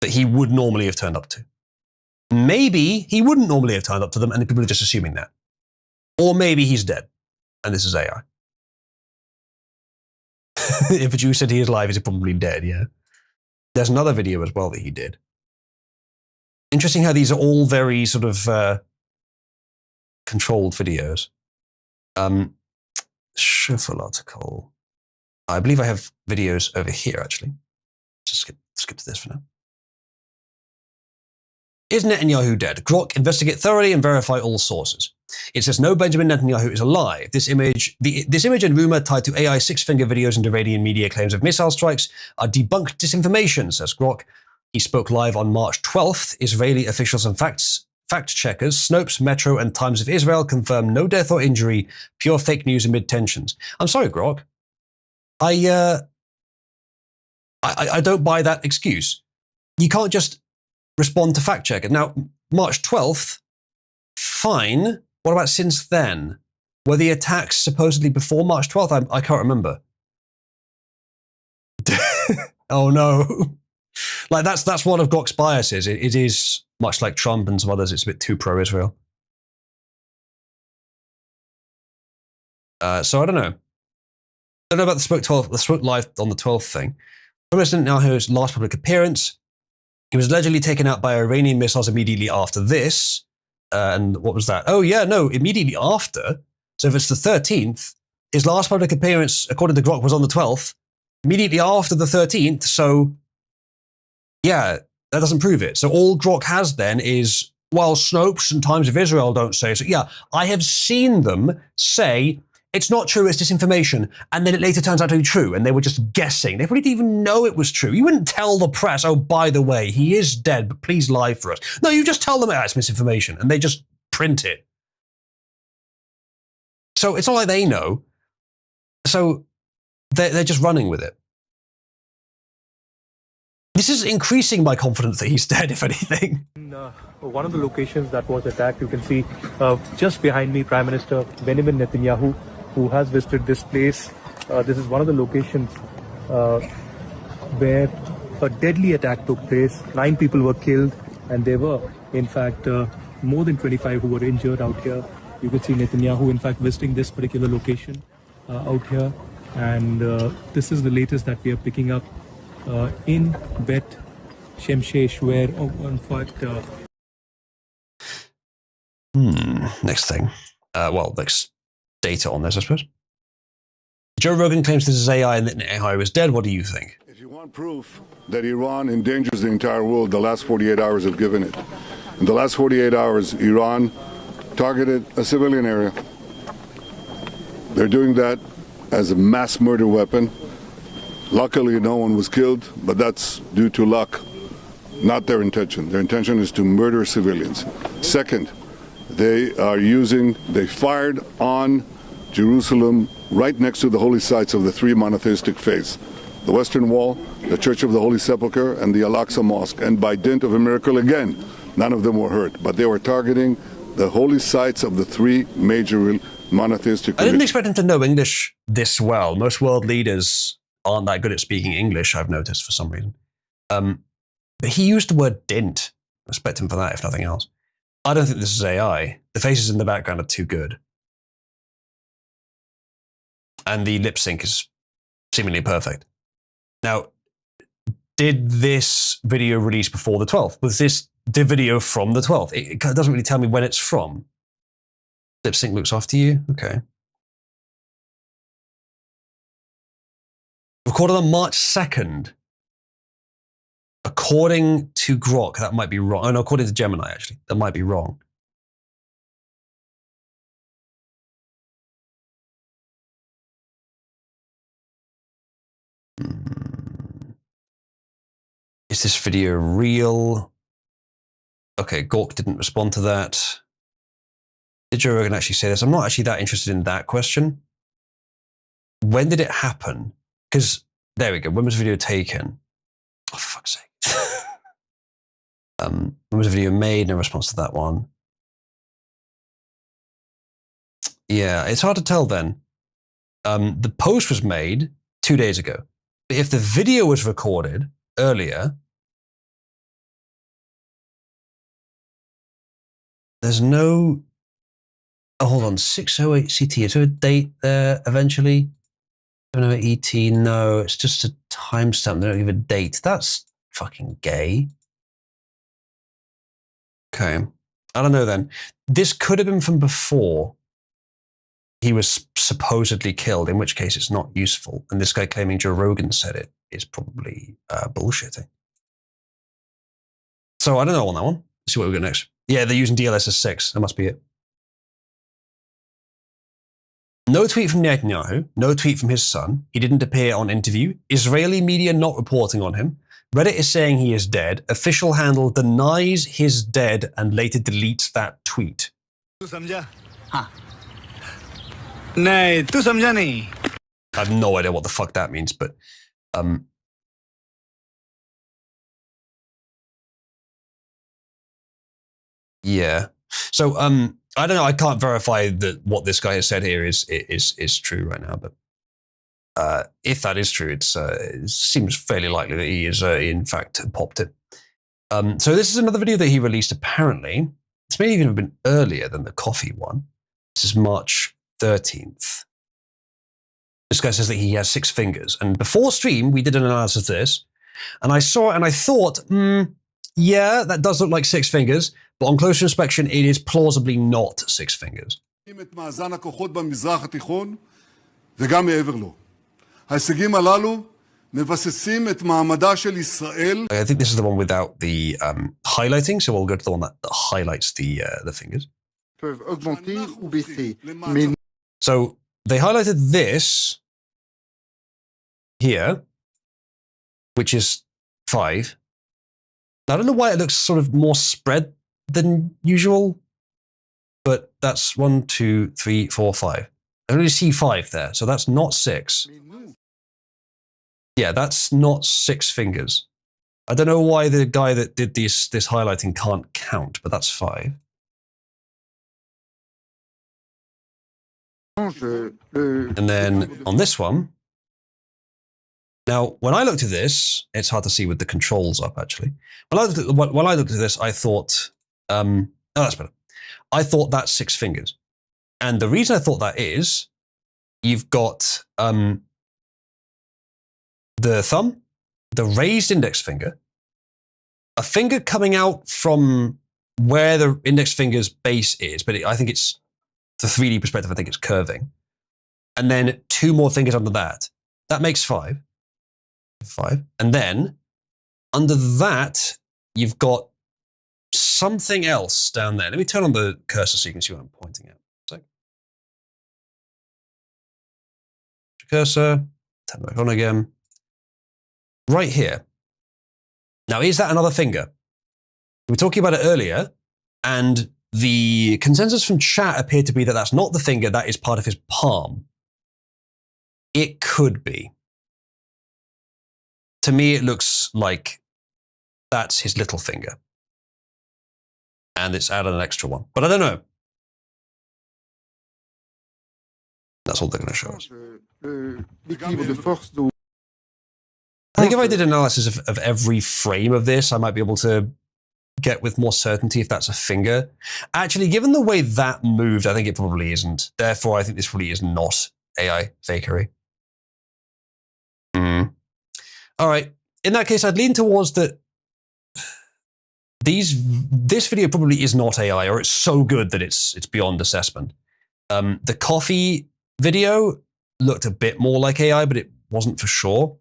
Speaker 1: that he would normally have turned up to. Maybe he wouldn't normally have turned up to them and people are just assuming that. Or maybe he's dead and this is AI. If a Jew said he is alive, he's probably dead, yeah. There's another video as well that he did. Interesting how these are all very sort of controlled videos. Shuffle article. I believe I have videos over here, actually. Just skip to this for now. Is Netanyahu dead? Grok, investigate thoroughly and verify all sources. It says no, Benjamin Netanyahu is alive. This image and rumor tied to AI six-finger videos and Iranian media claims of missile strikes are debunked disinformation, says Grok. He spoke live on March 12th. Israeli officials and fact-checkers, Snopes, Metro, and Times of Israel confirm no death or injury, pure fake news amid tensions. I'm sorry, Grok. I don't buy that excuse. You can't just respond to fact-checker. Now, March 12th, fine. What about since then? Were the attacks supposedly before March 12th? I can't remember. Oh no. Like that's one of Grok's biases. It is much like Trump and some others. It's a bit too pro-Israel. So I don't know. I don't know about the spoke live on the 12th thing. President Netanyahu's last public appearance. He was allegedly taken out by Iranian missiles immediately after this. And what was that? Oh yeah, no, immediately after. So if it's the 13th, his last public appearance, according to Grok, was on the 12th. Immediately after the 13th. So yeah, that doesn't prove it. So all Grok has then is, well, Snopes and Times of Israel don't say so. Yeah, I have seen them say, it's not true, it's disinformation. And then it later turns out to be true. And they were just guessing. They probably didn't even know it was true. You wouldn't tell the press, oh, by the way, he is dead, but please lie for us. No, you just tell them, it's misinformation. And they just print it. So it's not like they know. So they're just running with it. This is increasing my confidence that he's dead, if anything.
Speaker 6: One of the locations that was attacked, you can see just behind me, Prime Minister Benjamin Netanyahu, who has visited this place. This is one of the locations where a deadly attack took place. 9 people were killed, and there were, in fact, more than 25 who were injured out here. You can see Netanyahu, in fact, visiting this particular location out here. And this is the latest that we are picking up in Bet Shemshesh, where, in fact...
Speaker 1: Next thing. Next data on this, I suppose. Joe Rogan claims this is AI and that Netanyahu is dead. What do you think?
Speaker 7: If you want proof that Iran endangers the entire world, the last 48 hours have given it. In the last 48 hours, Iran targeted a civilian area. They're doing that as a mass murder weapon. Luckily, no one was killed, but that's due to luck, not their intention. Their intention is to murder civilians. Second, they fired on Jerusalem right next to the holy sites of the 3 monotheistic faiths, the Western Wall, the Church of the Holy Sepulchre, and the Al-Aqsa Mosque. And by dint of a miracle again, none of them were hurt. But they were targeting the holy sites of the three major monotheistic
Speaker 1: I didn't expect him to know English this well. Most world leaders aren't that good at speaking English, I've noticed, for some reason. But he used the word dint. I respect him for that, if nothing else. I don't think this is AI. The faces in the background are too good. And the lip sync is seemingly perfect. Now, did this video release before the 12th? Was this the video from the 12th? It doesn't really tell me when it's from. Lip sync looks off to you? Okay. Recorded on March 2nd. According to Grok, that might be wrong. Oh, no, according to Gemini, actually. That might be wrong. Is this video real? Okay, Gork didn't respond to that. Did Joe Rogan actually say this? I'm not actually that interested in that question. When did it happen? Because, there we go. When was the video taken? Oh, for fuck's sake. When was the video made? No response to that one. Yeah, it's hard to tell then. The post was made 2 days ago. But if the video was recorded earlier, there's no... Oh, hold on. 608 CT. Is there a date there eventually? 708 ET. No, it's just a timestamp. They don't give a date. That's fucking gay. Okay. I don't know then. This could have been from before he was supposedly killed, in which case it's not useful. And this guy claiming Joe Rogan said it is probably bullshitting. So I don't know on that one. Let's see what we got next. Yeah, they're using DLSS 6. That must be it. No tweet from Netanyahu. No tweet from his son. He didn't appear on interview. Israeli media not reporting on him. Reddit is saying he is dead. Official handle denies he's dead and later deletes that tweet.
Speaker 8: I
Speaker 1: have no idea what the fuck that means, but yeah. So I don't know. I can't verify that what this guy has said here is true right now, but if that is true, it seems fairly likely that he is in fact popped it. So this is another video that he released. Apparently, this may even have been earlier than the coffee one. This is March 13th. This guy says that he has 6 fingers, and before stream we did an analysis of this, and I saw it and I thought, yeah, that does look like 6 fingers, but on closer inspection, it is plausibly not 6 fingers.
Speaker 7: ההישגים הללו מבססים את מעמדה של ישראל.
Speaker 1: I think this is the one without the highlighting, so we'll go to the one that highlights the fingers.
Speaker 9: Peuvent augmenter ou baisser.
Speaker 1: So they highlighted this here, which is 5. I don't know why it looks sort of more spread than usual, but that's 1, 2, 3, 4, 5. I only see 5 there, so that's not 6. Yeah, that's not 6 fingers. I don't know why the guy that did this highlighting can't count, but that's 5. And then on this one, now when I looked at this, it's hard to see with the controls up actually. When I looked at this, I thought, oh, that's better. I thought that's 6 fingers. And the reason I thought that is, you've got the thumb, the raised index finger, a finger coming out from where the index finger's base is, but I think it's, the 3D perspective, I think it's curving. And then 2 more fingers under that. That makes 5. 5. And then, under that, you've got something else down there. Let me turn on the cursor so you can see what I'm pointing at. So, cursor, turn it back on again. Right here. Now, is that another finger? We were talking about it earlier, and the consensus from chat appeared to be that that's not the finger, that is part of his palm. It could be. To me, it looks like that's his little finger. And it's added an extra one. But I don't know. That's all they're going to show us.
Speaker 9: L'équilibre de force dont
Speaker 1: I think if I did analysis of every frame of this, I might be able to get with more certainty if that's a finger. Actually, given the way that moved, I think it probably isn't. Therefore, I think this probably is not AI fakery. All right. In that case, I'd lean towards that this video probably is not AI, or it's so good that it's beyond assessment. The coffee video looked a bit more like AI, but it wasn't for sure.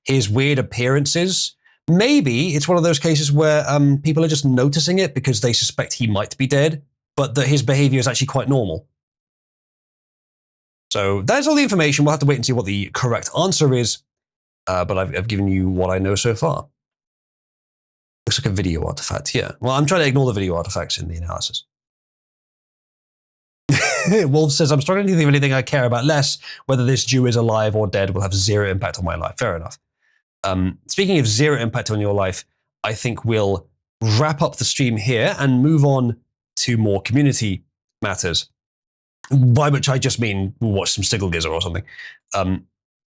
Speaker 1: His weird appearances, maybe it's one of those cases where people are just noticing it because they suspect he might be dead, but that his behavior is actually quite normal. So that's all the information. We'll have to wait and see what the correct answer is. But I've given you what I know so far. Looks like a video artifact, yeah. Well, I'm trying to ignore the video artifacts in the analysis. Wolf says, I'm struggling to think of anything I care about less. Whether this Jew is alive or dead will have zero impact on my life. Fair enough. Speaking of zero impact on your life, I think we'll wrap up the stream here and move on to more community matters. By which I just mean we'll watch some Stigglegizer or something.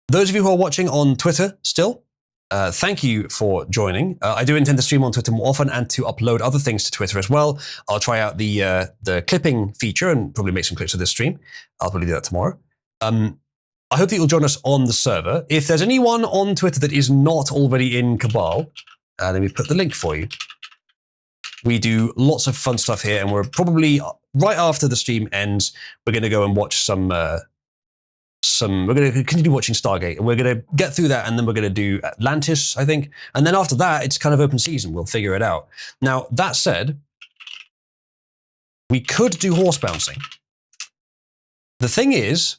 Speaker 1: Those of you who are watching on Twitter still, thank you for joining. I do intend to stream on Twitter more often and to upload other things to Twitter as well. I'll try out the clipping feature and probably make some clips of this stream. I'll probably do that tomorrow. I hope that you'll join us on the server. If there's anyone on Twitter that is not already in Cabal, let me put the link for you. We do lots of fun stuff here, and we're probably, right after the stream ends, we're going to go and watch we're going to continue watching Stargate, and we're going to get through that, and then we're going to do Atlantis, I think. And then after that, it's kind of open season. We'll figure it out. Now, that said, we could do horse bouncing. The thing is,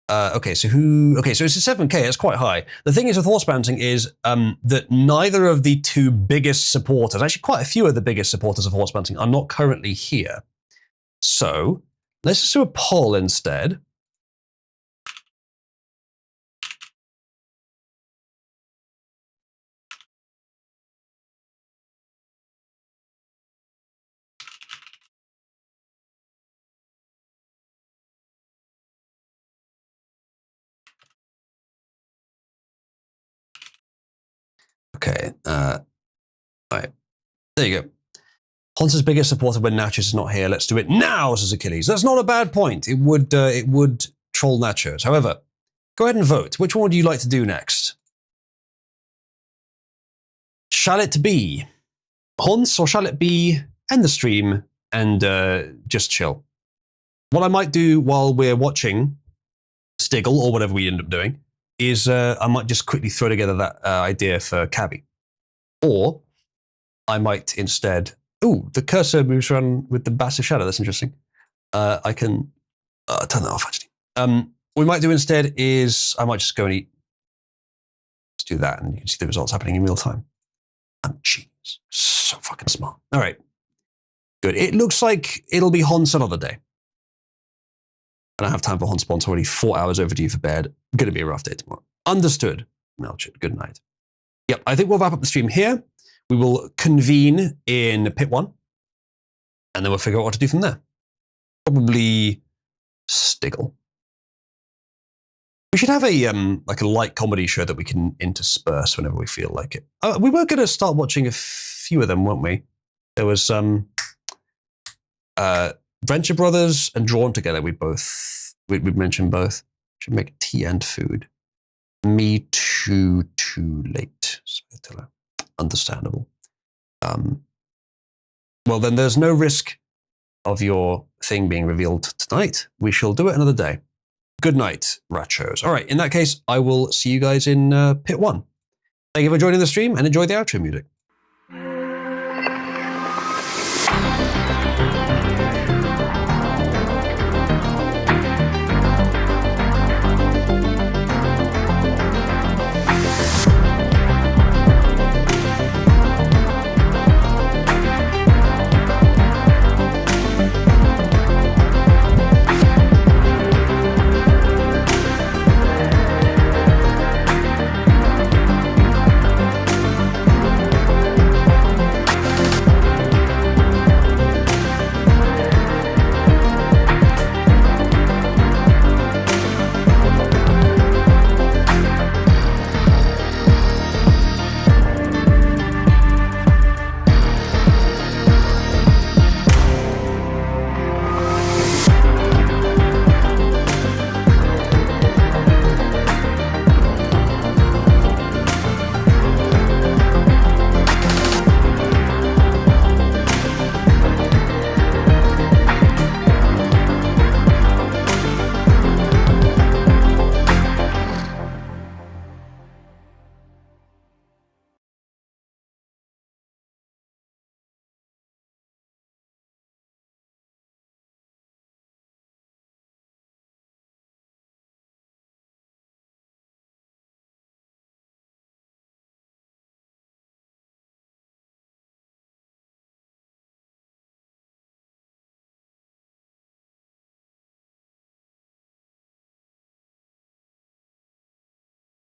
Speaker 1: so it's a 7K, it's quite high. The thing is with horse bouncing is that neither of the two biggest supporters, actually quite a few of the biggest supporters of horse bouncing, are not currently here. So let's just do a poll instead. Okay, all right, there you go. Hans's biggest supporter when Nachos is not here. Let's do it now, says Achilles. That's not a bad point. It would troll Nachos. However, go ahead and vote. Which one would you like to do next? Shall it be Hans, or shall it be end the stream and just chill? What I might do while we're watching Stiggle, or whatever we end up doing, is I might just quickly throw together that idea for Cabby. Or I might instead... Ooh, the cursor moves around with the massive shadow. That's interesting. I can turn that off, actually. What we might do instead is I might just go and eat. Let's do that, and you can see the results happening in real time. I'm genius. So fucking smart. All right. Good. It looks like it'll be Hans another day. I don't have time for Hans Bond. It's already 4 hours overdue for bed. Going to be a rough day tomorrow. Understood. Melchett, good night. Yep, I think we'll wrap up the stream here. We will convene in Pit 1. And then we'll figure out what to do from there. Probably Stiggle. We should have a light comedy show that we can intersperse whenever we feel like it. We were going to start watching a few of them, weren't we? There was Venture Brothers and Drawn Together. We mentioned both. Should make tea and food. Me too late. Understandable. Well, then there's no risk of your thing being revealed tonight. We shall do it another day. Good night, Rachos. All right, in that case, I will see you guys in Pit 1. Thank you for joining the stream, and enjoy the outro music.